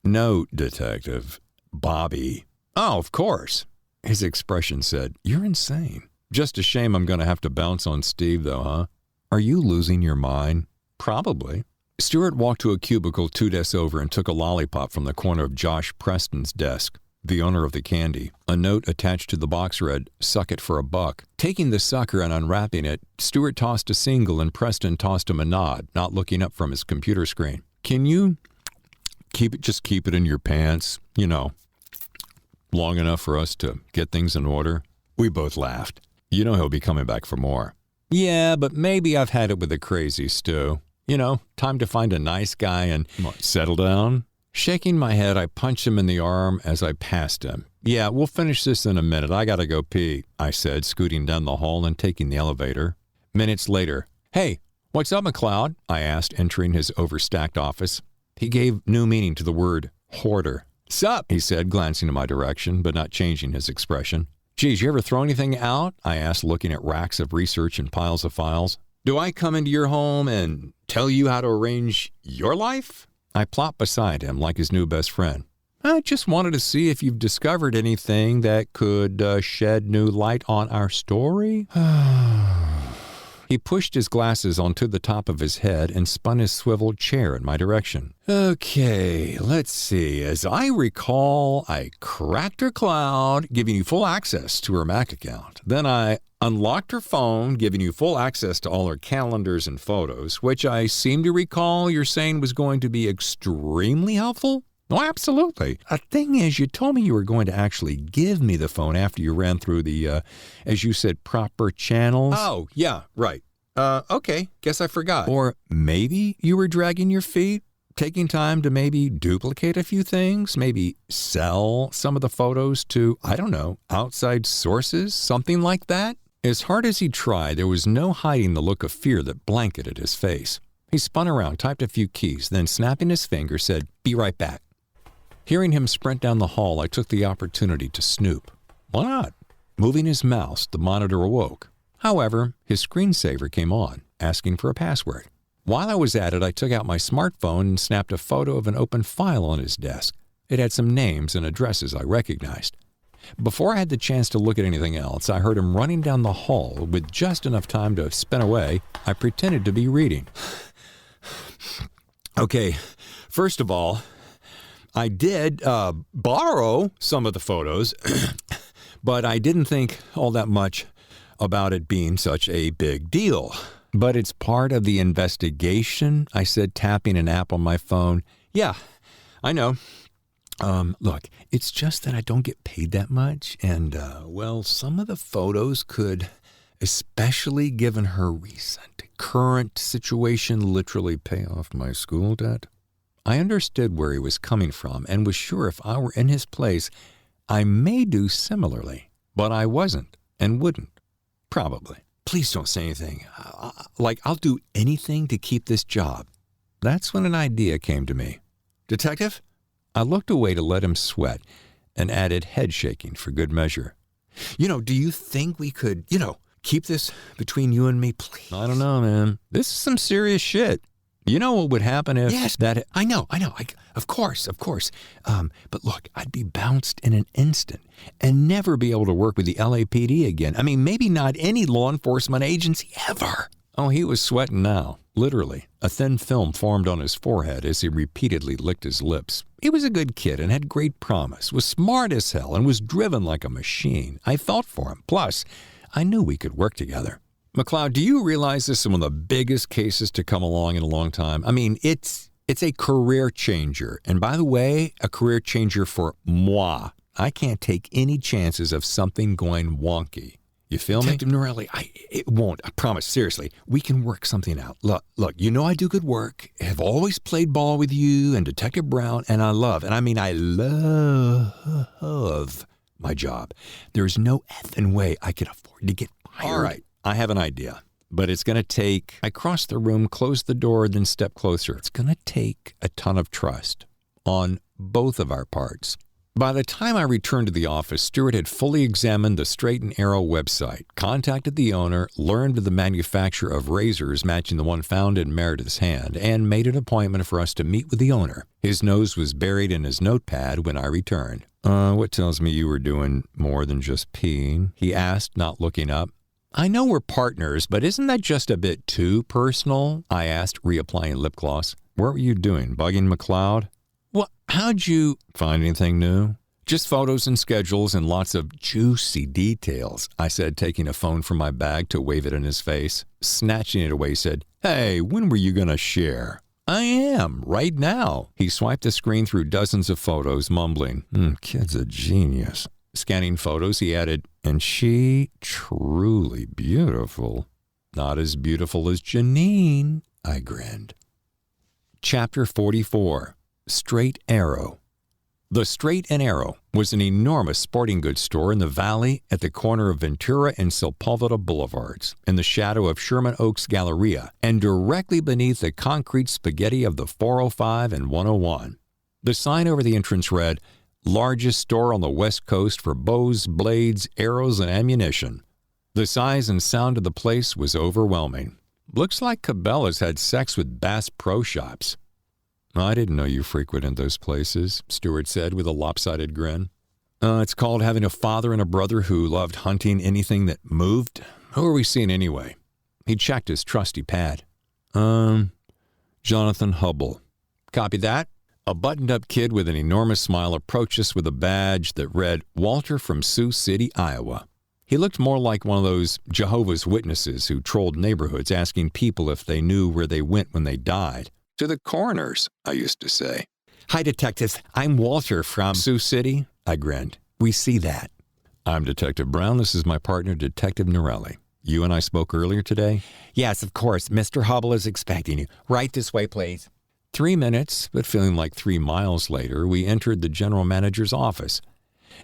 No, detective. Bobby. Oh, of course. His expression said, You're insane. Just a shame I'm going to have to bounce on Steve, though, huh? Are you losing your mind? Probably. Stewart walked to a cubicle 2 desks over and took a lollipop from the corner of Josh Preston's desk. the owner of the candy. A note attached to the box read, "Suck it for $1." Taking the sucker and unwrapping it, Stuart tossed a single and Preston tossed him a nod, not looking up from his computer screen. "Can you keep it in your pants, long enough for us to get things in order?" We both laughed. "You know he'll be coming back for more." "Yeah, but maybe I've had it with the crazy Stu. Time to find a nice guy and settle down." Shaking my head, I punched him in the arm as I passed him. "Yeah, we'll finish this in a minute. I gotta go pee," I said, scooting down the hall and taking the elevator. Minutes later, "Hey, what's up, McLeod?" I asked, entering his overstacked office. He gave new meaning to the word hoarder. "Sup?" he said, glancing in my direction, but not changing his expression. "Geez, you ever throw anything out?" I asked, looking at racks of research and piles of files. "Do I come into your home and tell you how to arrange your life?" I plopped beside him like his new best friend. "I just wanted to see if you've discovered anything that could shed new light on our story." He pushed his glasses onto the top of his head and spun his swiveled chair in my direction. "Okay, let's see. As I recall, I cracked her cloud, giving you full access to her Mac account. Then I unlocked her phone, giving you full access to all her calendars and photos, which I seem to recall you're saying was going to be extremely helpful?" "Oh, absolutely. The thing is, you told me you were going to actually give me the phone after you ran through the, as you said, proper channels." "Oh, yeah, right. Okay, guess I forgot." "Or maybe you were dragging your feet, taking time to maybe duplicate a few things, maybe sell some of the photos to, I don't know, outside sources, something like that?" As hard as he tried, there was no hiding the look of fear that blanketed his face. He spun around, typed a few keys, then snapping his fingers, said, "Be right back." Hearing him sprint down the hall, I took the opportunity to snoop. Why not? Moving his mouse, the monitor awoke. However, his screensaver came on, asking for a password. While I was at it, I took out my smartphone and snapped a photo of an open file on his desk. It had some names and addresses I recognized. Before I had the chance to look at anything else, I heard him running down the hall. With just enough time to spin away, I pretended to be reading. "Okay, first of all, I did borrow some of the photos, but I didn't think all that much about it being such a big deal. But it's part of the investigation," I said, tapping an app on my phone. "Yeah, I know. Look, it's just that I don't get paid that much, and, some of the photos could, especially given her recent, current situation, literally pay off my school debt." I understood where he was coming from and was sure if I were in his place, I may do similarly, but I wasn't and wouldn't. Probably. "Please don't say anything. I'll do anything to keep this job." That's when an idea came to me. "Detective?" I looked away to let him sweat and added head shaking for good measure. Do you think we could, keep this between you and me, please?" "I don't know, man. This is some serious shit. You know what would happen if..." "Yes, I know. Of course. But look, I'd be bounced in an instant and never be able to work with the LAPD again. I mean, maybe not any law enforcement agency ever." Oh, he was sweating now, literally. A thin film formed on his forehead as he repeatedly licked his lips. He was a good kid and had great promise, was smart as hell, and was driven like a machine. I felt for him. Plus, I knew we could work together. "McLeod, do you realize this is one of the biggest cases to come along in a long time? I mean, it's a career changer. And by the way, a career changer for moi. I can't take any chances of something going wonky. You feel me?" "Detective Norelli, it won't. I promise. Seriously, we can work something out. Look, I do good work. Have always played ball with you and Detective Brown, and I love my job. There's no effing way I could afford to get fired." "All right, I have an idea, but it's going to take..." I crossed the room, closed the door, then stepped closer. "It's going to take a ton of trust on both of our parts." By the time I returned to the office, Stuart had fully examined the Straight and Arrow website, contacted the owner, learned of the manufacturer of razors matching the one found in Meredith's hand, and made an appointment for us to meet with the owner. His nose was buried in his notepad when I returned. What tells me you were doing more than just peeing?" he asked, not looking up. "I know we're partners, but isn't that just a bit too personal?" I asked, reapplying lip gloss. "What were you doing, bugging McLeod?" "Well, how'd you..." "Find anything new?" Just photos and schedules and lots of juicy details, I said, taking a phone from my bag to wave it in his face. Snatching it away, he said, "Hey, when were you going to share?" "I am, right now." He swiped the screen through dozens of photos, mumbling, "Kid's a genius." Scanning photos, he added, "And she truly beautiful." "Not as beautiful as Janine," I grinned. Chapter 44, Straight Arrow. The Straight and Arrow was an enormous sporting goods store in the valley at the corner of Ventura and Sepulveda Boulevards, in the shadow of Sherman Oaks Galleria, and directly beneath the concrete spaghetti of the 405 and 101. The sign over the entrance read, "Largest store on the West Coast for bows, blades, arrows, and ammunition." The size and sound of the place was overwhelming. "Looks like Cabela's had sex with Bass Pro Shops." "I didn't know you frequented those places," Stewart said with a lopsided grin. It's called having a father and a brother who loved hunting anything that moved. Who are we seeing anyway?" He checked his trusty pad. Jonathan Hubble." "Copy that." A buttoned-up kid with an enormous smile approached us with a badge that read, "Walter from Sioux City, Iowa." He looked more like one of those Jehovah's Witnesses who trolled neighborhoods asking people if they knew where they went when they died. "To the coroners," I used to say. "Hi, detectives. I'm Walter from Sioux City." I grinned. "We see that." "I'm Detective Brown. This is my partner, Detective Norelli. You and I spoke earlier today?" "Yes, of course. Mr. Hubble is expecting you. Right this way, please." 3 minutes, but feeling like 3 miles later, we entered the general manager's office.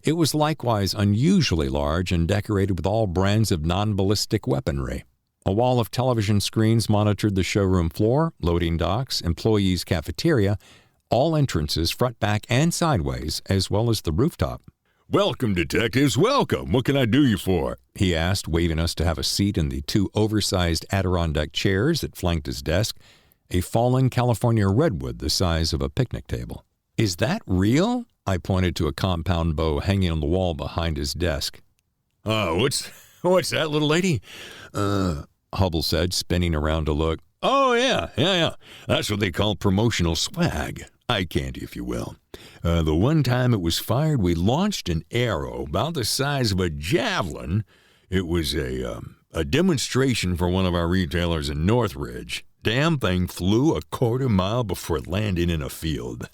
It was likewise unusually large and decorated with all brands of non-ballistic weaponry. A wall of television screens monitored the showroom floor, loading docks, employees' cafeteria, all entrances front, back, and sideways, as well as the rooftop. "Welcome, detectives, welcome. What can I do you for?" he asked, waving us to have a seat in the 2 oversized Adirondack chairs that flanked his desk, a fallen California redwood the size of a picnic table. "Is that real?" I pointed to a compound bow hanging on the wall behind his desk. What's that, little lady?" Hubble said, spinning around to look. "Oh, yeah. That's what they call promotional swag. Eye candy, if you will. The one time it was fired, we launched an arrow about the size of a javelin. It was a demonstration for one of our retailers in Northridge. Damn thing flew a quarter mile before landing in a field.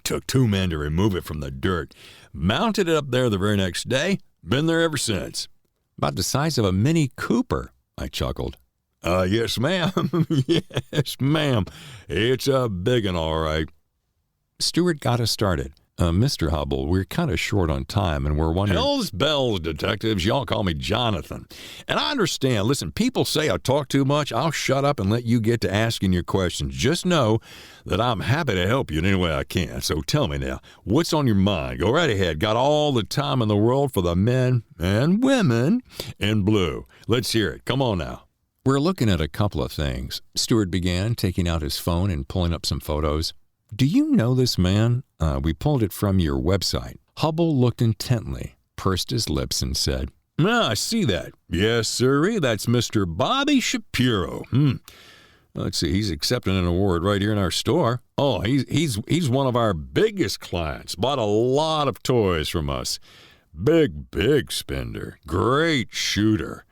Took 2 men to remove it from the dirt. Mounted it up there the very next day. Been there ever since." "About the size of a Mini Cooper," I chuckled. Yes, ma'am. Yes, ma'am. It's a big one, all right." Stewart got us started. "Mr. Hubble, we're kind of short on time, and we're wondering—" "Hell's bells, detectives. Y'all call me Jonathan. And I understand. Listen, people say I talk too much. I'll shut up and let you get to asking your questions. Just know that I'm happy to help you in any way I can. So tell me now, what's on your mind? Go right ahead. Got all the time in the world for the men and women in blue. Let's hear it. Come on now." "We're looking at a couple of things," Stewart began, taking out his phone and pulling up some photos. "Do you know this man? We pulled it from your website." Hubble looked intently, pursed his lips, and said, I see that. Yes, sirree. That's Mr. Bobby Shapiro. Let's see. He's accepting an award right here in our store. Oh, he's one of our biggest clients. Bought a lot of toys from us. Big spender. Great shooter.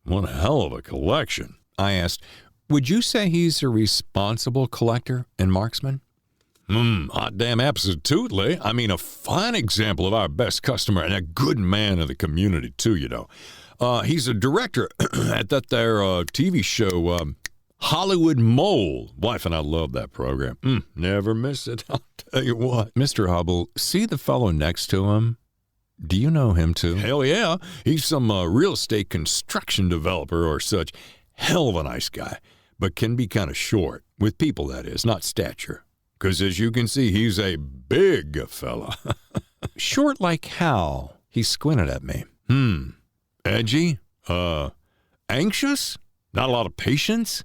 One hell of a collection." I asked, "Would you say he's a responsible collector and marksman?" Hot damn absolutely. I mean, a fine example of our best customer and a good man of the community, too, you know. He's a director at that there TV show, Hollywood Mole. Wife and I love that program. Never miss it, I'll tell you what. "Mr. Hubble, see the fellow next to him? Do you know him, too?" Hell yeah. He's some real estate construction developer or such. Hell of a nice guy, but can be kind of short. With people, that is, not stature. Because as you can see, he's a big fella. "Short like how?" He squinted at me. Edgy? Anxious? Not a lot of patience?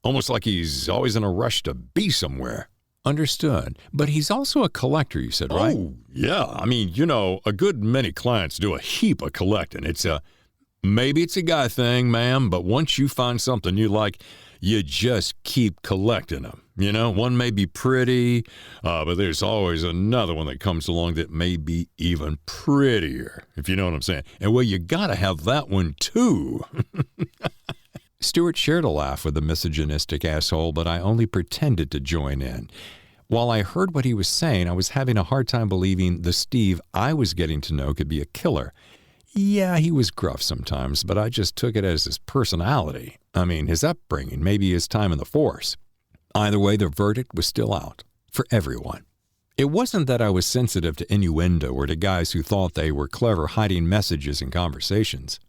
Almost like he's always in a rush to be somewhere." "Understood. But he's also a collector, you said, right?" "Oh, yeah. I mean, you know, a good many clients do a heap of collecting. Maybe it's a guy thing, ma'am, but once you find something you like, you just keep collecting them. You know, one may be pretty, but there's always another one that comes along that may be even prettier, if you know what I'm saying. And well, you gotta have that one too. Stuart shared a laugh with the misogynistic asshole, but I only pretended to join in. While I heard what he was saying, I was having a hard time believing the Steve I was getting to know could be a killer. Yeah, he was gruff sometimes, but I just took it as his personality. I mean, his upbringing, maybe his time in the force. Either way, the verdict was still out for everyone. It wasn't that I was sensitive to innuendo or to guys who thought they were clever hiding messages in conversations.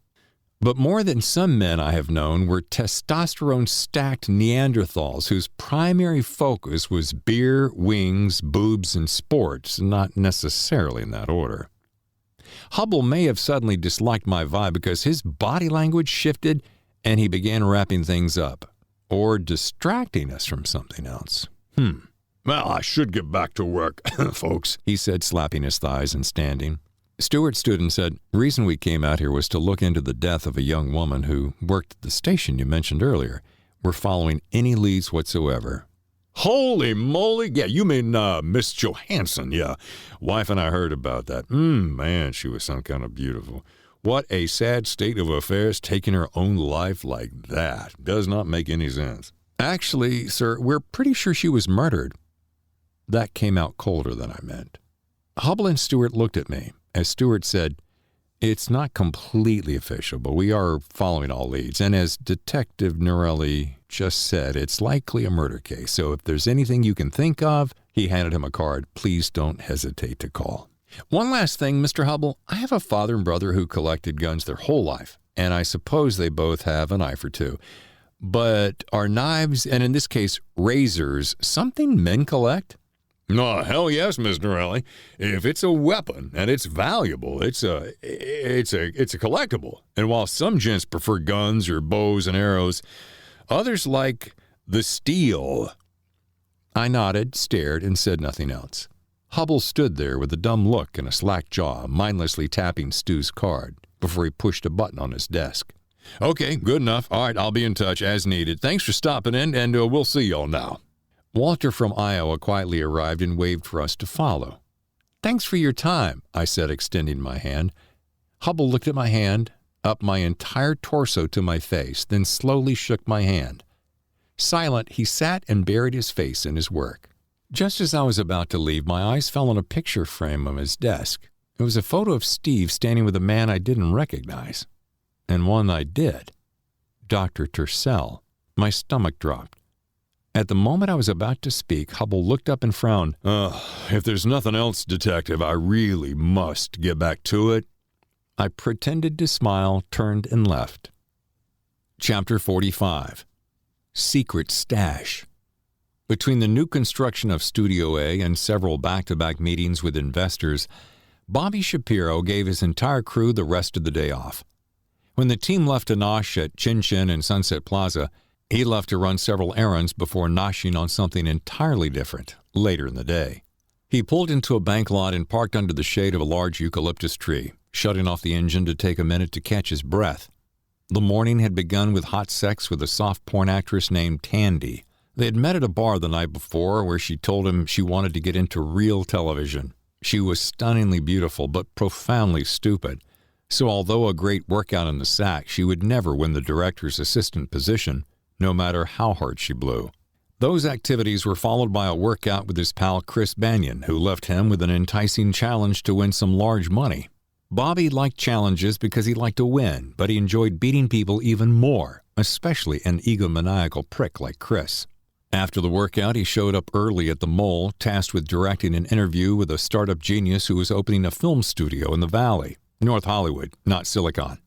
But more than some men I have known were testosterone-stacked Neanderthals whose primary focus was beer, wings, boobs, and sports, not necessarily in that order. Hubble may have suddenly disliked my vibe because his body language shifted and he began wrapping things up, or distracting us from something else. Well, I should get back to work, folks, he said, slapping his thighs and standing. Stuart stood and said, "The reason we came out here was to look into the death of a young woman who worked at the station you mentioned earlier. We're following any leads whatsoever." Holy moly. Yeah, you mean Miss Johansson. Yeah, wife and I heard about that. Man, she was some kind of beautiful. What a sad state of affairs, taking her own life like that. Does not make any sense. Actually, sir, we're pretty sure she was murdered. That came out colder than I meant. Hubble and Stuart looked at me. As Stuart said, "It's not completely official, but we are following all leads. And as Detective Norelli just said, it's likely a murder case. So if there's anything you can think of," he handed him a card, "please don't hesitate to call." One last thing, Mr. Hubble. I have a father and brother who collected guns their whole life, and I suppose they both have a knife or two. But are knives, and in this case, razors, something men collect? Oh, hell yes, Miss Norelli. If it's a weapon and it's valuable, it's a collectible. And while some gents prefer guns or bows and arrows, others like the steel. I nodded, stared, and said nothing else. Hubble stood there with a dumb look and a slack jaw, mindlessly tapping Stu's card before he pushed a button on his desk. Okay, good enough. All right, I'll be in touch as needed. Thanks for stopping in, and we'll see y'all now. Walter from Iowa quietly arrived and waved for us to follow. "Thanks for your time," I said, extending my hand. Hubble looked at my hand, up my entire torso to my face, then slowly shook my hand. Silent, he sat and buried his face in his work. Just as I was about to leave, my eyes fell on a picture frame on his desk. It was a photo of Steve standing with a man I didn't recognize. And one I did. Dr. Tercel. My stomach dropped. At the moment I was about to speak, Hubble looked up and frowned. If there's nothing else, Detective, I really must get back to it. I pretended to smile, turned, and left. Chapter 45. Secret Stash. Between the new construction of Studio A and several back-to-back meetings with investors, Bobby Shapiro gave his entire crew the rest of the day off. When the team left to nosh at Chin Chin and Sunset Plaza, he left to run several errands before noshing on something entirely different later in the day. He pulled into a bank lot and parked under the shade of a large eucalyptus tree, shutting off the engine to take a minute to catch his breath. The morning had begun with hot sex with a soft porn actress named Tandy. They had met at a bar the night before where she told him she wanted to get into real television. She was stunningly beautiful but profoundly stupid. So although a great workout in the sack, she would never win the director's assistant position, no matter how hard she blew. Those activities were followed by a workout with his pal Chris Banyan, who left him with an enticing challenge to win some large money. Bobby liked challenges because he liked to win, but he enjoyed beating people even more, especially an egomaniacal prick like Chris. After the workout, he showed up early at the Mole, tasked with directing an interview with a startup genius who was opening a film studio in the Valley, North Hollywood, not Silicon.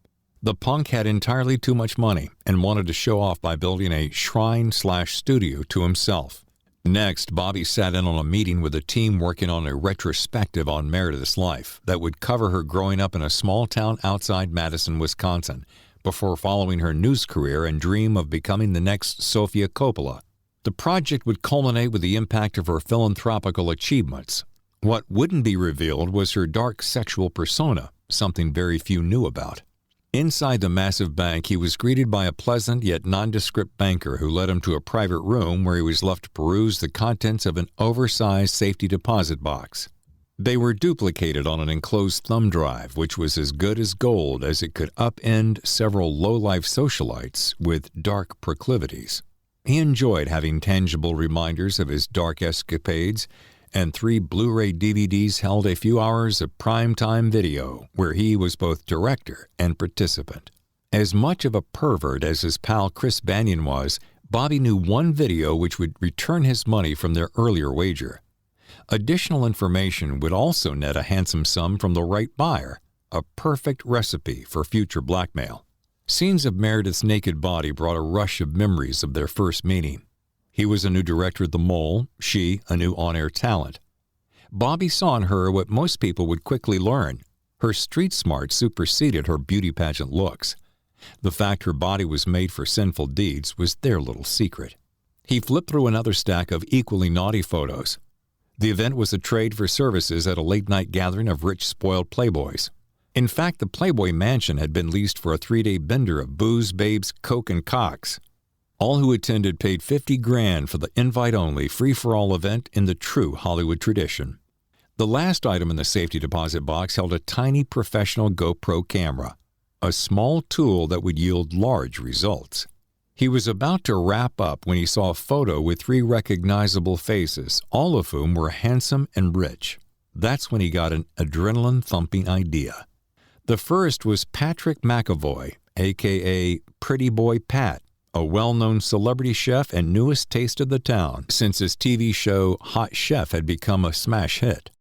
The punk had entirely too much money and wanted to show off by building a shrine/studio to himself. Next, Bobby sat in on a meeting with a team working on a retrospective on Meredith's life that would cover her growing up in a small town outside Madison, Wisconsin, before following her news career and dream of becoming the next Sofia Coppola. The project would culminate with the impact of her philanthropical achievements. What wouldn't be revealed was her dark sexual persona, something very few knew about. Inside the massive bank, he was greeted by a pleasant yet nondescript banker who led him to a private room where he was left to peruse the contents of an oversized safety deposit box. They were duplicated on an enclosed thumb drive, which was as good as gold as it could upend several low-life socialites with dark proclivities. He enjoyed having tangible reminders of his dark escapades, and 3 Blu-ray DVDs held a few hours of prime-time video where he was both director and participant. As much of a pervert as his pal Chris Banyan was, Bobby knew one video which would return his money from their earlier wager. Additional information would also net a handsome sum from the right buyer, a perfect recipe for future blackmail. Scenes of Meredith's naked body brought a rush of memories of their first meeting. He was a new director at the Mole, she a new on-air talent. Bobby saw in her what most people would quickly learn. Her street smarts superseded her beauty pageant looks. The fact her body was made for sinful deeds was their little secret. He flipped through another stack of equally naughty photos. The event was a trade for services at a late-night gathering of rich, spoiled playboys. In fact, the Playboy Mansion had been leased for a 3-day bender of booze, babes, coke, and cocks. All who attended paid $50,000 for the invite-only, free-for-all event in the true Hollywood tradition. The last item in the safety deposit box held a tiny professional GoPro camera, a small tool that would yield large results. He was about to wrap up when he saw a photo with 3 recognizable faces, all of whom were handsome and rich. That's when he got an adrenaline-thumping idea. The first was Patrick McAvoy, a.k.a. Pretty Boy Pat, a well-known celebrity chef and newest taste of the town since his TV show Hot Chef had become a smash hit.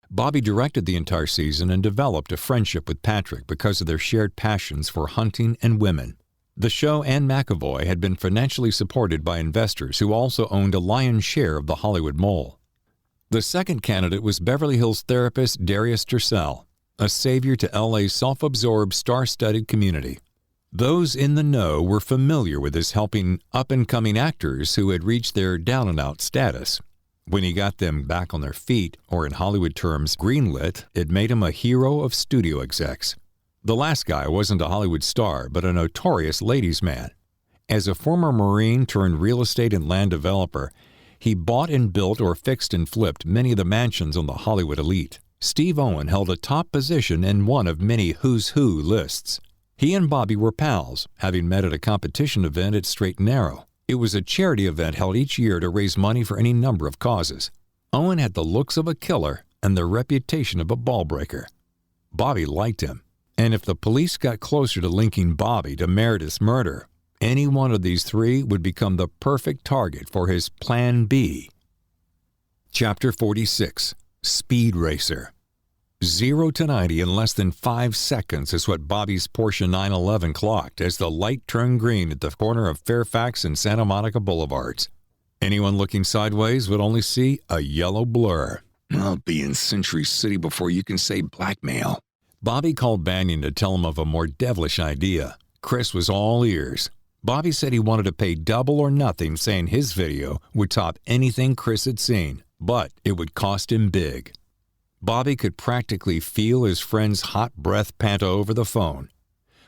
Bobby directed the entire season and developed a friendship with Patrick because of their shared passions for hunting and women. The show and McAvoy had been financially supported by investors who also owned a lion's share of the Hollywood Mole. The second candidate was Beverly Hills therapist Darius Tercel, a savior to LA's self-absorbed, star-studded community. Those in the know were familiar with his helping up-and-coming actors who had reached their down-and-out status. When he got them back on their feet, or in Hollywood terms, greenlit, it made him a hero of studio execs. The last guy wasn't a Hollywood star, but a notorious ladies' man. As a former Marine turned real estate and land developer, he bought and built or fixed and flipped many of the mansions on the Hollywood elite. Steve Owen held a top position in one of many who's who lists. He and Bobby were pals, having met at a competition event at Straight and Narrow. It was a charity event held each year to raise money for any number of causes. Owen had the looks of a killer and the reputation of a ball breaker. Bobby liked him, and if the police got closer to linking Bobby to Meredith's murder, any one of these 3 would become the perfect target for his Plan B. Chapter 46. Speed Racer. 0 to 90 in less than 5 seconds is what Bobby's Porsche 911 clocked as the light turned green at the corner of Fairfax and Santa Monica Boulevards. Anyone looking sideways would only see a yellow blur. I'll be in Century City before you can say blackmail. Bobby called Banyan to tell him of a more devilish idea. Chris was all ears. Bobby said he wanted to pay double or nothing, saying his video would top anything Chris had seen, but it would cost him big. Bobby could practically feel his friend's hot breath pant over the phone.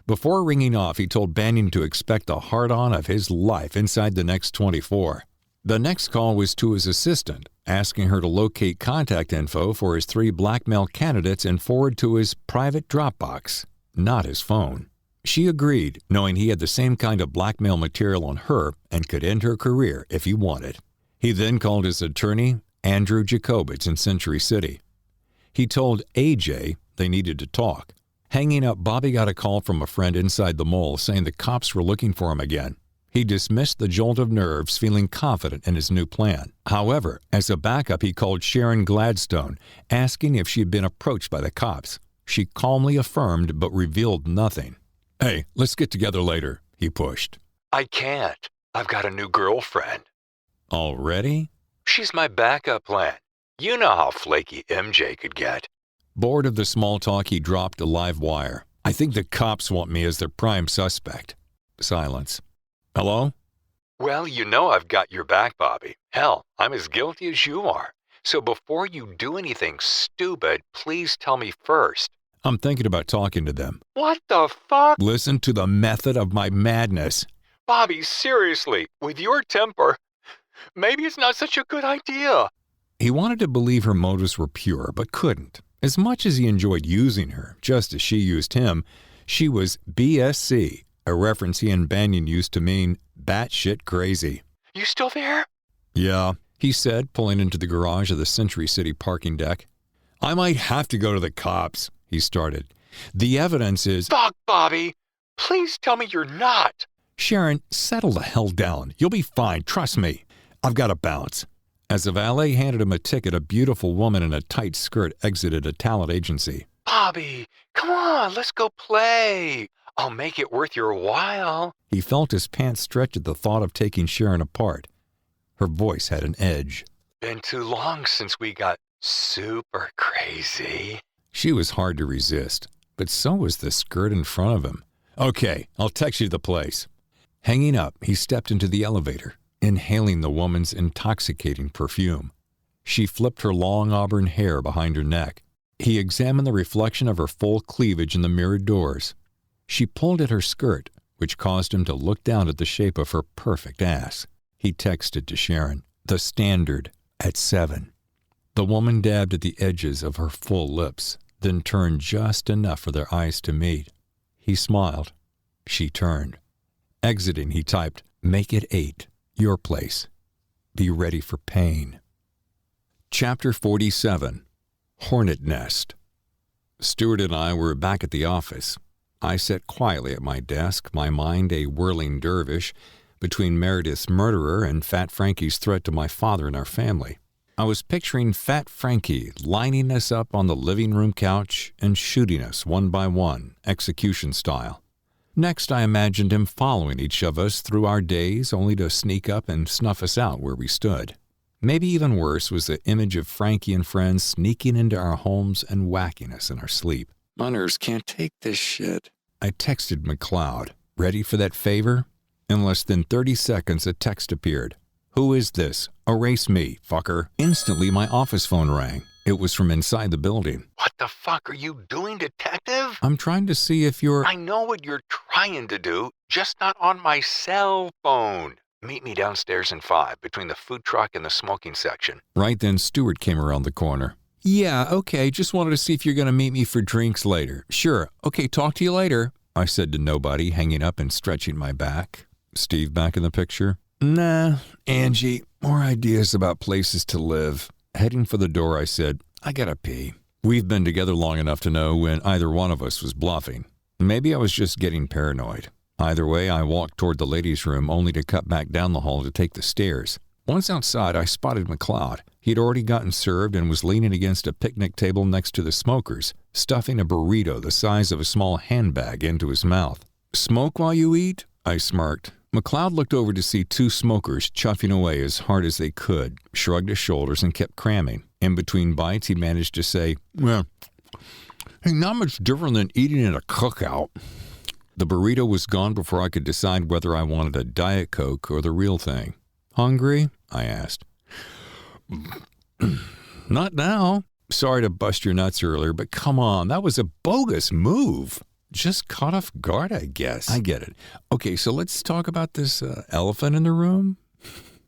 Before ringing off, he told Banyan to expect the hard-on of his life inside the next 24. The next call was to his assistant, asking her to locate contact info for his 3 blackmail candidates and forward to his private Dropbox, not his phone. She agreed, knowing he had the same kind of blackmail material on her and could end her career if he wanted. He then called his attorney, Andrew Jacobitz, in Century City. He told AJ they needed to talk. Hanging up, Bobby got a call from a friend inside the Mole saying the cops were looking for him again. He dismissed the jolt of nerves, feeling confident in his new plan. However, as a backup, he called Sharon Gladstone, asking if she had been approached by the cops. She calmly affirmed but revealed nothing. "Hey, let's get together later," he pushed. I can't. I've got a new girlfriend. Already? She's my backup plan. You know how flaky MJ could get. Bored of the small talk, he dropped a live wire. "I think the cops want me as their prime suspect." Silence. "Hello?" Well, you know I've got your back, Bobby. Hell, I'm as guilty as you are. So before you do anything stupid, please tell me first. I'm thinking about talking to them. What the fuck? Listen to the method of my madness. Bobby, seriously, with your temper, maybe it's not such a good idea. He wanted to believe her motives were pure, but couldn't. As much as he enjoyed using her, just as she used him, she was BSC, a reference he and Banyan used to mean batshit crazy. You still there? Yeah, he said, pulling into the garage of the Century City parking deck. I might have to go to the cops, he started. The evidence is— Fuck, Bobby. Please tell me you're not. Sharon, settle the hell down. You'll be fine, trust me. I've got to bounce. As the valet handed him a ticket, a beautiful woman in a tight skirt exited a talent agency. Bobby, come on, let's go play. I'll make it worth your while. He felt his pants stretch at the thought of taking Sharon apart. Her voice had an edge. Been too long since we got super crazy. She was hard to resist, but so was the skirt in front of him. Okay, I'll text you the place. Hanging up, he stepped into the elevator, inhaling the woman's intoxicating perfume. She flipped her long auburn hair behind her neck. He examined the reflection of her full cleavage in the mirrored doors. She pulled at her skirt, which caused him to look down at the shape of her perfect ass. He texted to Sharon, the standard, at 7. The woman dabbed at the edges of her full lips, then turned just enough for their eyes to meet. He smiled. She turned. Exiting, he typed, make it 8, your place. Be ready for pain. Chapter 47. Hornet Nest. Stuart and I were back at the office. I sat quietly at my desk, my mind a whirling dervish between Meredith's murderer and Fat Frankie's threat to my father and our family. I was picturing Fat Frankie lining us up on the living room couch and shooting us one by one, execution style. Next, I imagined him following each of us through our days only to sneak up and snuff us out where we stood. Maybe even worse was the image of Frankie and friends sneaking into our homes and whacking us in our sleep. My nerves can't take this shit. I texted McLeod. Ready for that favor? In less than 30 seconds, a text appeared. Who is this? Erase me, fucker. Instantly, my office phone rang. It was from inside the building. What the fuck are you doing, detective? I'm trying to see if you're— I know what you're trying to do, just not on my cell phone. Meet me downstairs in 5, between the food truck and the smoking section. Right then, Stuart came around the corner. Yeah, okay, just wanted to see if you're going to meet me for drinks later. Sure, okay, talk to you later, I said to nobody, hanging up and stretching my back. Steve back in the picture? Nah, Angie, more ideas about places to live. Heading for the door, I said, I gotta pee. We've been together long enough to know when either one of us was bluffing. Maybe I was just getting paranoid. Either way, I walked toward the ladies' room only to cut back down the hall to take the stairs. Once outside, I spotted McLeod. He'd already gotten served and was leaning against a picnic table next to the smokers, stuffing a burrito the size of a small handbag into his mouth. Smoke while you eat? I smirked. McLeod looked over to see 2 smokers chuffing away as hard as they could, shrugged his shoulders, and kept cramming. In between bites, he managed to say, well, ain't not much different than eating in a cookout. The burrito was gone before I could decide whether I wanted a Diet Coke or the real thing. Hungry? I asked. Not now. Sorry to bust your nuts earlier, but come on, that was a bogus move. Just caught off guard, I guess. I get it. Okay, so let's talk about this elephant in the room.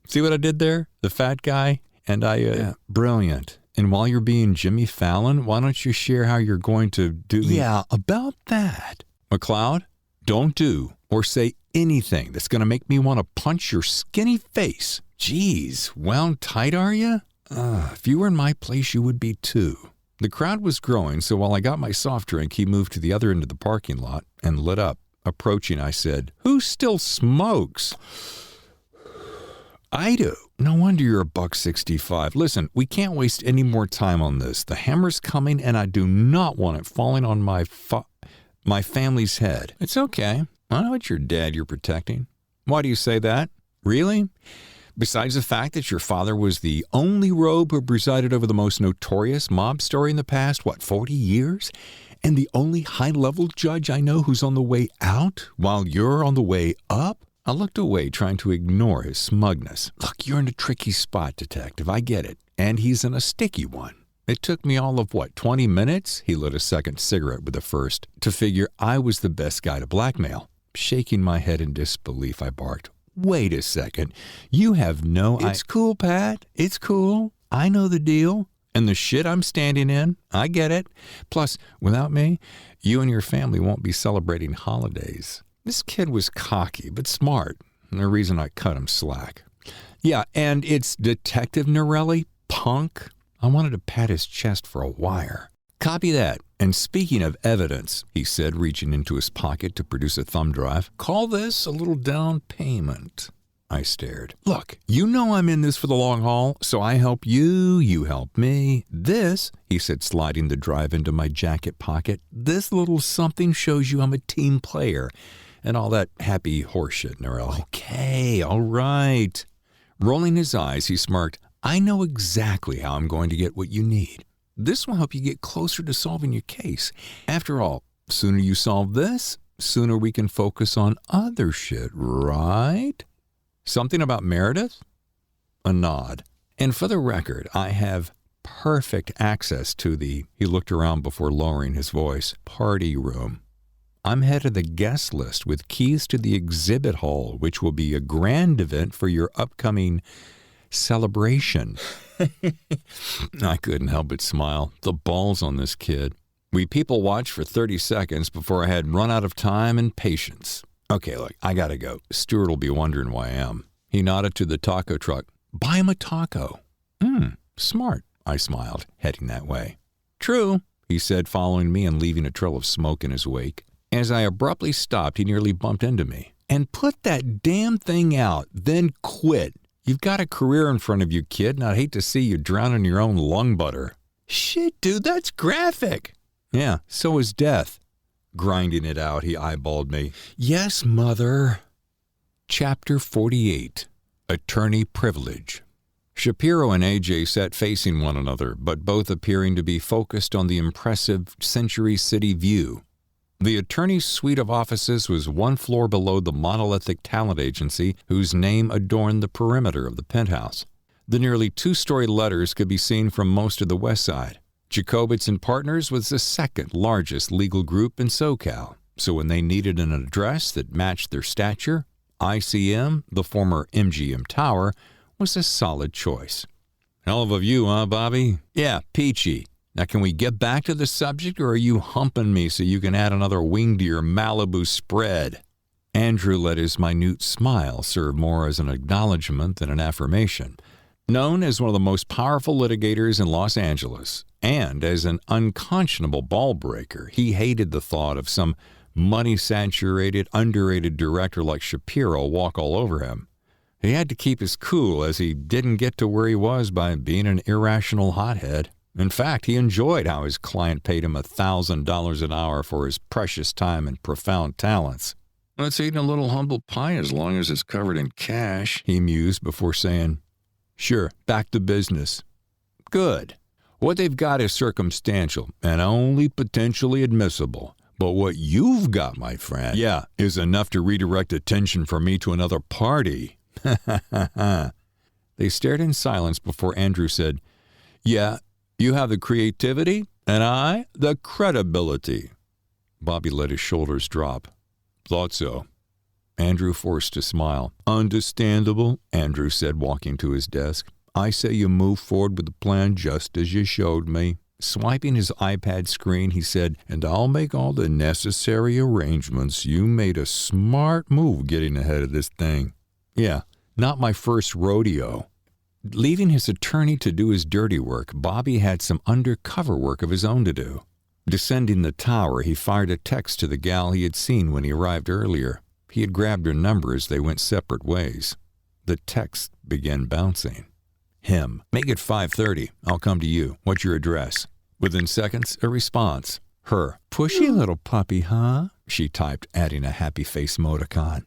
See what I did there? The fat guy? And yeah, brilliant. And while you're being Jimmy Fallon, why don't you share how you're going to do— Yeah, about that. McLeod, don't do or say anything that's going to make me want to punch your skinny face. Jeez, wound tight are you? If you were in my place, you would be too. The crowd was growing, so while I got my soft drink, he moved to the other end of the parking lot and lit up. Approaching, I said, who still smokes? I do. No wonder you're a $1.65. Listen, we can't waste any more time on this. The hammer's coming, and I do not want it falling on my family's head. It's okay. I know it's your dad you're protecting. Why do you say that? Really? Besides the fact that your father was the only robe who presided over the most notorious mob story in the past, 40 years? And the only high-level judge I know who's on the way out while you're on the way up? I looked away, trying to ignore his smugness. Look, you're in a tricky spot, detective. I get it. And he's in a sticky one. It took me all of 20 minutes? He lit a second cigarette with the first to figure I was the best guy to blackmail. Shaking my head in disbelief, I barked, "Wait a second. You have no..." "It's cool, Pat. It's cool. I know the deal. And the shit I'm standing in, I get it. Plus, without me, you and your family won't be celebrating holidays." This kid was cocky, but smart. And the reason I cut him slack. "Yeah, and it's Detective Norelli, punk." I wanted to pat his chest for a wire. "Copy that. And speaking of evidence," he said, reaching into his pocket to produce a thumb drive, "call this a little down payment." I stared. "Look, you know I'm in this for the long haul, so I help you, you help me. This," he said, sliding the drive into my jacket pocket, "this little something shows you I'm a team player." And all that happy horseshit, Norelli. "Okay, all right." Rolling his eyes, he smirked, "I know exactly how I'm going to get what you need. This will help you get closer to solving your case. After all, sooner you solve this, sooner we can focus on other shit, right?" Something about Meredith? A nod. "And for the record, I have perfect access to the," he looked around before lowering his voice, "party room. I'm head of the guest list with keys to the exhibit hall, which will be a grand event for your upcoming celebration." I couldn't help but smile. The balls on this kid. We people watched for 30 seconds before I had run out of time and patience. "Okay, look, I gotta go. Stuart will be wondering why I am." He nodded to the taco truck. "Buy him a taco." Smart," I smiled, heading that way. "True," he said, following me and leaving a trail of smoke in his wake. As I abruptly stopped, he nearly bumped into me. "And put that damn thing out, then quit. You've got a career in front of you, kid, and I'd hate to see you drown in your own lung butter." "Shit, dude, that's graphic." "Yeah, so is death." Grinding it out, he eyeballed me. "Yes, mother." Chapter 48. Attorney Privilege. Shapiro and AJ sat facing one another, but both appearing to be focused on the impressive Century City view. The attorney's suite of offices was one floor below the monolithic talent agency whose name adorned the perimeter of the penthouse. The nearly two-story letters could be seen from most of the west side. Jacobitz and Partners was the second largest legal group in SoCal, so when they needed an address that matched their stature, ICM, the former MGM Tower, was a solid choice. "Hell of a view, huh, Bobby?" "Yeah, peachy. Now, can we get back to the subject, or are you humping me so you can add another wing to your Malibu spread?" Andrew let his minute smile serve more as an acknowledgement than an affirmation. Known as one of the most powerful litigators in Los Angeles, and as an unconscionable ball breaker, he hated the thought of some money-saturated, underrated director like Shapiro walk all over him. He had to keep his cool as he didn't get to where he was by being an irrational hothead. In fact, he enjoyed how his client paid him $1,000 an hour for his precious time and profound talents. "Let's eat a little humble pie as long as it's covered in cash," he mused before saying, "Sure, back to business." "Good. What they've got is circumstantial and only potentially admissible. But what you've got, my friend, is enough to redirect attention from me to another party." They stared in silence before Andrew said, "Yeah, you have the creativity, and I the credibility." Bobby let his shoulders drop. "Thought so." Andrew forced a smile. "Understandable," Andrew said, walking to his desk. "I say you move forward with the plan just as you showed me." Swiping his iPad screen, he said, "And I'll make all the necessary arrangements. You made a smart move getting ahead of this thing." "Yeah, not my first rodeo." Leaving his attorney to do his dirty work, Bobby had some undercover work of his own to do. Descending the tower, he fired a text to the gal he had seen when he arrived earlier. He had grabbed her number as they went separate ways. The text began bouncing. Him. "Make it 5:30. I'll come to you. What's your address?" Within seconds, a response. Her. "Pushy little puppy, huh?" she typed, adding a happy face emoticon.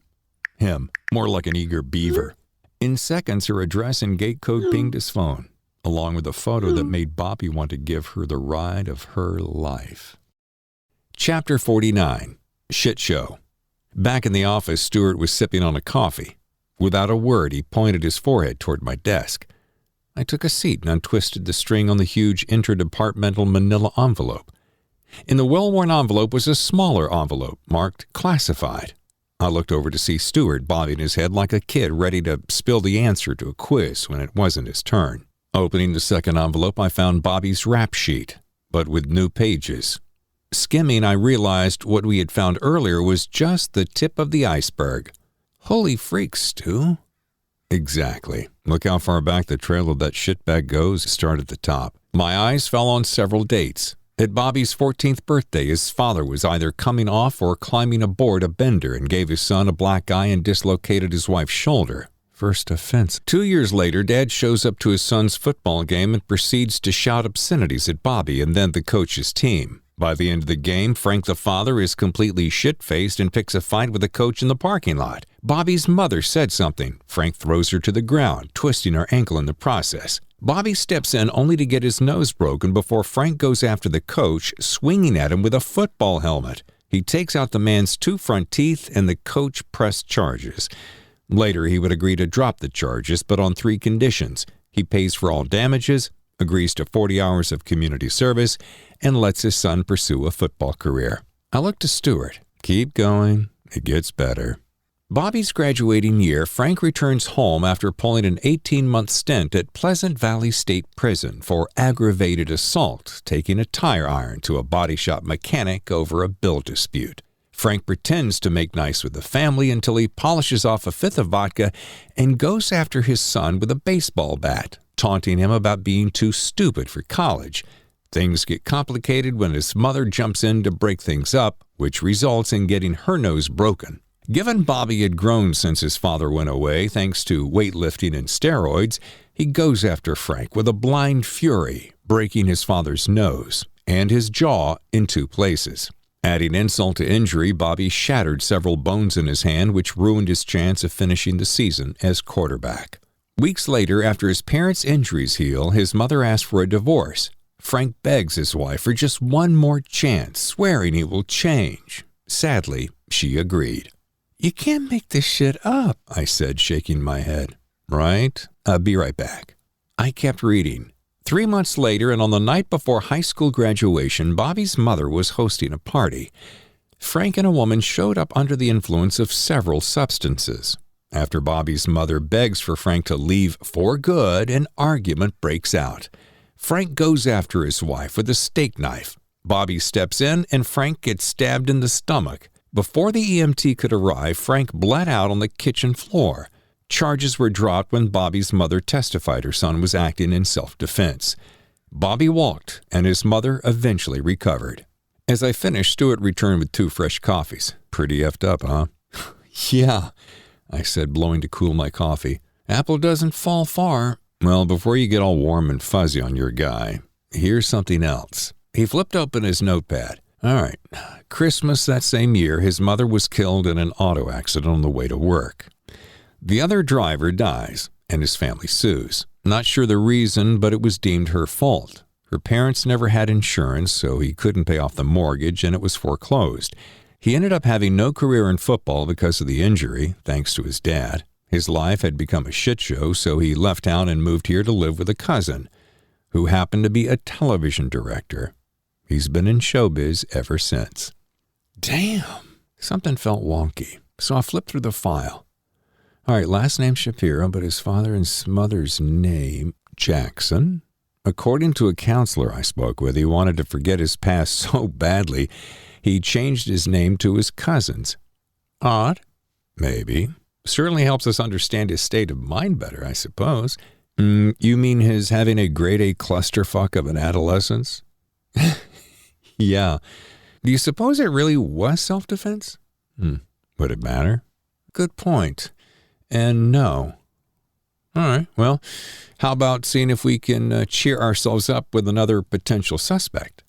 Him. "More like an eager beaver." In seconds, her address and gate code pinged his phone, along with a photo that made Bobby want to give her the ride of her life. Chapter 49. Shit Show. Back in the office, Stuart was sipping on a coffee. Without a word, he pointed his forehead toward my desk. I took a seat and untwisted the string on the huge interdepartmental manila envelope. In the well-worn envelope was a smaller envelope marked classified. I looked over to see Stuart bobbing his head like a kid ready to spill the answer to a quiz when it wasn't his turn. Opening the second envelope, I found Bobby's rap sheet, but with new pages. Skimming, I realized what we had found earlier was just the tip of the iceberg. Holy freaks, Stu. Exactly. Look how far back the trail of that shitbag goes. Start at the top. My eyes fell on several dates. At Bobby's 14th birthday, his father was either coming off or climbing aboard a bender and gave his son a black eye and dislocated his wife's shoulder. First offense. 2 years later, Dad shows up to his son's football game and proceeds to shout obscenities at Bobby and then the coach's team. By the end of the game, Frank the father is completely shit-faced and picks a fight with the coach in the parking lot. Bobby's mother said something. Frank throws her to the ground, twisting her ankle in the process. Bobby steps in only to get his nose broken before Frank goes after the coach, swinging at him with a football helmet. He takes out the man's 2 front teeth and the coach pressed charges. Later, he would agree to drop the charges, but on 3 conditions. He pays for all damages, agrees to 40 hours of community service, and lets his son pursue a football career. I looked to Stuart. Keep going. It gets better. Bobby's graduating year, Frank returns home after pulling an 18-month stint at Pleasant Valley State Prison for aggravated assault, taking a tire iron to a body shop mechanic over a bill dispute. Frank pretends to make nice with the family until he polishes off a 5th of vodka and goes after his son with a baseball bat, taunting him about being too stupid for college. Things get complicated when his mother jumps in to break things up, which results in getting her nose broken. Given Bobby had grown since his father went away thanks to weightlifting and steroids, he goes after Frank with a blind fury, breaking his father's nose and his jaw in 2 places. Adding insult to injury, Bobby shattered several bones in his hand, which ruined his chance of finishing the season as quarterback. Weeks later, after his parents' injuries heal, his mother asks for a divorce. Frank begs his wife for just one more chance, swearing he will change. Sadly, she agreed. You can't make this shit up, I said, shaking my head. Right? I'll be right back. I kept reading. 3 months later, and on the night before high school graduation, Bobby's mother was hosting a party. Frank and a woman showed up under the influence of several substances. After Bobby's mother begs for Frank to leave for good, an argument breaks out. Frank goes after his wife with a steak knife. Bobby steps in, and Frank gets stabbed in the stomach. Before the EMT could arrive, Frank bled out on the kitchen floor. Charges were dropped when Bobby's mother testified her son was acting in self-defense. Bobby walked, and his mother eventually recovered. As I finished, Stuart returned with 2 fresh coffees. Pretty effed up, huh? Yeah, I said, blowing to cool my coffee. Apple doesn't fall far. Well, before you get all warm and fuzzy on your guy, here's something else. He flipped open his notepad. All right, Christmas that same year, his mother was killed in an auto accident on the way to work. The other driver dies, and his family sues. Not sure the reason, but it was deemed her fault. Her parents never had insurance, so he couldn't pay off the mortgage, and it was foreclosed. He ended up having no career in football because of the injury, thanks to his dad. His life had become a shit show, so he left town and moved here to live with a cousin, who happened to be a television director. He's been in showbiz ever since. Damn! Something felt wonky, so I flipped through the file. All right, last name Shapiro, but his father and mother's name, Jackson. According to a counselor I spoke with, he wanted to forget his past so badly, he changed his name to his cousin's. Odd? Maybe. Certainly helps us understand his state of mind better, I suppose. You mean his having a grade A clusterfuck of an adolescence? Yeah. Do you suppose it really was self-defense? Would it matter? Good point. And no. All right, well, how about seeing if we can cheer ourselves up with another potential suspect?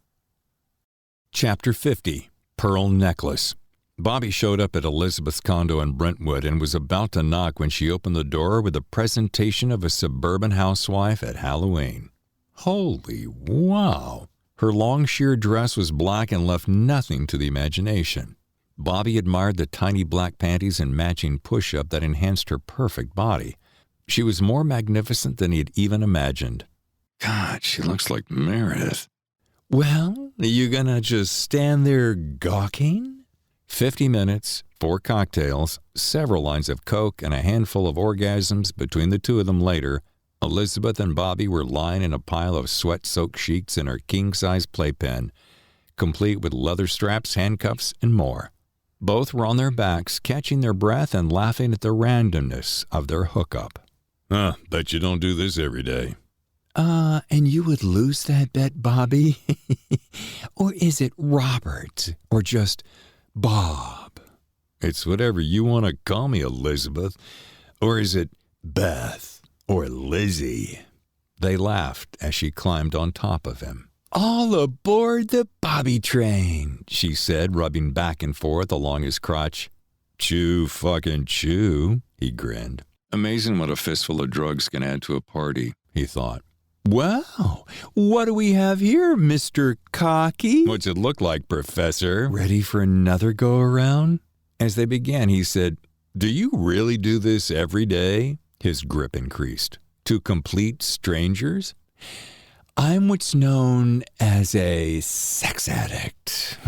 Chapter 50, Pearl Necklace. Bobby showed up at Elizabeth's condo in Brentwood and was about to knock when she opened the door with a presentation of a suburban housewife at Halloween. Holy wow! Her long sheer dress was black and left nothing to the imagination. Bobby admired the tiny black panties and matching push-up that enhanced her perfect body. She was more magnificent than he had even imagined. God, she looks like Meredith. Well, are you gonna just stand there gawking? 50 minutes, 4 cocktails, several lines of coke, and a handful of orgasms between the two of them later, Elizabeth and Bobby were lying in a pile of sweat-soaked sheets in her king-size playpen, complete with leather straps, handcuffs, and more. Both were on their backs, catching their breath and laughing at the randomness of their hookup. Bet you don't do this every day. And you would lose that bet, Bobby? Or is it Robert? Or just Bob? It's whatever you want to call me, Elizabeth. Or is it Beth or Lizzie? They laughed as she climbed on top of him. All aboard the Bobby train, she said, rubbing back and forth along his crotch. Chew, fucking chew, he grinned. Amazing what a fistful of drugs can add to a party, he thought. Well, what do we have here, Mr. Cocky? What's it look like, Professor? Ready for another go-around? As they began, he said, Do you really do this every day? His grip increased. To complete strangers? I'm what's known as a sex addict.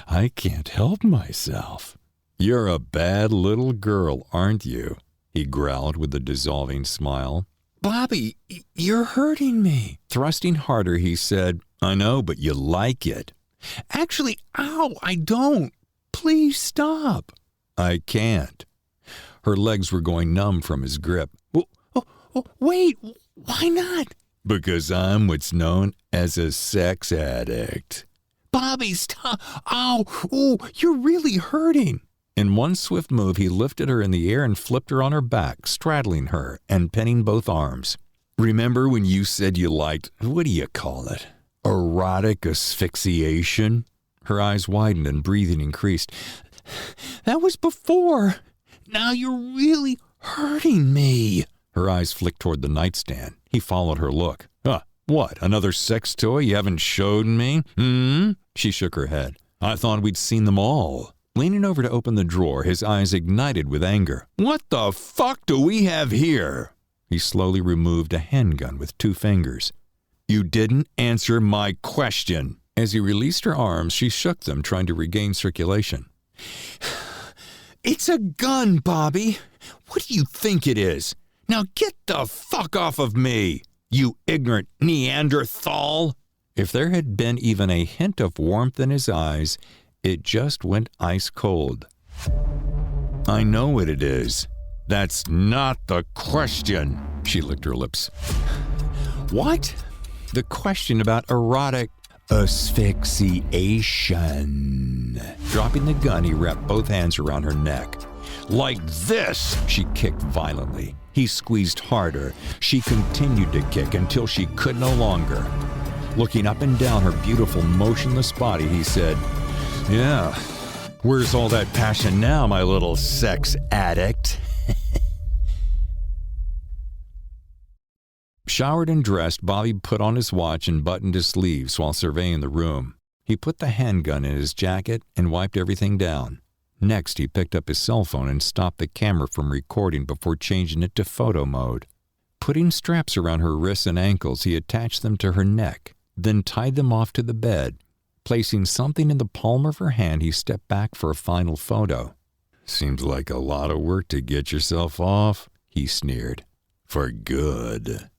I can't help myself. You're a bad little girl, aren't you? He growled with a dissolving smile. Bobby, you're hurting me. Thrusting harder, he said, I know, but you like it. Actually, ow, I don't. Please stop. I can't. Her legs were going numb from his grip. Wait, why not? Because I'm what's known as a sex addict. Bobby, stop. Ow, ooh, you're really hurting. In one swift move, he lifted her in the air and flipped her on her back, straddling her and pinning both arms. Remember when you said you liked, what do you call it, erotic asphyxiation? Her eyes widened and breathing increased. That was before. Now you're really hurting me. Her eyes flicked toward the nightstand. He followed her look. What, another sex toy you haven't showed me? She shook her head. I thought we'd seen them all. Leaning over to open the drawer, his eyes ignited with anger. What the fuck do we have here? He slowly removed a handgun with 2 fingers. You didn't answer my question. As he released her arms, she shook them, trying to regain circulation. It's a gun, Bobby. What do you think it is? Now get the fuck off of me, you ignorant Neanderthal. If there had been even a hint of warmth in his eyes, it just went ice cold. I know what it is. That's not the question. She licked her lips. What? The question about erotic asphyxiation. Dropping the gun, he wrapped both hands around her neck. Like this, she kicked violently. He squeezed harder. She continued to kick until she could no longer. Looking up and down her beautiful, motionless body, he said, Yeah, where's all that passion now, my little sex addict? Showered and dressed, Bobby put on his watch and buttoned his sleeves while surveying the room. He put the handgun in his jacket and wiped everything down. Next, he picked up his cell phone and stopped the camera from recording before changing it to photo mode. Putting straps around her wrists and ankles, he attached them to her neck, then tied them off to the bed. Placing something in the palm of her hand, he stepped back for a final photo. Seems like a lot of work to get yourself off, he sneered. For good.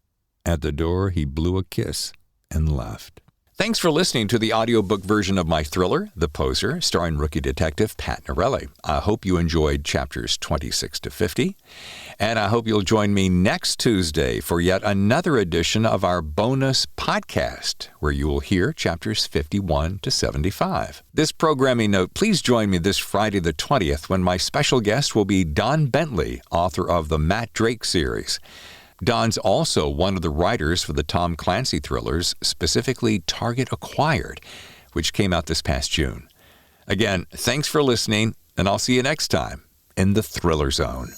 At the door, he blew a kiss and left. Thanks for listening to the audiobook version of my thriller, The Poser, starring rookie detective Pat Norelli. I hope you enjoyed chapters 26 to 50, and I hope you'll join me next Tuesday for yet another edition of our bonus podcast, where you will hear chapters 51 to 75. This programming note, please join me this Friday the 20th when my special guest will be Don Bentley, author of the Matt Drake series. Don's also one of the writers for the Tom Clancy thrillers, specifically Target Acquired, which came out this past June. Again, thanks for listening, and I'll see you next time in the Thriller Zone.